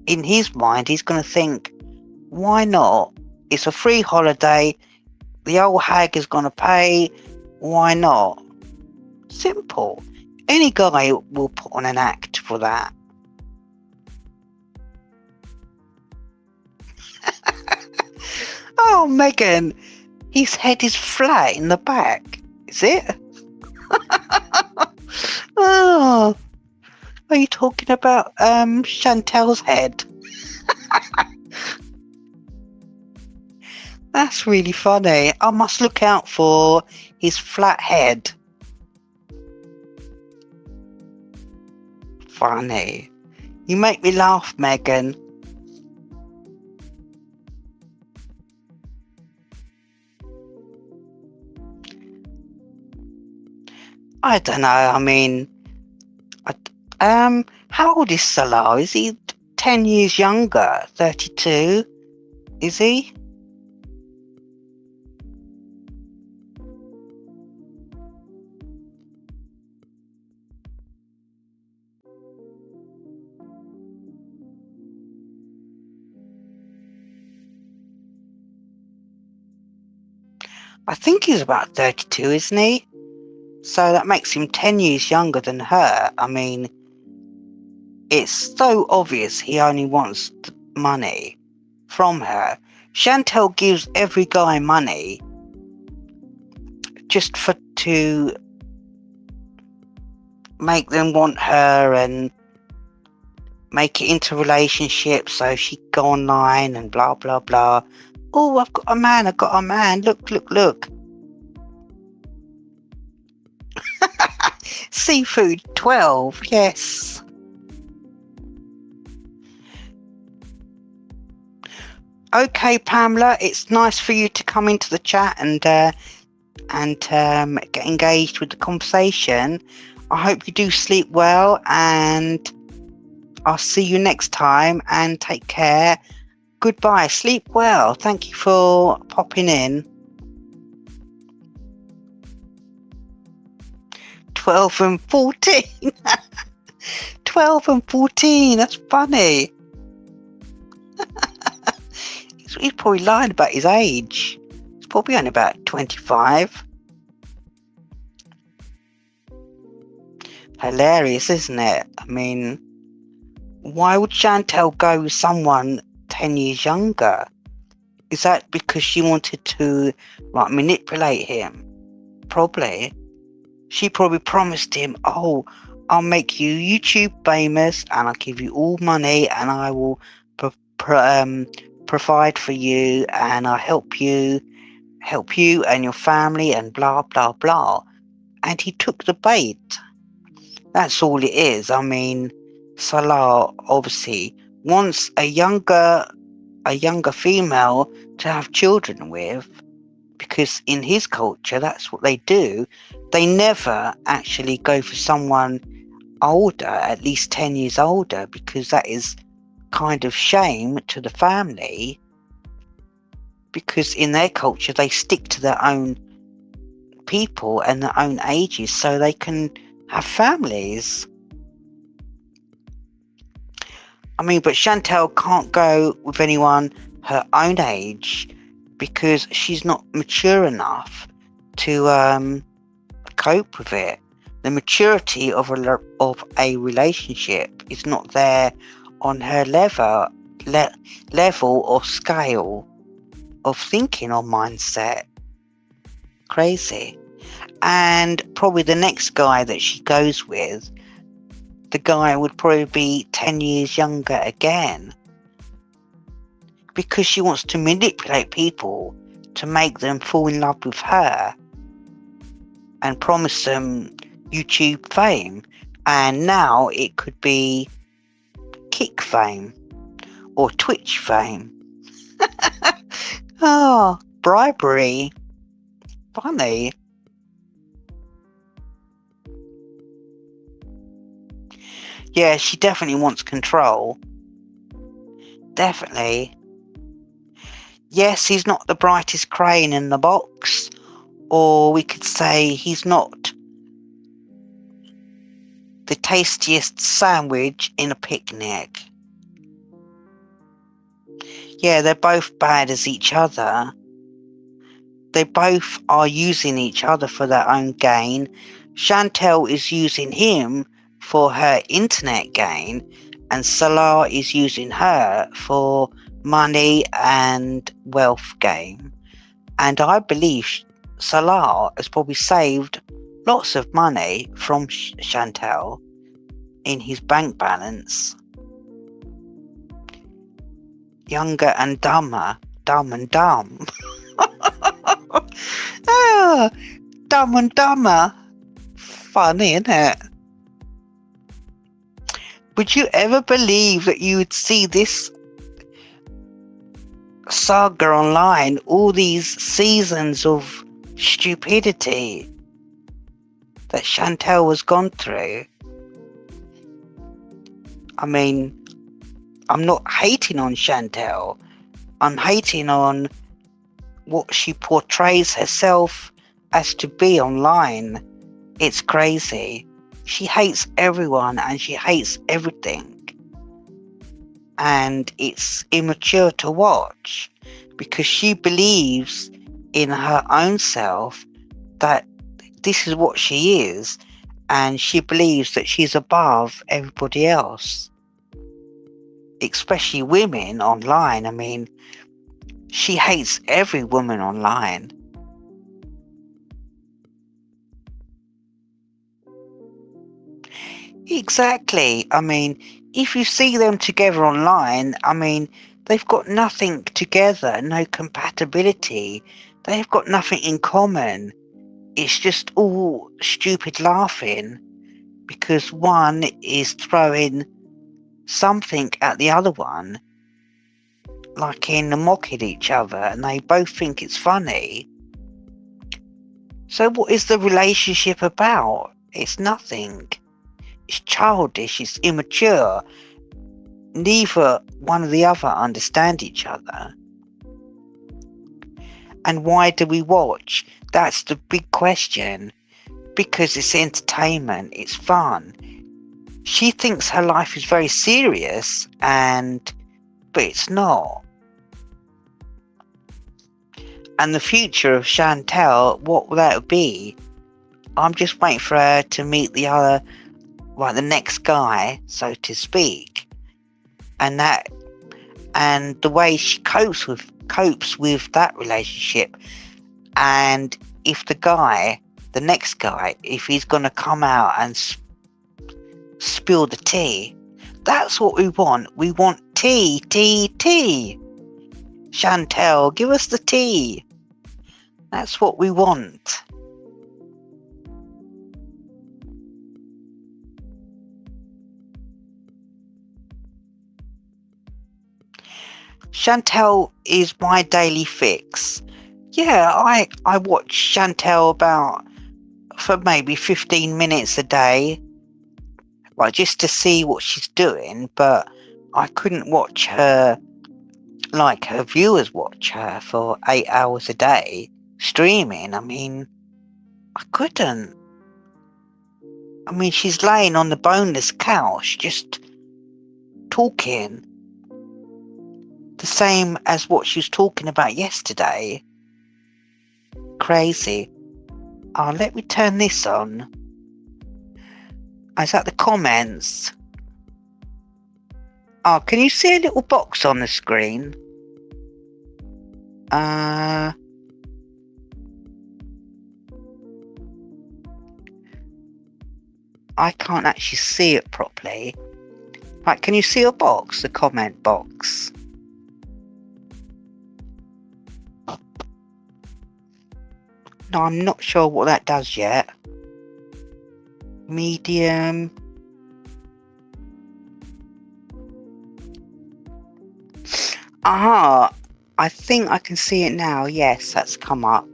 In his mind, he's going to think, why not? It's a free holiday. The old hag is going to pay. Why not? Simple. Any guy will put on an act for that. Oh, Megan, his head is flat in the back. Is it? Oh, are you talking about Chantel's head? That's really funny. I must look out for his flat head. Funny. You make me laugh, Megan. I don't know. I mean, how old is Salah? Is he 10 years younger? 32? Is he? I think he's about 32, isn't he? So that makes him 10 years younger than her. I mean, it's so obvious he only wants money from her. Chantel gives every guy money just to make them want her and make it into relationships, so she go online and blah blah blah. Oh, I've got a man. Look. Seafood 12, yes. Okay, Pamela, it's nice for you to come into the chat and get engaged with the conversation. I hope you do sleep well, and I'll see you next time, and take care. Goodbye. Sleep well. Thank you for popping in. 12 and 14. 12 and 14. That's funny. He's probably lying about his age. He's probably only about 25. Hilarious, isn't it? I mean, why would Chantel go with someone 10 years younger? Is that because she wanted to, like, manipulate him? Probably. She probably promised him, oh, I'll make you YouTube famous and I'll give you all money and I will provide for you and I'll help you and your family and blah, blah, blah. And he took the bait. That's all it is. I mean, Salah obviously wants a younger female to have children with, because in his culture that's what they do. They never actually go for someone older, at least 10 years older, because that is kind of shame to the family, because in their culture they stick to their own people and their own ages so they can have families. I mean, but Chantel can't go with anyone her own age because she's not mature enough to cope with it. The maturity of a relationship is not there on her level or scale of thinking or mindset. Crazy. And probably the next guy that she goes with, the guy would probably be 10 years younger again, because she wants to manipulate people to make them fall in love with her and promise them YouTube fame. And now it could be Kick fame or Twitch fame. Oh, bribery. Funny. Yeah, she definitely wants control. Definitely. Yes, he's not the brightest crane in the box, or we could say he's not the tastiest sandwich in a picnic. Yeah, they're both bad as each other. They both are using each other for their own gain. Chantel is using him for her internet gain, and Salah is using her for money and wealth gain. And I believe Salah has probably saved lots of money from Chantel in his bank balance. Younger and dumber. Dumb and dumb. Ah, Dumb and Dumber. Funny, isn't it? Would you ever believe that you would see this saga online, all these seasons of stupidity that Chantel has gone through? I mean, I'm not hating on Chantel. I'm hating on what she portrays herself as to be online. It's crazy. She hates everyone and she hates everything. And it's immature to watch, because she believes in her own self that this is what she is, and she believes that she's above everybody else, especially women online. I mean, she hates every woman online. Exactly. I mean, if you see them together online, I mean, they've got nothing together, no compatibility. They've got nothing in common. It's just all stupid laughing, because one is throwing something at the other one, like in mocking each other, and they both think it's funny. So what is the relationship about? It's nothing. It's childish, it's immature. Neither one or the other understand each other. And why do we watch? That's the big question. Because it's entertainment, it's fun. She thinks her life is very serious, but it's not. And the future of Chantel, what will that be? I'm just waiting for her to meet the other right, the next guy, so to speak, and the way she copes with that relationship. And if the next guy, if he's gonna come out and spill the tea, that's what we want. We want tea. Chantel, give us the tea. That's what we want. Chantel is my daily fix. Yeah, I watch Chantel for maybe 15 minutes a day, well, just to see what she's doing, but I couldn't watch her like her viewers watch her for 8 hours a day streaming. I mean, I couldn't. I mean, she's laying on the boneless couch just talking the same as what she was talking about yesterday. Crazy. Oh, let me turn this on. Is that the comments? Oh, can you see a little box on the screen? I can't actually see it properly. Right, can you see a box? The comment box. No, I'm not sure what that does yet. Medium. Aha, I think I can see it now. Yes, that's come up.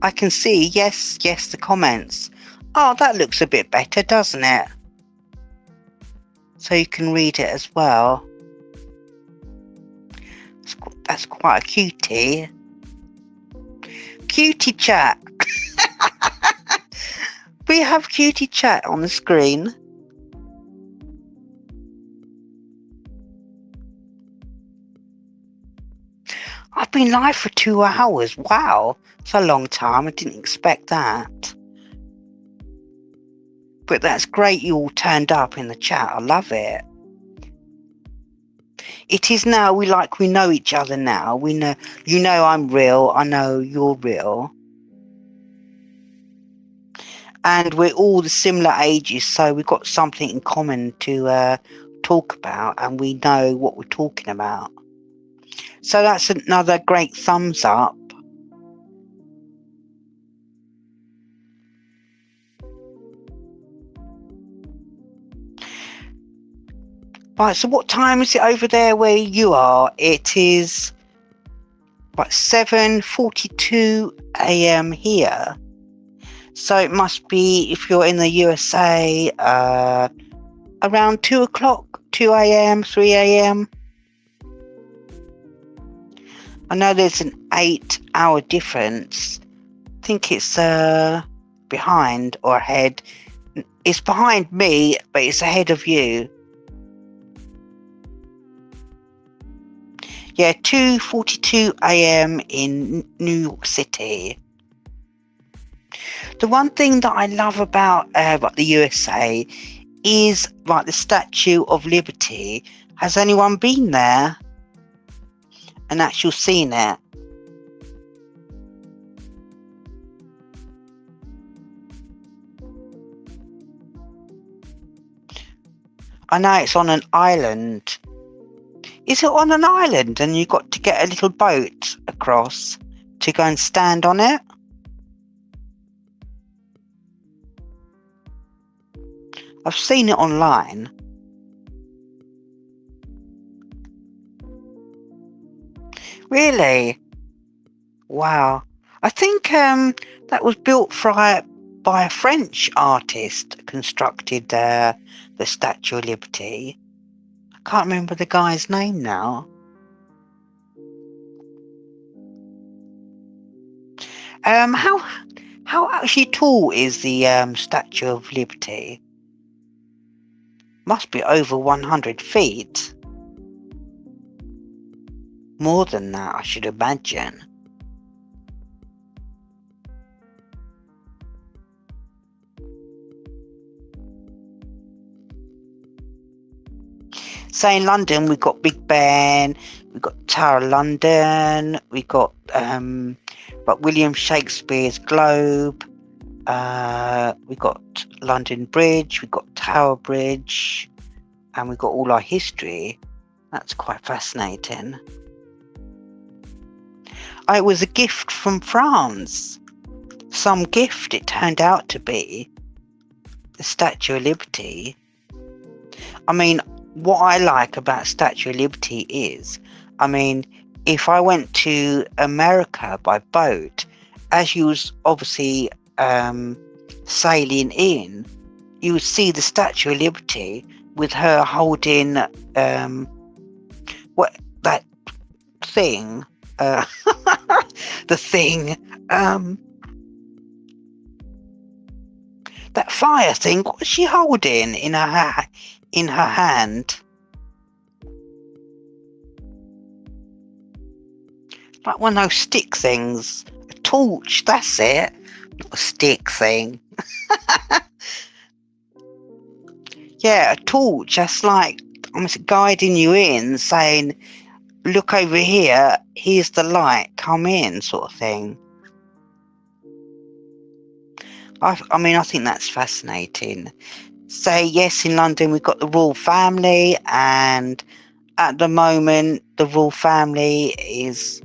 I can see, yes, the comments. Oh, that looks a bit better, doesn't it? So you can read it as well. That's quite a cutie. Cutie chat. We have cutie chat on the screen. I've been live for 2 hours. Wow, it's a long time. I didn't expect that. But that's great you all turned up in the chat. I love it. It is now, we know each other now. We know, you know I'm real. I know you're real. And we're all the similar ages, so we've got something in common to talk about, and we know what we're talking about. So that's another great thumbs up. Right, so what time is it over there where you are? It is 7:42 a.m. here. So it must be, if you're in the USA, around 2 o'clock, 2 a.m., 3 a.m. I know there's an 8-hour difference. I think it's behind or ahead. It's behind me, but it's ahead of you. Yeah, 2:42 a.m. in New York City. The one thing that I love about the USA is the Statue of Liberty. Has anyone been there and actually seen it? I know it's on an island. Is it on an island and you've got to get a little boat across to go and stand on it? I've seen it online. Really? Wow. I think that was built by a French artist, constructed the Statue of Liberty. I can't remember the guy's name now. How actually tall is the Statue of Liberty? Must be over 100 feet. More than that, I should imagine. say in London, we've got Big Ben, we've got Tower of London, we've got William Shakespeare's Globe, we've got London Bridge, we've got Tower Bridge, and we've got all our history. That's quite fascinating. It was a gift from France. Some gift it turned out to be. The Statue of Liberty. I mean, what I like about Statue of Liberty is, I mean, if I went to America by boat, as you was obviously sailing in, you would see the Statue of Liberty with her holding what that thing, the thing, that fire thing. What was she holding in her hand? Like one of those stick things. A torch, that's it. Not a stick thing. Yeah, a torch. That's like almost guiding you in, saying, look over here, here's the light, come in, sort of thing. I mean, I think that's fascinating. So, yes, in London, we've got the royal family, and at the moment, the royal family is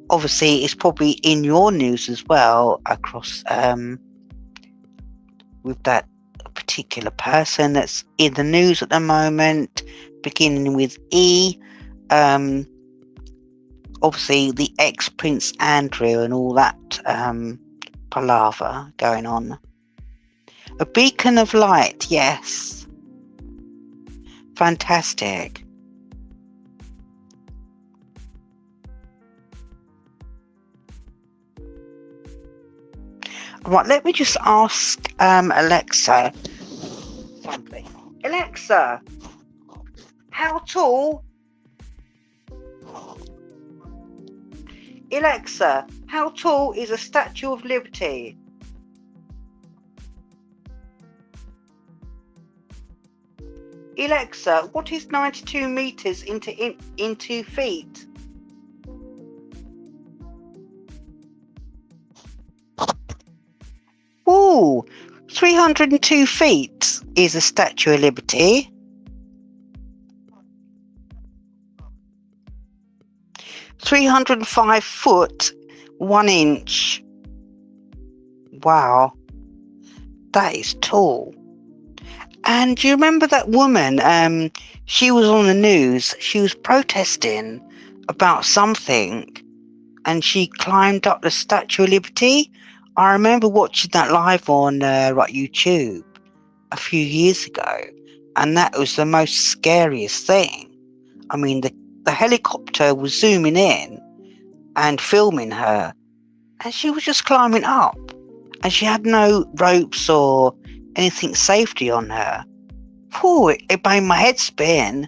obviously, it's probably in your news as well, across with that particular person that's in the news at the moment, beginning with E. Obviously, the ex-Prince Andrew and all that palaver going on. A beacon of light, yes. Fantastic. Right, let me just ask Alexa something. Alexa, how tall? Alexa, how tall is a Statue of Liberty? Alexa, what is 92 meters into feet? Ooh, 302 feet is a Statue of Liberty. 305 foot, 1 inch. Wow, that is tall. And do you remember that woman? She was on the news. She was protesting about something, and she climbed up the Statue of Liberty. I remember watching that live on YouTube a few years ago, and that was the most scariest thing. I mean, the helicopter was zooming in and filming her, and she was just climbing up, and she had no ropes or anything safety on her. Whew, it made my head spin.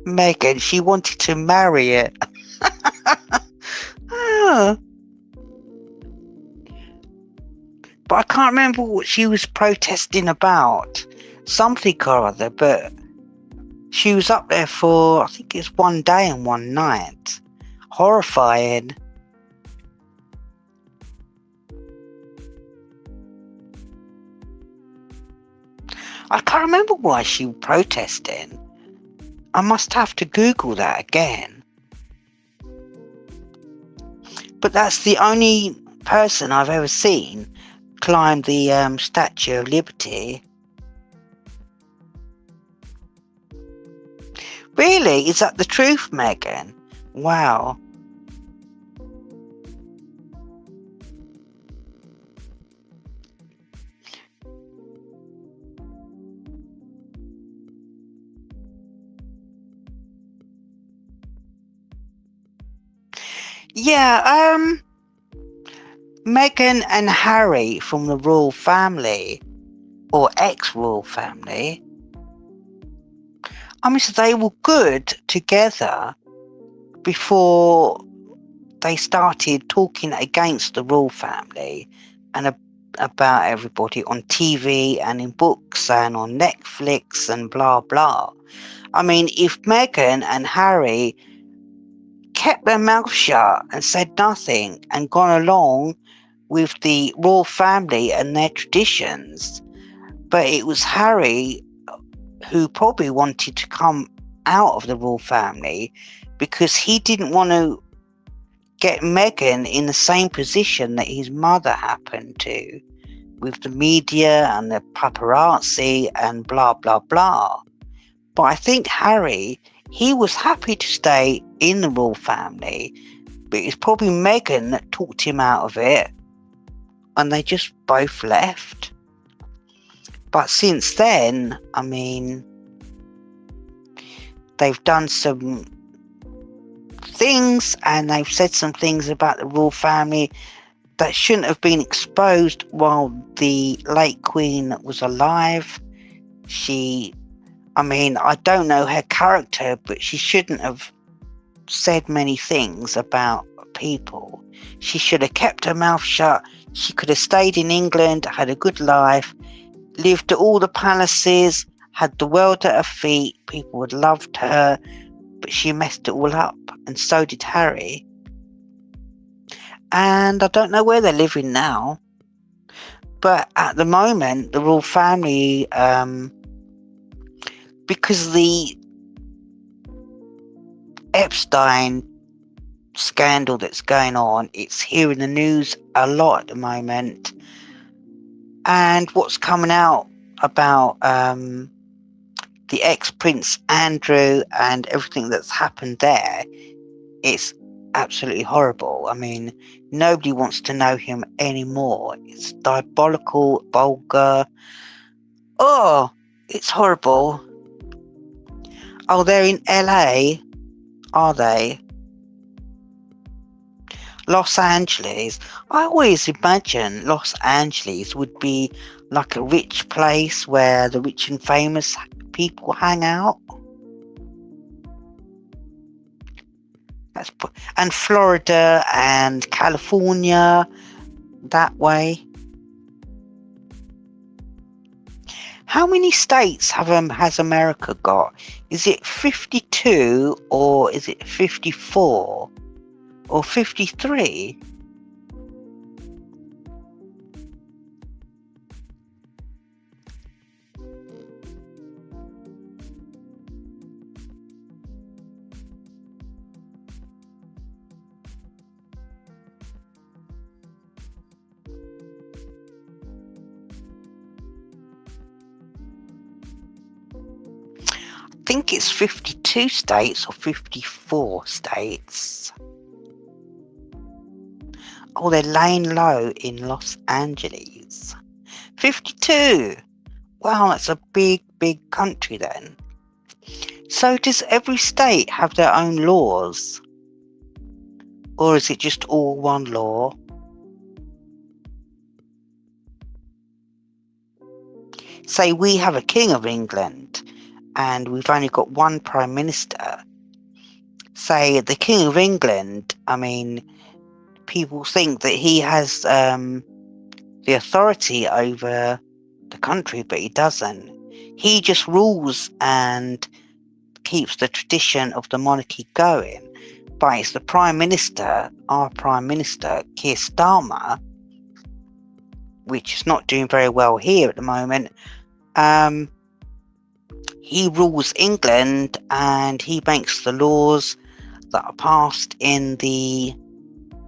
Meghan, she wanted to marry it. But I can't remember what she was protesting about. Something or other, but she was up there for, I think it's 1 day and 1 night. Horrifying. I can't remember why she was protesting. I must have to Google that again. But that's the only person I've ever seen climb the Statue of Liberty. Really? Is that the truth, Meghan? Wow. Yeah, Meghan and Harry from the royal family, or ex-royal family, I mean, so they were good together before they started talking against the royal family and about everybody on TV and in books and on Netflix and blah blah. I mean, if Meghan and Harry kept their mouth shut and said nothing and gone along with the royal family and their traditions, but it was Harry who probably wanted to come out of the royal family because he didn't want to get Meghan in the same position that his mother happened to, with the media and the paparazzi and blah blah blah. But I think Harry, he was happy to stay in the royal family, but it's probably Meghan that talked him out of it, and they just both left. But since then, I mean, they've done some things and they've said some things about the royal family that shouldn't have been exposed while the late Queen was alive. I don't know her character, but she shouldn't have said many things about people. She should have kept her mouth shut. She could have stayed in England, had a good life, lived at all the palaces, had the world at her feet. People would have loved her, but she messed it all up, and so did Harry. And I don't know where they're living now. But at the moment, the royal family, because the Epstein scandal that's going on, it's here in the news a lot at the moment. And what's coming out about the ex-Prince Andrew and everything that's happened there, it's absolutely horrible. I mean, nobody wants to know him anymore. It's diabolical, vulgar. Oh, it's horrible. Oh, they're in LA, are they? Los Angeles. I always imagine Los Angeles would be like a rich place where the rich and famous people hang out. And Florida and California, that way. How many states has America got? Is it 52 or is it 54 or 53? I think it's 52 states or 54 states. Oh, they're laying low in Los Angeles. 52! Wow, that's a big, big country then. So does every state have their own laws? Or is it just all one law? Say we have a King of England and we've only got one Prime Minister. Say the King of England, I mean, people think that he has the authority over the country, but he doesn't. He just rules and keeps the tradition of the monarchy going. But it's the Prime Minister, our Prime Minister, Keir Starmer, which is not doing very well here at the moment. He rules England and he makes the laws that are passed in the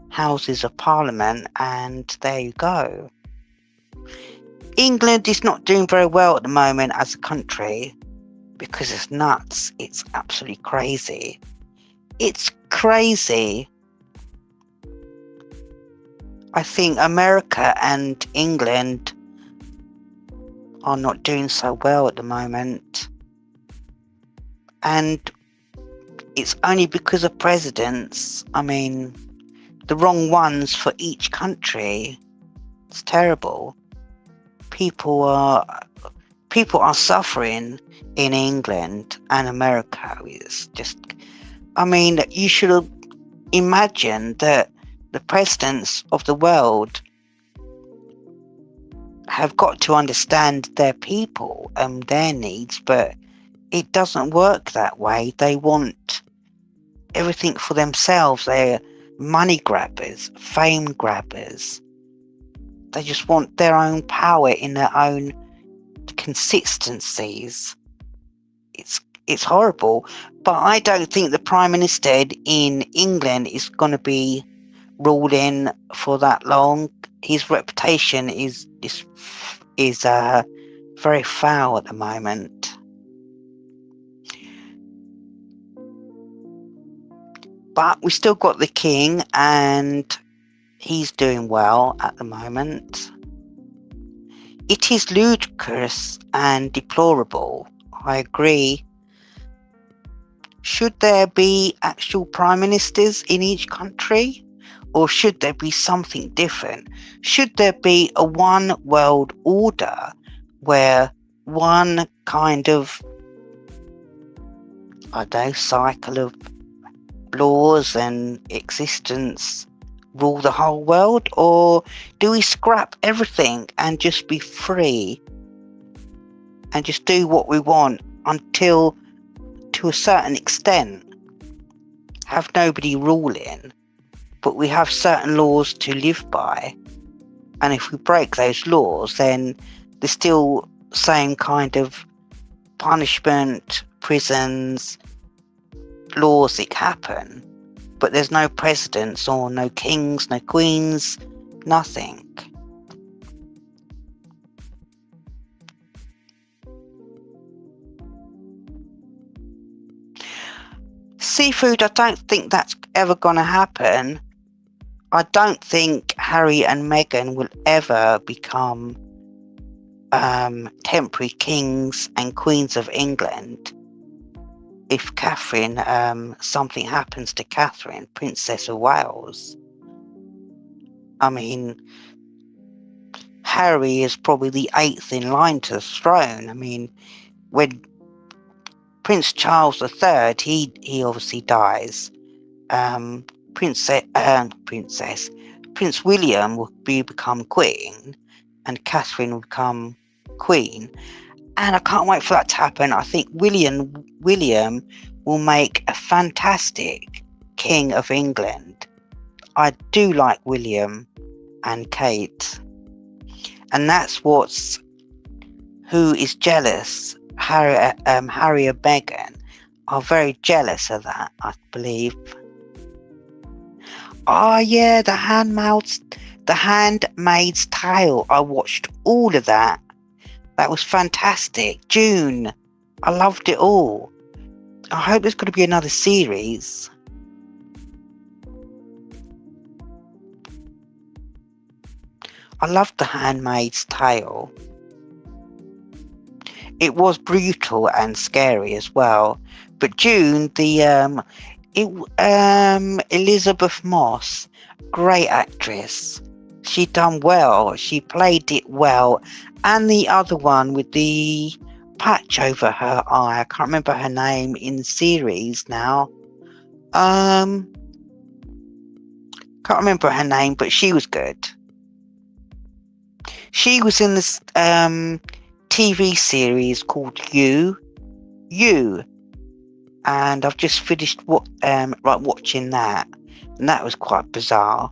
Houses of Parliament, and there you go. England is not doing very well at the moment as a country because it's nuts. It's absolutely crazy. It's crazy. I think America and England are not doing so well at the moment. And it's only because of presidents. I mean, the wrong ones for each country. It's terrible. People are suffering in England and America. It's just, I mean, you should imagine that the presidents of the world have got to understand their people and their needs, but it doesn't work that way. They want everything for themselves. They're money grabbers, fame grabbers. They just want their own power in their own consistencies. It's horrible, but I don't think the Prime Minister in England is going to be ruling for that long. His reputation is very foul at the moment. But we still got the King, and he's doing well at the moment. It is ludicrous and deplorable. I agree. Should there be actual prime ministers in each country? Or should there be something different? Should there be a one world order where one kind of, cycle of laws and existence rule the whole world? Or do we scrap everything and just be free and just do what we want until, to a certain extent, have nobody ruling, but we have certain laws to live by, and if we break those laws, then there's still same kind of punishment, prisons, laws that happen, but there's no presidents or no kings, no queens, nothing. Seafood, I don't think that's ever going to happen. I don't think Harry and Meghan will ever become temporary kings and queens of England. If Catherine, something happens to Catherine, Princess of Wales. I mean, Harry is probably the 8th in line to the throne. I mean, when Prince Charles III, he obviously dies. Prince William will become Queen, and Catherine will become Queen. And I can't wait for that to happen. I think William will make a fantastic King of England. I do like William and Kate, and that's who is jealous. Harry and Meghan are very jealous of that, I believe. Oh yeah, The Handmaid's Tale. I watched all of that. That was fantastic. June. I loved it all. I hope there's going to be another series. I loved The Handmaid's Tale. It was brutal and scary as well. But June, Elizabeth Moss, great actress. She done well. She played it well. And the other one with the patch over her eye, I can't remember her name in the series now. Can't remember her name, but she was good. She was in this TV series called You, and I've just finished watching that, and that was quite bizarre.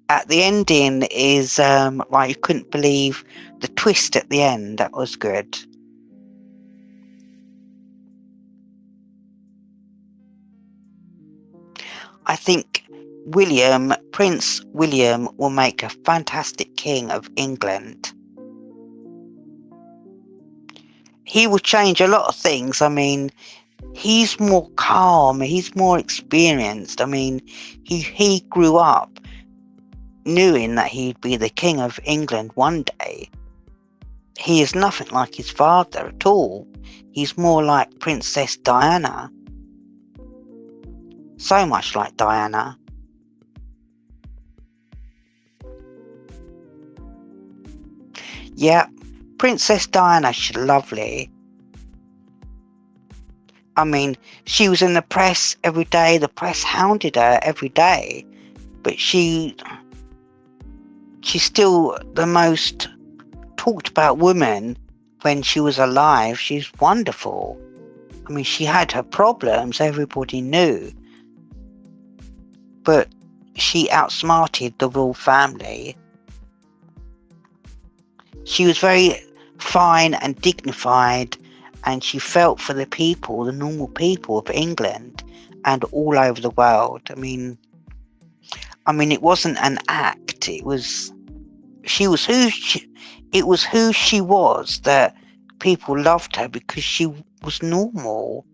At the ending is you couldn't believe the twist at the end. That was good. I think Prince William will make a fantastic King of England. He will change a lot of things. I mean, he's more calm, he's more experienced. I mean, he grew up knowing that he'd be the King of England one day. He is nothing like his father at all. He's more like Princess Diana. So much like Diana. Yeah, Princess Diana, she's lovely. I mean, she was in the press every day. The press hounded her every day. But she's still the most talked about women when she was alive, she's wonderful. I mean, she had her problems, everybody knew. But she outsmarted the royal family. She was very fine and dignified, and she felt for the people, the normal people of England and all over the world. I mean, it wasn't an act. It was who she was that people loved her, because she was normal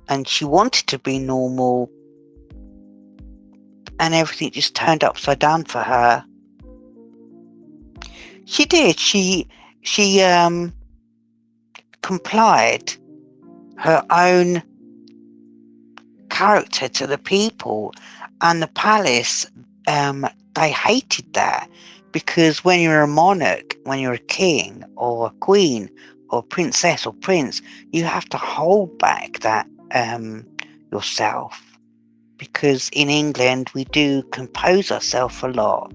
and she wanted to be normal, and everything just turned upside down for her. She did. She complied her own character to the people, and the palace, they hated that, because when you're a monarch, when you're a king or a queen or a princess or prince, you have to hold back that yourself, because in England we do compose ourselves a lot.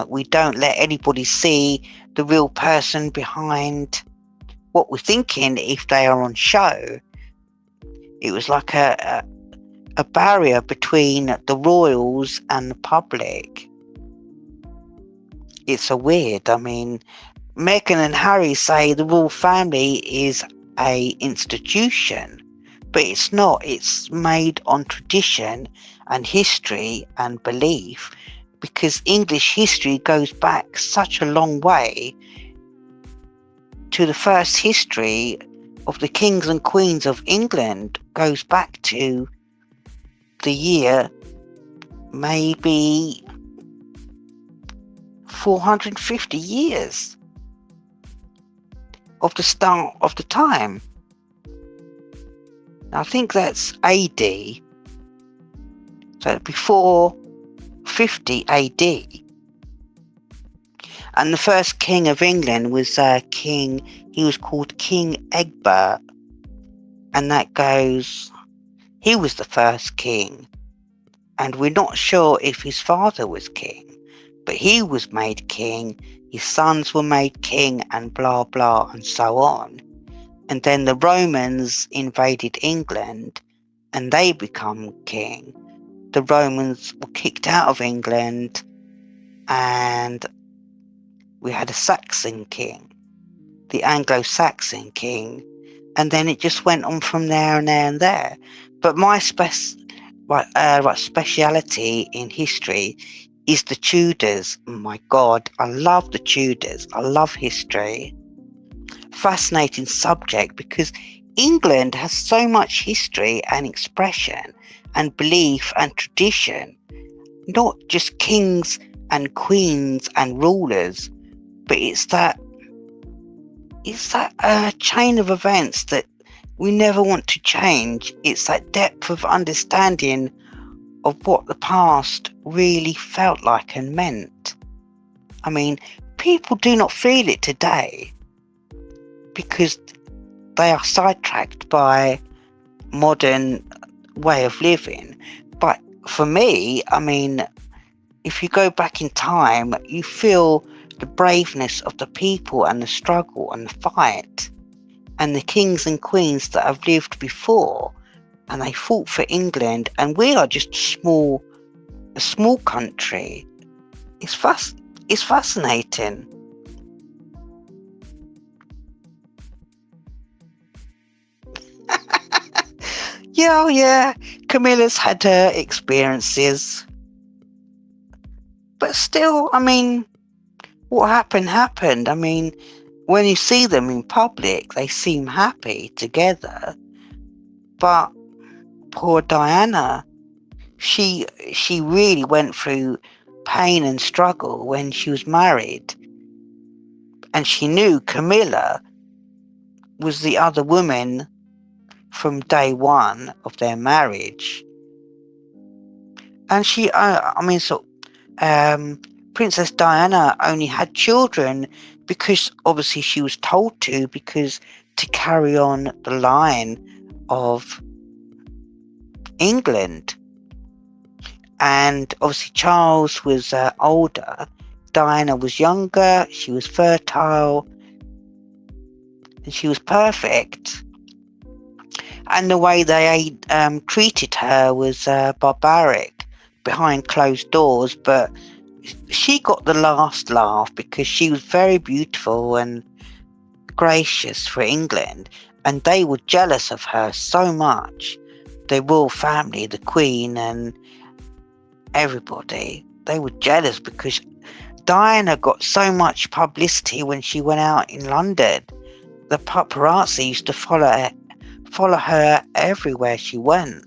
We don't let anybody see the real person behind what we're thinking if they are on show. It was like a barrier between the royals and the public. It's a weird. I mean, Meghan and Harry say the royal family is a institution, but it's not. It's made on tradition and history and belief, because English history goes back such a long way to the first history of the kings and queens of England, goes back to the year maybe 450 years of the start of the time. I think that's AD, so before 50 AD. And the first king of England was he was called King Egbert, and he was the first king, and we're not sure if his father was king, but he was made king, his sons were made king, and blah blah and so on. And then the Romans invaded England and they become king. The Romans were kicked out of England, and we had a Saxon king, the Anglo-Saxon king, and then it just went on from there and there and there. But my speciality in history is the Tudors. My God, I love the Tudors. I love history. Fascinating subject, because England has so much history and expression and belief and tradition, not just kings and queens and rulers, but it's that chain of events that we never want to change. It's that depth of understanding of what the past really felt like and meant. I mean, people do not feel it today because they are sidetracked by modern way of living. But for me, I mean, if you go back in time, you feel the braveness of the people and the struggle and the fight, and the kings and queens that have lived before, and they fought for England, and we are just a small country. It's fascinating. Yeah, Camilla's had her experiences, but still, I mean, what happened. I mean, when you see them in public, they seem happy together, but poor Diana, she really went through pain and struggle when she was married, and she knew Camilla was the other woman from day one of their marriage. And Princess Diana only had children because obviously she was told to, because to carry on the line of England. And obviously Charles was older, Diana was younger, she was fertile, and she was perfect. And the way they treated her was barbaric behind closed doors, but she got the last laugh because she was very beautiful and gracious for England, and they were jealous of her so much. The royal family, the Queen and everybody, they were jealous because Diana got so much publicity when she went out in London. The paparazzi used to follow her everywhere she went.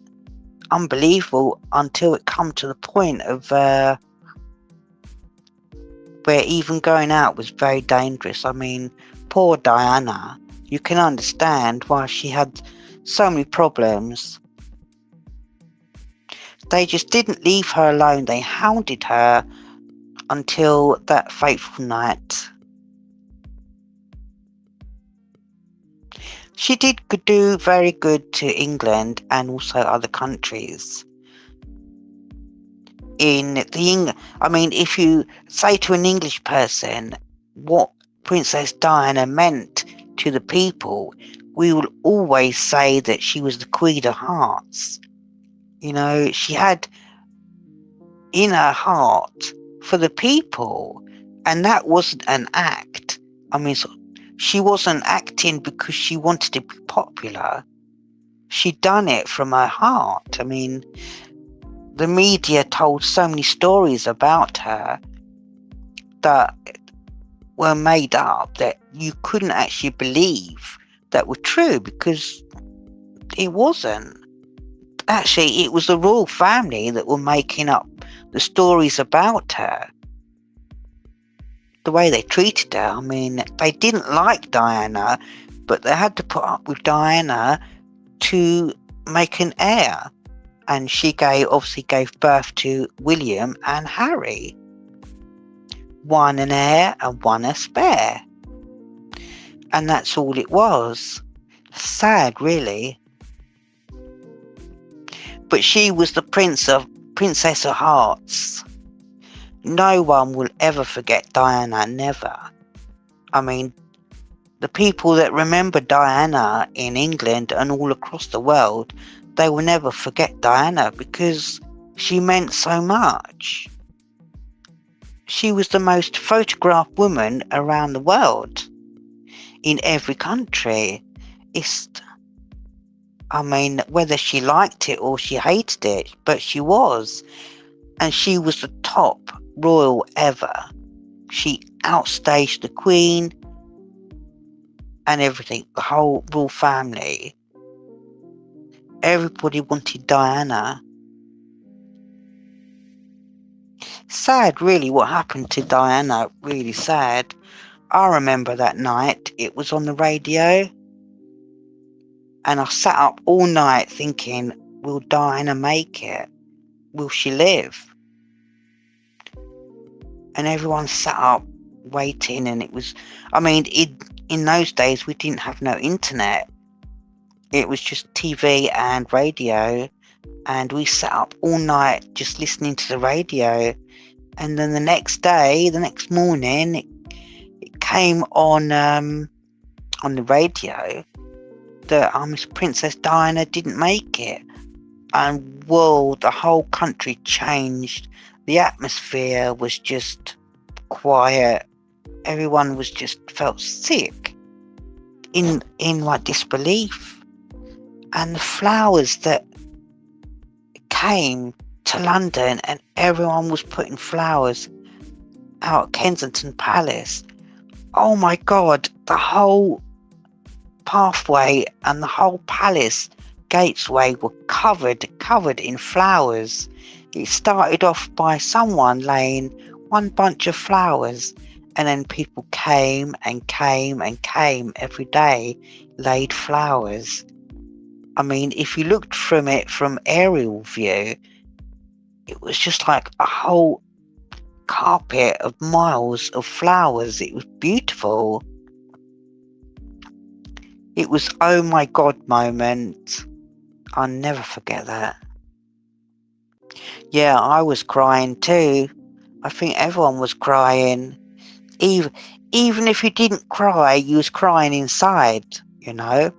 Unbelievable, until it come to the point of where even going out was very dangerous. I mean, poor Diana, you can understand why she had so many problems. They just didn't leave her alone. They hounded her until that fateful night. She did do very good to England and also other countries. If you say to an English person what Princess Diana meant to the people, we will always say that she was the Queen of Hearts. You know, she had in her heart for the people, and that wasn't an act. I mean, she wasn't acting because she wanted to be popular. She'd done it from her heart. I mean, the media told so many stories about her that were made up that you couldn't actually believe that were true, because it wasn't. Actually, it was the royal family that were making up the stories about her. The way they treated her, I mean, they didn't like Diana, but they had to put up with Diana to make an heir. And she obviously gave birth to William and Harry. One an heir and one a spare. And that's all it was. Sad, really. But she was the Princess of Hearts. No one will ever forget Diana, never. I mean, the people that remember Diana in England and all across the world, they will never forget Diana because she meant so much. She was the most photographed woman around the world, in every country. Whether she liked it or she hated it, but she was. And she was the top royal ever. She outstaged the Queen and everything, the whole royal family. Everybody wanted Diana. Sad, really, what happened to Diana. Really sad. I remember that night. It was on the radio. And I sat up all night thinking, will Diana make it? Will she live? And everyone sat up waiting, and it was, in those days we didn't have no internet. It was just TV and radio, and we sat up all night just listening to the radio. And then the next morning, it came on the radio that Princess Diana didn't make it. And the whole country changed. The atmosphere was just quiet. Everyone was just felt sick, in like disbelief. And the flowers that came to London, and everyone was putting flowers out at Kensington Palace. Oh my God, the whole pathway and the whole palace gateway were covered in flowers. It started off by someone laying one bunch of flowers, and then people came and came and came every day, laid flowers. I mean, if you looked from aerial view, it was just like a whole carpet of miles of flowers. It was beautiful. It was oh my God moment. I'll never forget that. Yeah, I was crying too. I think everyone was crying. Even, even if you didn't cry, you was crying inside, you know.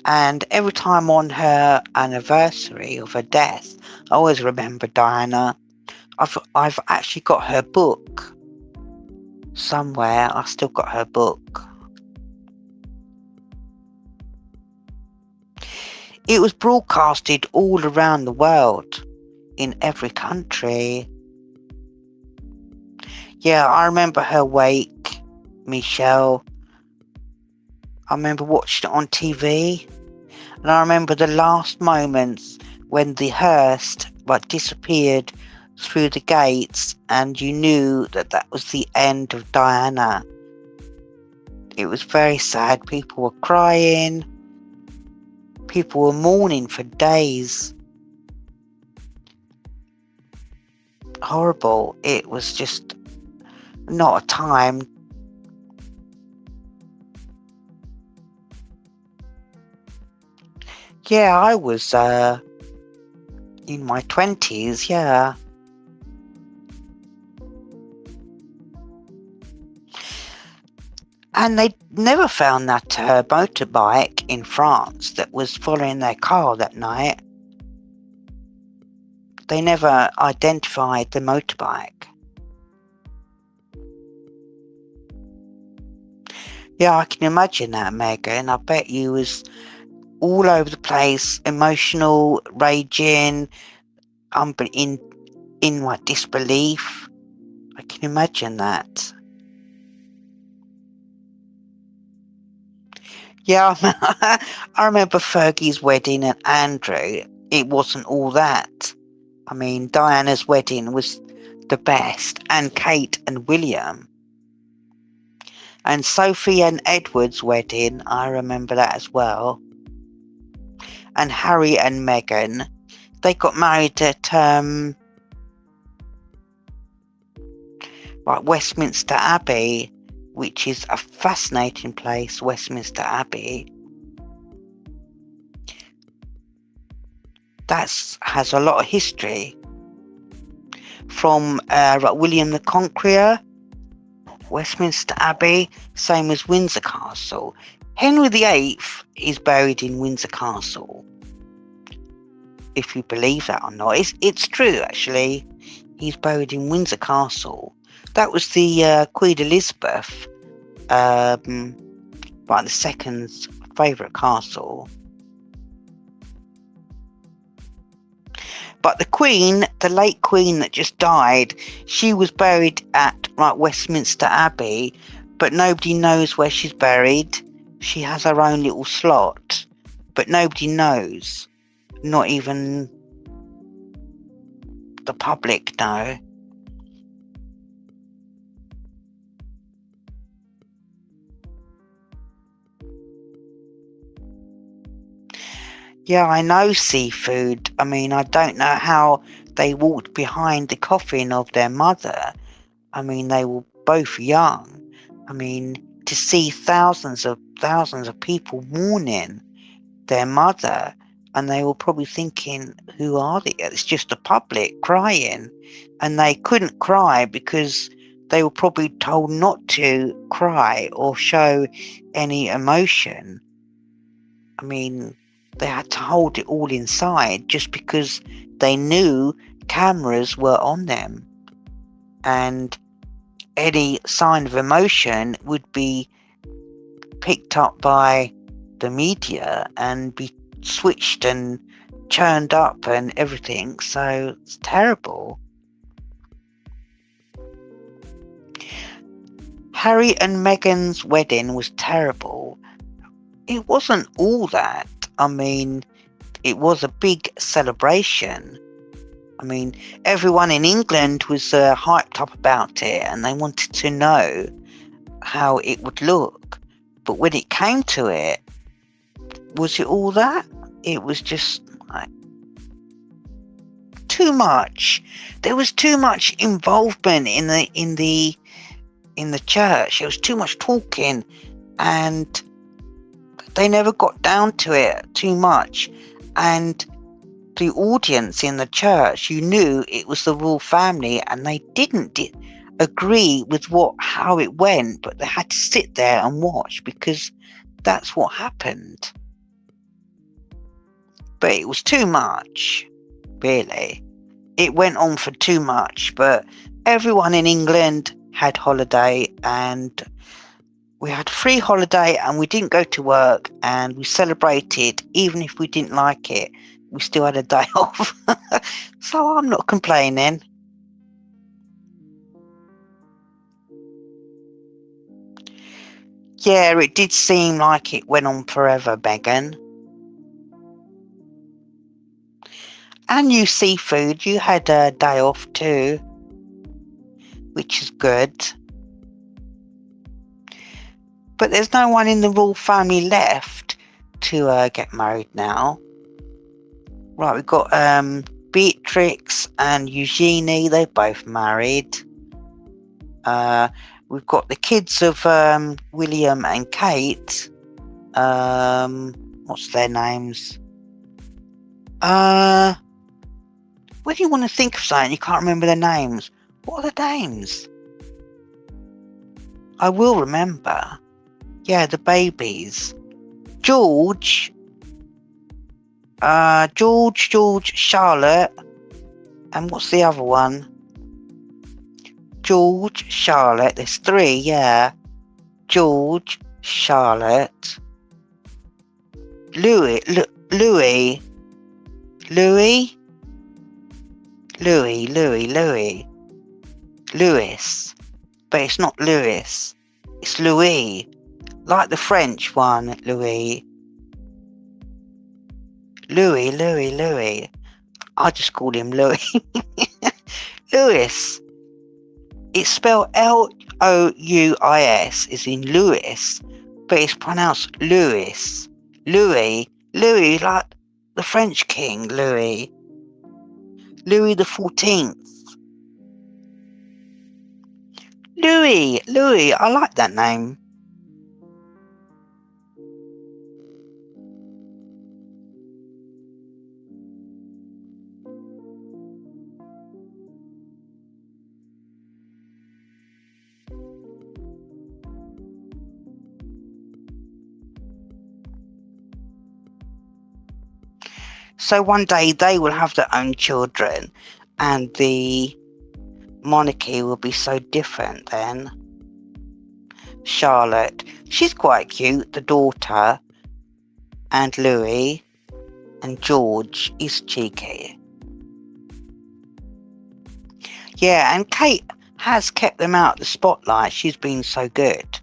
And every time on her anniversary of her death, I always remember Diana. I've actually got her book somewhere. I still got her book. It was broadcasted all around the world, in every country. Yeah, I remember her wake, Michelle. I remember watching it on TV. And I remember the last moments when the hearse disappeared through the gates, and you knew that that was the end of Diana. It was very sad. People were crying. People were mourning for days. Horrible. It was just not a time. Yeah, I was in my 20s, yeah. And they never found that motorbike in France that was following their car that night. They never identified the motorbike. Yeah, I can imagine that, Megan. I bet you was all over the place, emotional, raging, in like disbelief. I can imagine that. Yeah, I remember Fergie's wedding and Andrew. It wasn't all that. I mean, Diana's wedding was the best, and Kate and William. And Sophie and Edward's wedding, I remember that as well. And Harry and Meghan, they got married at Westminster Abbey, which is a fascinating place, Westminster Abbey. That has a lot of history. From William the Conqueror, Westminster Abbey, same as Windsor Castle. Henry VIII is buried in Windsor Castle. If you believe that or not, it's true actually. He's buried in Windsor Castle. That was the Queen Elizabeth, the second's favourite castle. But the Queen, the late Queen that just died, she was buried at Westminster Abbey, but nobody knows where she's buried. She has her own little slot, but nobody knows. Not even the public know. Yeah, I know seafood. I mean, I don't know how they walked behind the coffin of their mother. I mean, they were both young. I mean, to see thousands of people mourning their mother, and they were probably thinking, who are they? It's just the public crying. And they couldn't cry because they were probably told not to cry or show any emotion. I mean, they had to hold it all inside just because they knew cameras were on them. And any sign of emotion would be picked up by the media and be switched and churned up and everything. So it's terrible. Harry and Meghan's wedding was terrible. It wasn't all that. I mean, it was a big celebration. I mean, everyone in England was hyped up about it, and they wanted to know how it would look. But when it came to it, was it all that? It was just like too much. There was too much involvement in the church. There was too much talking, and they never got down to it too much. And the audience in the church, you knew it was the royal family, and they didn't agree with how it went, but they had to sit there and watch because that's what happened. But it was too much, really. It went on for too much, but everyone in England had holiday, and we had free holiday, and we didn't go to work, and we celebrated. Even if we didn't like it, we still had a day off. So I'm not complaining. Yeah, it did seem like it went on forever, Megan. And you seafood, you had a day off too, which is good. But there's no one in the royal family left to get married now. Right, we've got Beatrix and Eugenie, they're both married. We've got the kids of William and Kate. What's their names? When you want to think of something, you can't remember their names. What are the names? I will remember. Yeah, the babies. George, Charlotte, and what's the other one? George, Charlotte. There's three, yeah. George, Charlotte, Louis, but it's not Louis. It's Louis, like the French one, Louis. I just called him Louis. Louis. It's spelled Louis, is in Louis, but it's pronounced Louis. Louis, like the French king, Louis the 14th. Louis, I like that name. So one day they will have their own children, and the monarchy will be so different then. Charlotte, she's quite cute, the daughter, and Louis, and George is cheeky. Yeah, and Kate has kept them out of the spotlight. She's been so good.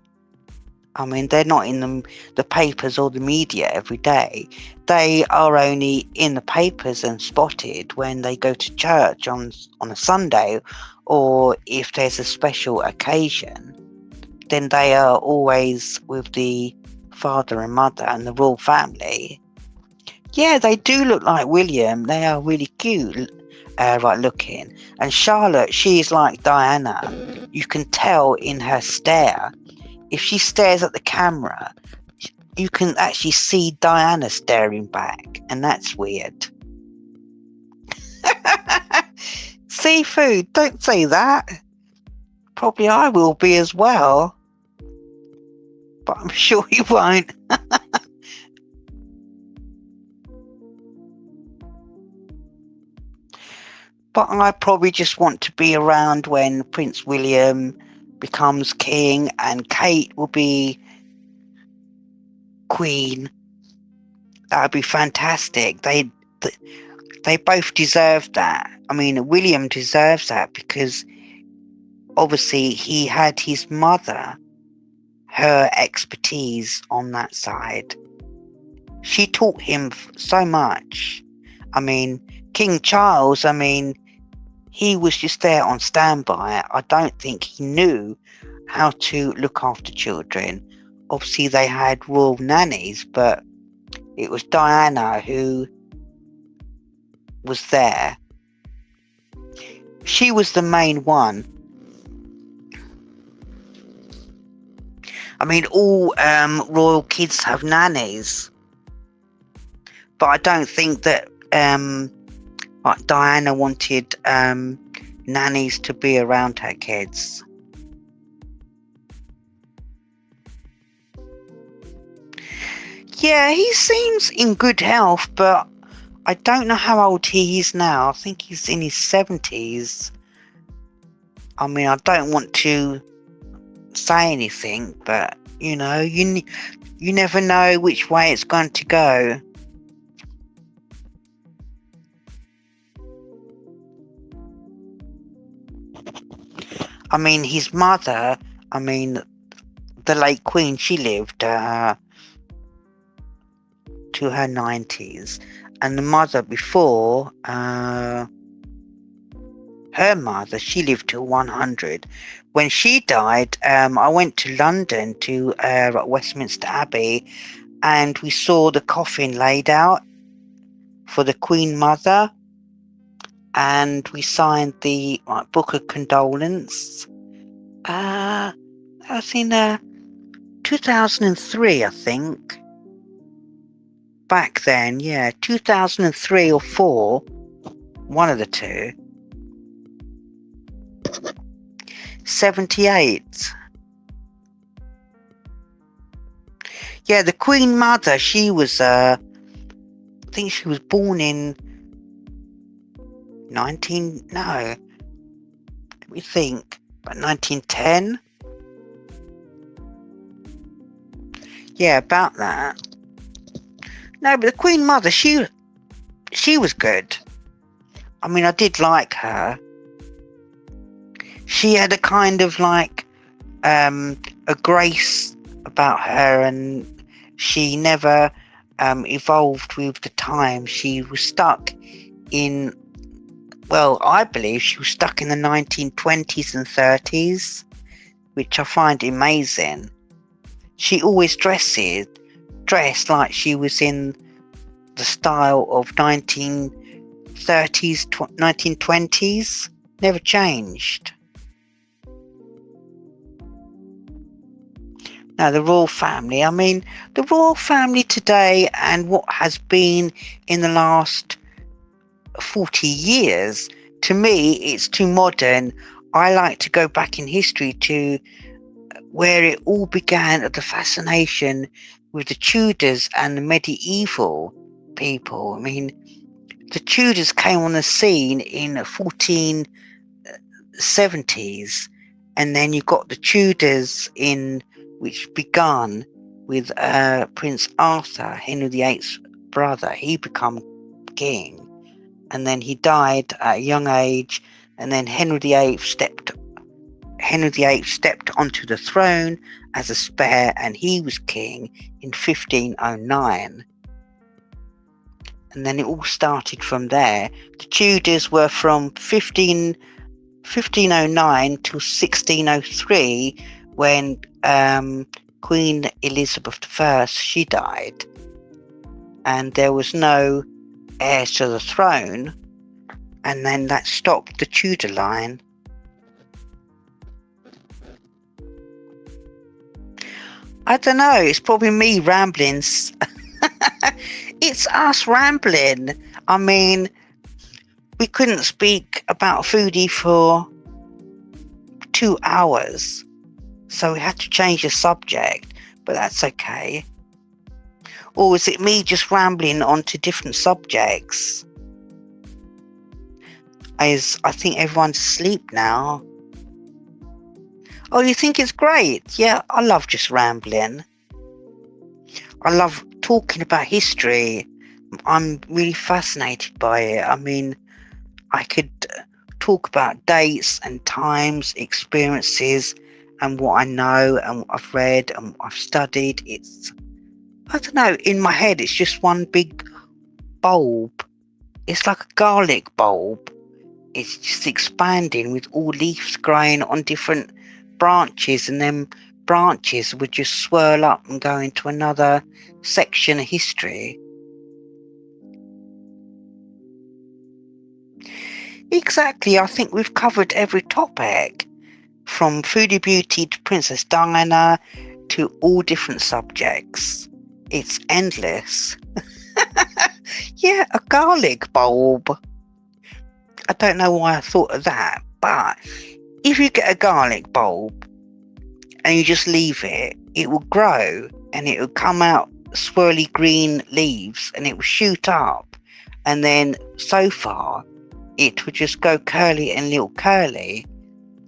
I mean, they're not in the papers or the media every day. They are only in the papers and spotted when they go to church on a Sunday, or if there's a special occasion. Then they are always with the father and mother and the royal family. Yeah, they do look like William. They are really cute, right looking. And Charlotte, she's like Diana. You can tell in her stare. If she stares at the camera, you can actually see Diana staring back, and that's weird. Seafood, don't say that. Probably I will be as well, but I'm sure you won't. But I probably just want to be around when Prince William becomes king and Kate will be queen. That would be fantastic. They both deserve that. I mean, William deserves that because obviously he had his mother, her expertise on that side. She taught him so much. I mean, King Charles, he was just there on standby. I don't think he knew how to look after children. Obviously, they had royal nannies, but it was Diana who was there. She was the main one. I mean, all royal kids have nannies, but I don't think that Like Diana wanted nannies to be around her kids. Yeah, he seems in good health, but I don't know how old he is now. I think he's in his 70s. I mean, I don't want to say anything, but you know, you never know which way it's going to go. I mean, his mother, I mean, the late Queen, she lived to her 90s, and the mother before, her mother, she lived till 100. When she died, I went to London to Westminster Abbey, and we saw the coffin laid out for the Queen Mother, and we signed the book of condolence. That was in 2003, I think. Back then, yeah, 2003 or 4, one of the two. 78. Yeah, the Queen Mother, she was, I think she was born in let me think, about 1910. Yeah, about that. No, but the Queen Mother, she was good. I mean, I did like her. She had a kind of like a grace about her, and she never evolved with the time. She was stuck in, well, I believe she was stuck in the 1920s and 30s, which I find amazing. She always dressed like she was in the style of 1930s, 1920s. Never changed. Now, the royal family, I mean, the royal family today and what has been in the last 40 years, to me, it's too modern. I like to go back in history to where it all began, the fascination with the Tudors and the medieval people. I mean, the Tudors came on the scene in 1470s, and then you got the Tudors which began with Prince Arthur, Henry VIII's brother. He became king, and then he died at a young age, and then Henry VIII stepped onto the throne as a spare, and he was king in 1509. And then it all started from there. The Tudors were from 1509 to 1603, when Queen Elizabeth I, she died, and there was no heir to the throne, and then that stopped the Tudor line. I don't know, it's probably me rambling. It's us rambling. I mean, we couldn't speak about foodie for 2 hours, so we had to change the subject, but that's okay. Or is it me just rambling onto different subjects? I think everyone's asleep now. Oh, you think it's great? Yeah, I love just rambling. I love talking about history. I'm really fascinated by it. I mean, I could talk about dates and times, experiences, and what I know and what I've read and what I've studied. I don't know, in my head, it's just one big bulb. It's like a garlic bulb. It's just expanding with all leaves growing on different branches, and then branches would just swirl up and go into another section of history. Exactly. I think we've covered every topic, from Foodie Beauty to Princess Diana to all different subjects. It's endless. Yeah, a garlic bulb. I don't know why I thought of that, but if you get a garlic bulb and you just leave it, it will grow and it will come out swirly green leaves and it will shoot up, and then so far it will just go curly and little curly.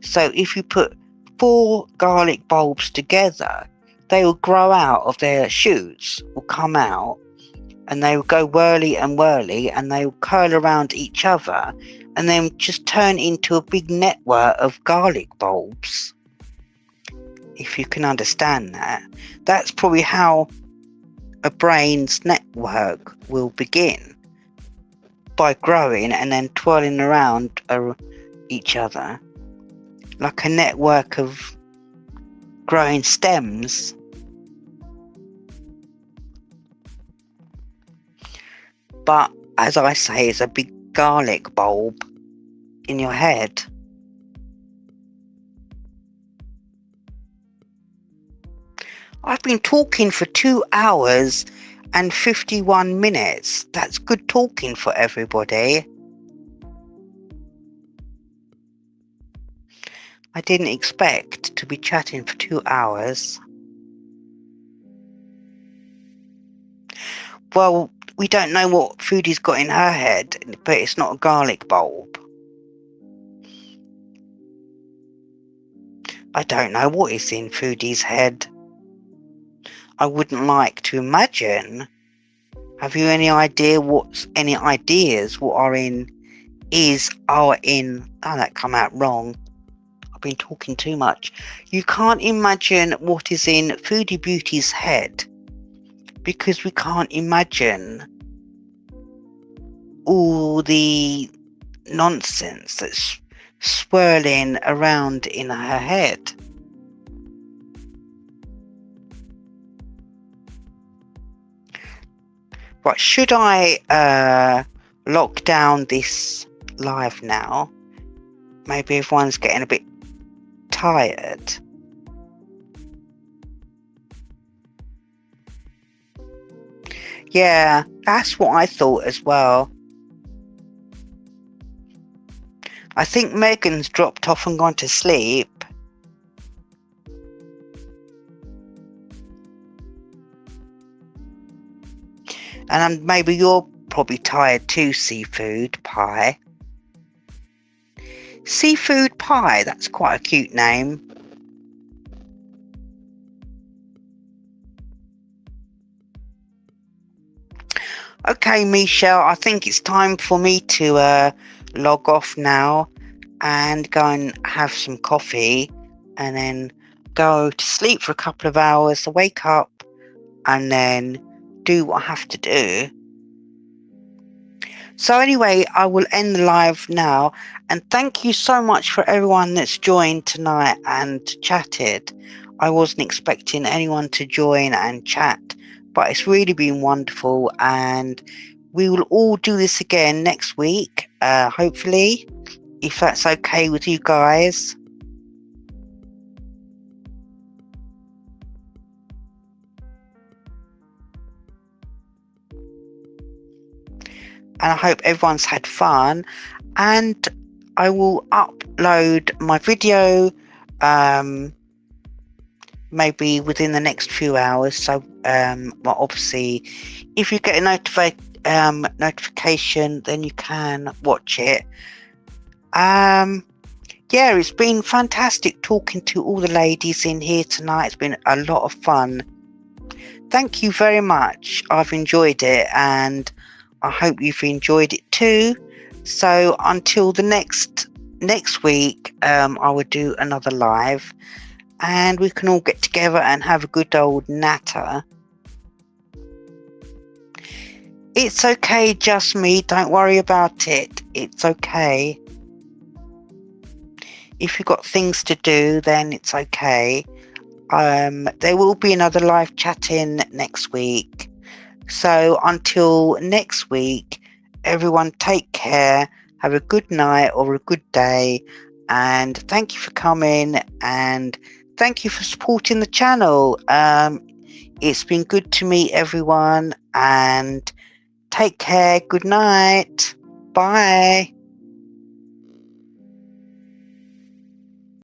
So if you put 4 garlic bulbs together, they will grow out of their shoots, will come out, and they will go whirly and whirly, and they will curl around each other, and then just turn into a big network of garlic bulbs. If you can understand that, that's probably how a brain's network will begin, by growing and then twirling around each other, like a network of growing stems. But as I say, it's a big garlic bulb in your head. I've been talking for 2 hours and 51 minutes. That's good talking for everybody. I didn't expect to be chatting for 2 hours. Well, we don't know what Foodie's got in her head, but it's not a garlic bulb. I don't know what is in Foodie's head. I wouldn't like to imagine. Have you any ideas what are in that come out wrong. I've been talking too much. You can't imagine what is in Foodie Beauty's head, because we can't imagine all the nonsense that's swirling around in her head. Right, should I lock down this live now? Maybe everyone's getting a bit tired. Yeah, that's what I thought as well. I think Megan's dropped off and gone to sleep. And maybe you're probably tired too, Seafood Pie. Seafood Pie, that's quite a cute name. Okay, Michelle, I think it's time for me to log off now and go and have some coffee and then go to sleep for a couple of hours, wake up and then do what I have to do. So anyway, I will end the live now, and thank you so much for everyone that's joined tonight and chatted. I wasn't expecting anyone to join and chat, but it's really been wonderful, and we will all do this again next week, hopefully, if that's okay with you guys. And I hope everyone's had fun, and I will upload my video maybe within the next few hours. So well, obviously if you get a notification, then you can watch it. Yeah, it's been fantastic talking to all the ladies in here tonight. It's been a lot of fun. Thank you very much. I've enjoyed it, and I hope you've enjoyed it too. So until the next week, I will do another live, and we can all get together and have a good old natter. It's okay, just me. Don't worry about it. It's okay. If you've got things to do, then it's okay. There will be another live chatting next week. So until next week, everyone take care, have a good night or a good day, and thank you for coming, and thank you for supporting the channel. It's been good to meet everyone, and take care. Good night. Bye.